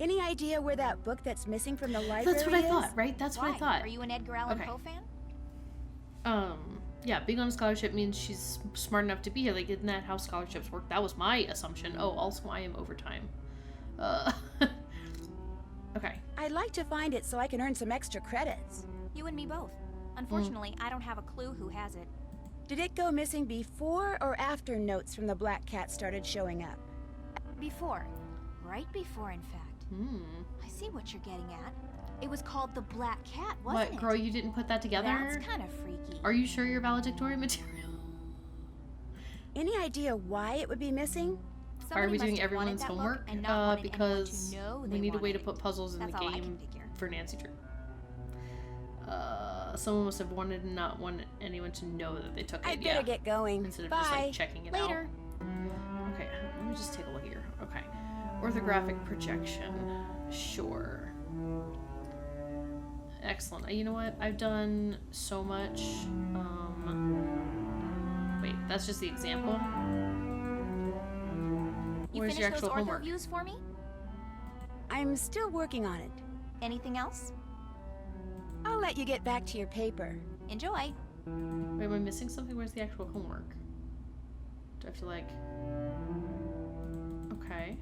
Any idea where that book that's missing from the library That's what I is? thought, right? That's Why? what I thought. Are you an Edgar Allan Okay. Poe fan? Yeah, being on a scholarship means she's smart enough to be here. Like, isn't that how scholarships work? That was my assumption. Oh, also I am overtime. Okay. I'd like to find it so I can earn some extra credits. You and me both. Unfortunately, I don't have a clue who has it. Did it go missing before or after notes from the black cat started showing up? Before. Right before, in fact. I see what you're getting at. It was called the Black Cat, wasn't What, it? girl, you didn't put that together? That's kind of freaky. Are you sure you're valedictorian material? Any idea why it would be missing? Why are we Somebody doing must have wanted everyone's that book homework? and not wanted anyone Because to know we they need a way to wanted put puzzles in That's the all I can game figure. for Nancy Drew. Someone must have wanted and not want anyone to know that they took it. I'd better get going. Instead of Bye. just like checking it Later. out. Okay, let me just take a look here. Okay. Orthographic projection. Sure. Excellent. You know what? I've done so much. Wait, that's just the example? You Where's finished your those actual ortho homework? views for me? I'm still working on it. Anything else? I'll let you get back to your paper. Enjoy. Wait, am I missing something? Where's the actual homework? Do I have to like... Okay.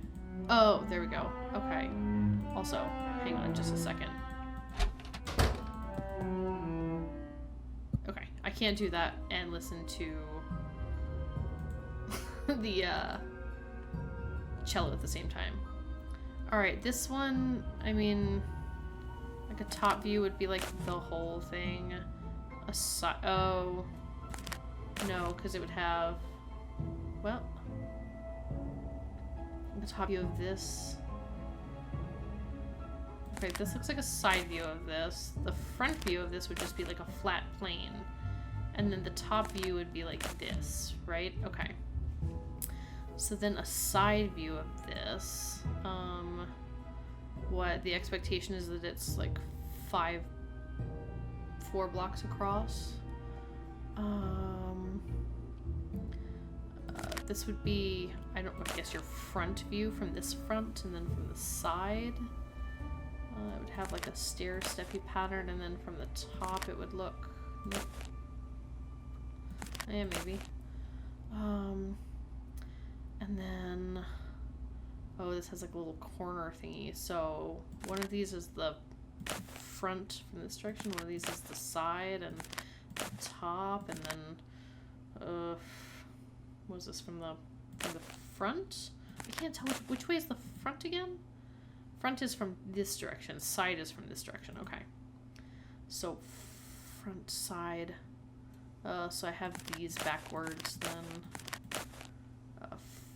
Oh, there we go. Okay. Also, hang on just a second. Okay, I can't do that and listen to the cello at the same time. Alright, this one, I mean, like a top view would be like the whole thing. A side, oh, no, because it would have, well, the top view of this. Okay, this looks like a side view of this. The front view of this would just be like a flat plane. And then the top view would be like this, right? Okay. So then a side view of this, what the expectation is that it's like 4 blocks across. This would be, I guess your front view from this front, and then from the side. It would have like a stair-steppy pattern, and then from the top it would look, nope. Yeah, maybe. And then, oh, this has like a little corner thingy. So one of these is the front from this direction, one of these is the side and the top, and then, what was this, from the front? I can't tell which way is the front again? Front is from this direction, side is from this direction, okay. So front, side, so I have these backwards then.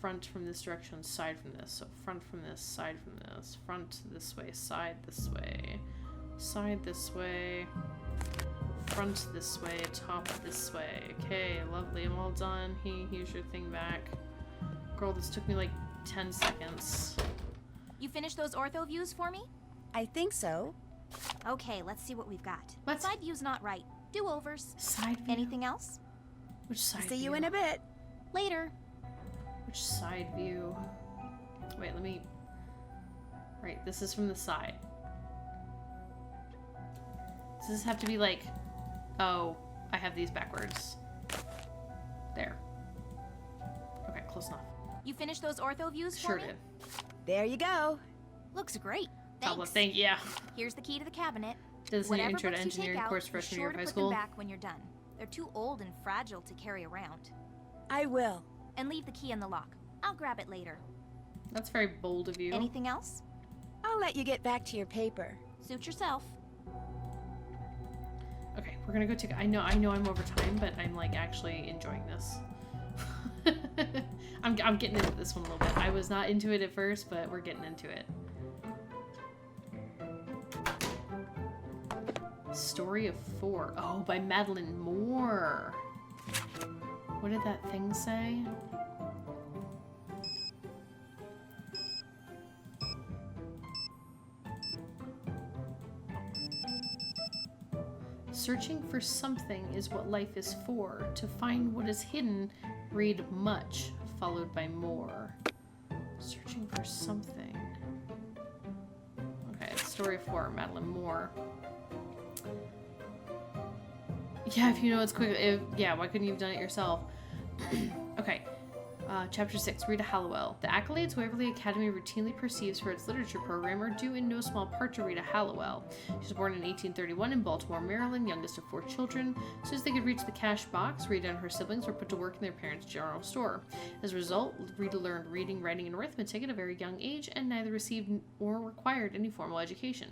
Front from this direction, side from this. So front from this, side from this. Front this way, side this way. Side this way. Front this way, top this way. Okay, lovely, I'm all done. Here's your thing back. Girl, this took me like 10 seconds. You finished those ortho views for me? I think so. Okay, let's see what we've got. What? Side view's not right. Do-overs. Side view? Anything else? Which side See view? you in a bit. Later. Which side view? Wait, let me... Right, this is from the side. Does this have to be like... Oh, I have these backwards. There. Okay, close enough. You finished those ortho views for Sure me? did. There you go. Looks great. Top Thanks. thank yeah. Here's the key to the cabinet. Does an Whatever intro to books you take engineering out, course be freshman sure year of to high put school? them back when you're done. They're too old and fragile to carry around. I will. And leave the key in the lock. I'll grab it later. That's very bold of you. Anything else? I'll let you get back to your paper. Suit yourself. Okay, we're gonna go take. I know I'm over time, but I'm like actually enjoying this. I'm getting into this one a little bit. I was not into it at first, but we're getting into it. Story of 4. Oh, by Madeline Moore. What did that thing say? Searching for something is what life is for. To find what is hidden, read much, followed by more. Searching for something. Okay, Story of 4, Madeline Moore. Yeah, if you know it's quick. Yeah, why couldn't you have done it yourself? Okay. Chapter 6, Rita Hallowell. The accolades Waverly Academy routinely perceives for its literature program are due in no small part to Rita Hallowell. She was born in 1831 in Baltimore, Maryland, youngest of 4 children. As soon as they could reach the cash box, Rita and her siblings were put to work in their parents' general store. As a result, Rita learned reading, writing, and arithmetic at a very young age, and neither received or required any formal education.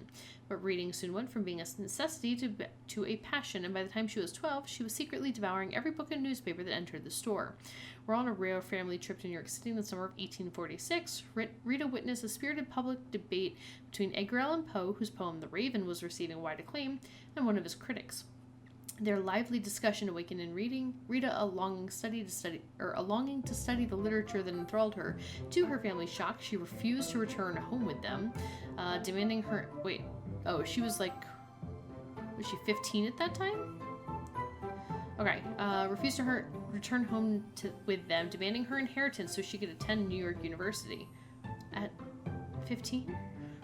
But reading soon went from being a necessity to a passion, and by the time she was 12, she was secretly devouring every book and newspaper that entered the store. We're on a rare family trip to New York City in the summer of 1846. Rita witnessed a spirited public debate between Edgar Allan Poe, whose poem The Raven was receiving wide acclaim, and one of his critics. Their lively discussion awakened in Rita a longing to study the literature that enthralled her. To her family's shock, she refused to return home with them, demanding her. She was she 15 at that time? Okay, refused to return home with them, demanding her inheritance so she could attend New York University. At 15?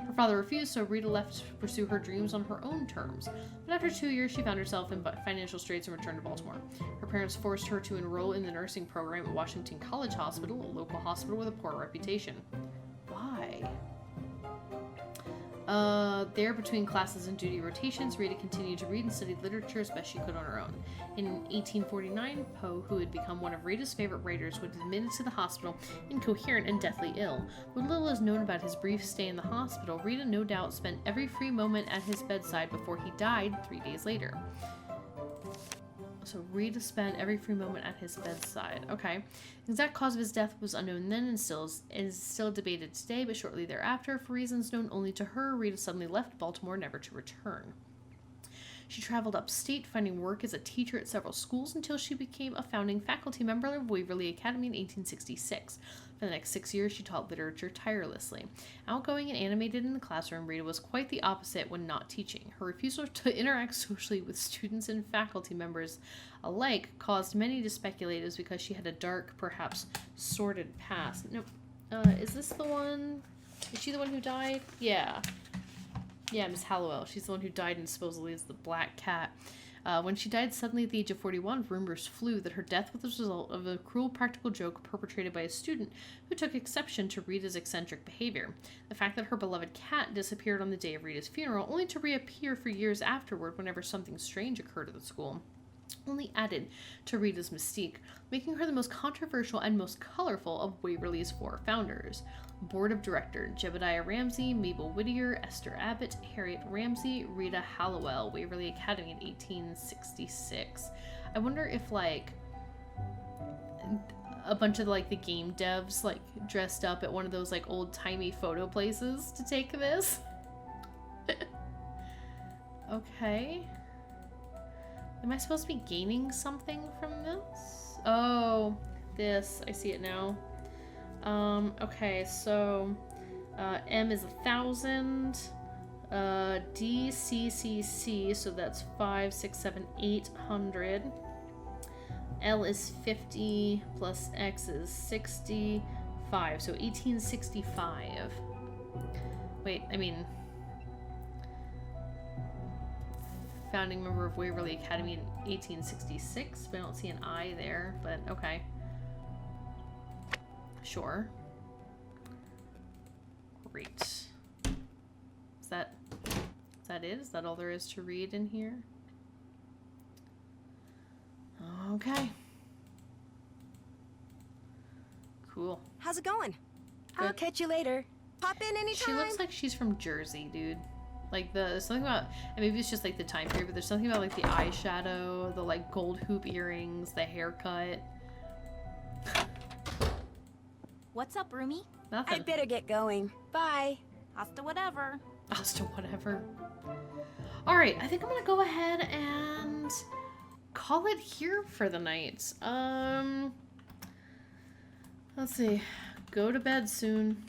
Her father refused, so Rita left to pursue her dreams on her own terms. But after 2 years, she found herself in financial straits and returned to Baltimore. Her parents forced her to enroll in the nursing program at Washington College Hospital, a local hospital with a poor reputation. Why? There, between classes and duty rotations, Rita continued to read and study literature as best she could on her own. In 1849, Poe, who had become one of Rita's favorite writers, was admitted to the hospital incoherent and deathly ill. What little is known about his brief stay in the hospital, Rita no doubt spent every free moment at his bedside before he died 3 days later. So Rita spent every free moment at his bedside. Okay. The exact cause of his death was unknown then and is still debated today, but shortly thereafter, for reasons known only to her, Rita suddenly left Baltimore, never to return. She traveled upstate, finding work as a teacher at several schools until she became a founding faculty member of Waverly Academy in 1866. For the next 6 years, she taught literature tirelessly. Outgoing and animated in the classroom, Rita was quite the opposite when not teaching. Her refusal to interact socially with students and faculty members alike caused many to speculate it was because she had a dark, perhaps sordid past. Nope. Is this the one? Is she the one who died? Yeah. Yeah, Miss Hallowell. She's the one who died and supposedly is the Black Cat. When she died suddenly at the age of 41, rumors flew that her death was the result of a cruel practical joke perpetrated by a student who took exception to Rita's eccentric behavior. The fact that her beloved cat disappeared on the day of Rita's funeral, only to reappear for years afterward whenever something strange occurred at the school, only added to Rita's mystique, making her the most controversial and most colorful of Waverly's 4 founders. Board of Director: Jebediah Ramsey, Mabel Whittier, Esther Abbott, Harriet Ramsey, Rita Hallowell, Waverly Academy in 1866. I wonder if, a bunch of, the game devs, dressed up at one of those, old-timey photo places to take this. Okay. Am I supposed to be gaining something from this? Oh, this. I see it now. Okay, so, M is 1,000, DCCC, so that's 5, 6, 7, 800. L is 50, plus X is 65, so 1865. Wait, I mean, founding member of Waverly Academy in 1866, but I don't see an I there, but okay. Sure. Great. Is that it? Is that all there is to read in here? Okay. Cool. How's it going? I'll catch you later. Pop in anytime. She looks like she's from Jersey, dude. There's something about, and maybe it's just the time period, but there's something about the eyeshadow, the gold hoop earrings, the haircut. What's up, Rumi? Nothing. I'd better get going. Bye. Hasta whatever. Hasta whatever. Alright, I think I'm gonna go ahead and call it here for the night. Let's see. Go to bed soon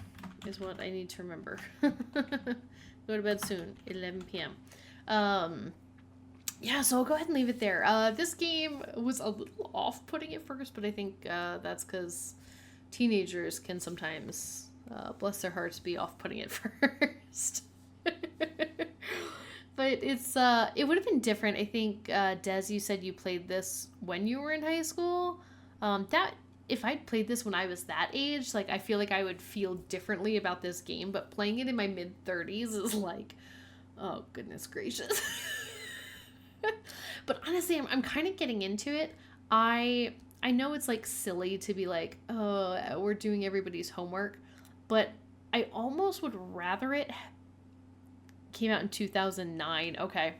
is what I need to remember. Go to bed soon, 11 p.m. Yeah, so I'll go ahead and leave it there. This game was a little off-putting at first, but I think that's because teenagers can sometimes, bless their hearts, be off-putting at first. But it would have been different. I think, Des, you said you played this when you were in high school. If I'd played this when I was that age, I feel like I would feel differently about this game, but playing it in my mid-30s is oh, goodness gracious. But honestly, I'm kind of getting into it. I know it's, silly to be oh, we're doing everybody's homework, but I almost would rather it came out in 2009. Okay.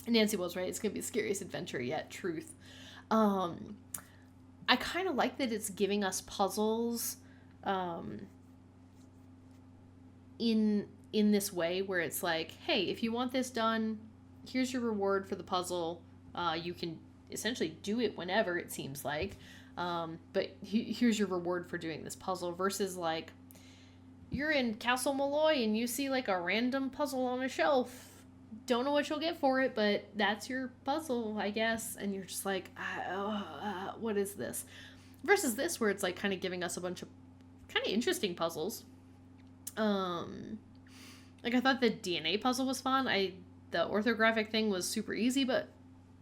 Nancy was right. It's going to be the scariest adventure yet. Truth. I kind of like that it's giving us puzzles in this way where it's like, hey, if you want this done, here's your reward for the puzzle. You can essentially do it whenever, it seems like. But here's your reward for doing this puzzle versus like you're in Castle Malloy and you see like a random puzzle on a shelf. Don't know what you'll get for it, but that's your puzzle, I guess. And you're just like, what is this? Versus this where it's like kind of giving us a bunch of kind of interesting puzzles. Like I thought the DNA puzzle was fun. The orthographic thing was super easy, but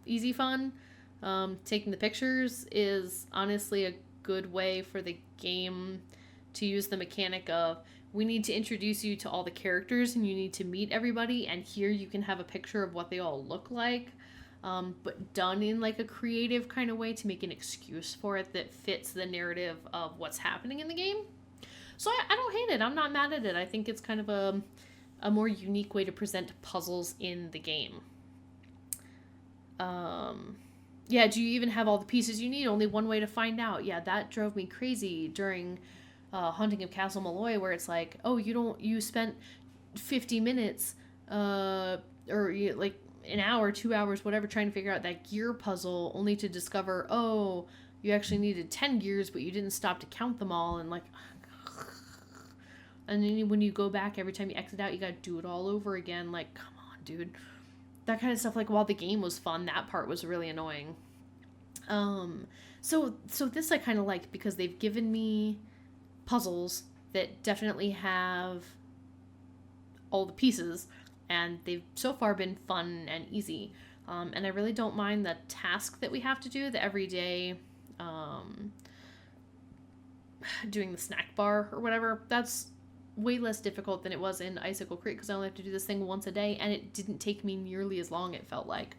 easy fun. Taking the pictures is honestly a good way for the game to use the mechanic of we need to introduce you to all the characters and you need to meet everybody, and here you can have a picture of what they all look like, but done in like a creative kind of way to make an excuse for it that fits the narrative of what's happening in the game. So I don't hate it. I'm not mad at it. I think it's kind of a more unique way to present puzzles in the game. Yeah, do you even have all the pieces you need? Only one way to find out. Yeah, that drove me crazy during Haunting of Castle Malloy, where it's like, oh, you spent 50 minutes, or like an hour, 2 hours, whatever, trying to figure out that gear puzzle, only to discover, oh, you actually needed 10 gears, but you didn't stop to count them all, and like, and then when you go back, every time you exit out, you gotta do it all over again. Like, come on, dude. That kind of stuff, like, while the game was fun, that part was really annoying. So this I kind of like because they've given me puzzles that definitely have all the pieces, and they've so far been fun and easy. And I really don't mind the task that we have to do, the everyday, doing the snack bar or whatever. That's way less difficult than it was in Icicle Creek because I only have to do this thing once a day, and it didn't take me nearly as long, it felt like.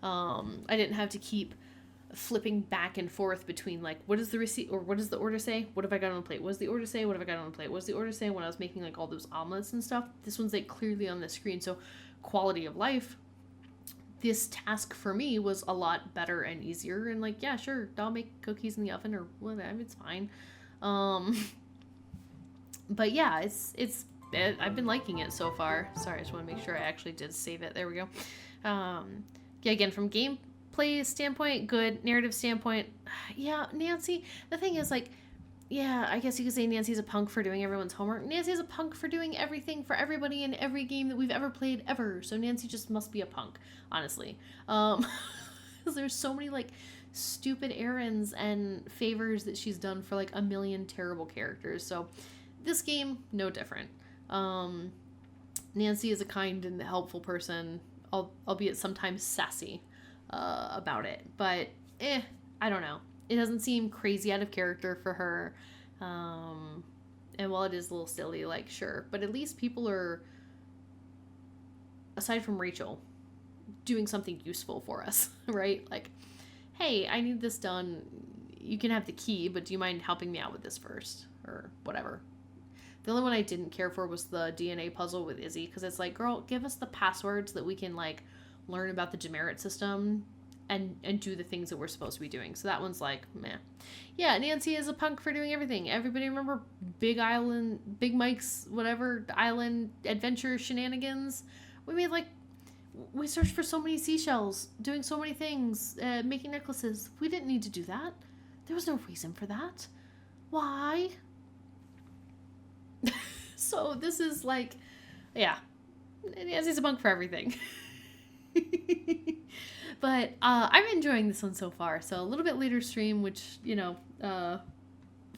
I didn't have to keep flipping back and forth between like, what is the receipt or what does the order say? What have I got on the plate? What does the order say? What have I got on the plate? What does the order say? When I was making like all those omelets and stuff, this one's like clearly on the screen. So quality of life, this task for me was a lot better and easier, and like, yeah, sure, I'll make cookies in the oven or whatever, it's fine. But yeah, I've been liking it so far. Sorry, I just want to make sure I actually did save it. There we go. Yeah, again, from gameplay standpoint, good. Narrative standpoint, yeah, Nancy, the thing is, like, yeah, I guess you could say Nancy's a punk for doing everyone's homework. Nancy's a punk for doing everything for everybody in every game that we've ever played ever. So Nancy just must be a punk, honestly. Because there's so many, like, stupid errands and favors that she's done for, like, a million terrible characters. So this game, no different. Nancy is a kind and helpful person, albeit sometimes sassy about it. But, I don't know. It doesn't seem crazy out of character for her. And while it is a little silly, like, sure. But at least people are, aside from Rachel, doing something useful for us, right? Like, hey, I need this done. You can have the key, but do you mind helping me out with this first? Or whatever. The only one I didn't care for was the DNA puzzle with Izzy, because it's like, girl, give us the passwords that we can, like, learn about the demerit system and do the things that we're supposed to be doing. So that one's like, meh. Yeah, Nancy is a punk for doing everything. Everybody remember Big Mike's, whatever, island adventure shenanigans? We searched for so many seashells, doing so many things, making necklaces. We didn't need to do that. There was no reason for that. Why? So this is like, yeah, Nancy's a punk for everything. But I'm enjoying this one so far. So a little bit later stream, which, you know,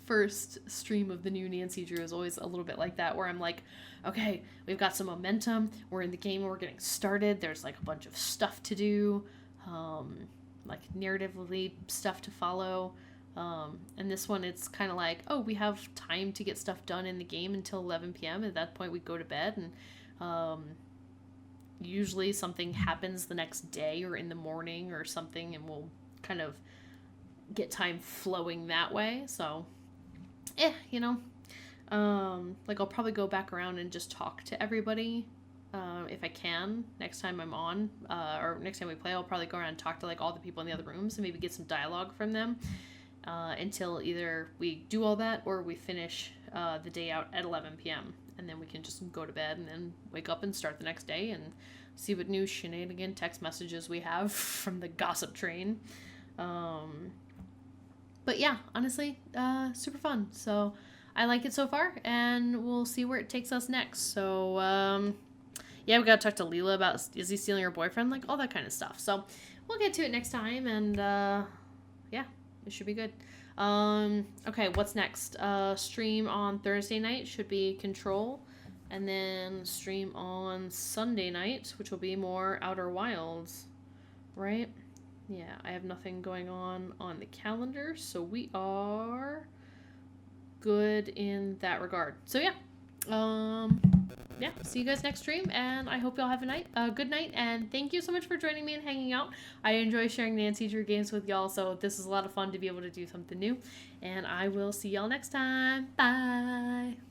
first stream of the new Nancy Drew is always a little bit like that, where I'm like, okay, we've got some momentum. We're in the game and we're getting started. There's like a bunch of stuff to do, like narratively stuff to follow. And this one, it's kind of like, oh, we have time to get stuff done in the game until 11 p.m. At that point, we go to bed, and usually something happens the next day or in the morning or something, and we'll kind of get time flowing that way. So, you know, like I'll probably go back around and just talk to everybody if I can, next time I'm on, or next time we play, I'll probably go around and talk to like all the people in the other rooms and maybe get some dialogue from them until either we do all that or we finish the day out at 11 p.m. and then we can just go to bed and then wake up and start the next day and see what new shenanigan text messages we have from the gossip train. But yeah, honestly, super fun. So I like it so far, and we'll see where it takes us next. So, yeah, we gotta talk to Leela about, is he stealing her boyfriend? Like, all that kind of stuff. So we'll get to it next time, and yeah, it should be good. Okay, what's next? Stream on Thursday night should be Control, and then stream on Sunday night, which will be more Outer Wilds, right? Yeah, I have nothing going on the calendar, so we are good in that regard. So yeah, yeah, see you guys next stream, and I hope y'all have a good night, and thank you so much for joining me and hanging out. I enjoy sharing Nancy Drew games with y'all, so this is a lot of fun to be able to do something new, and I will see y'all next time. Bye!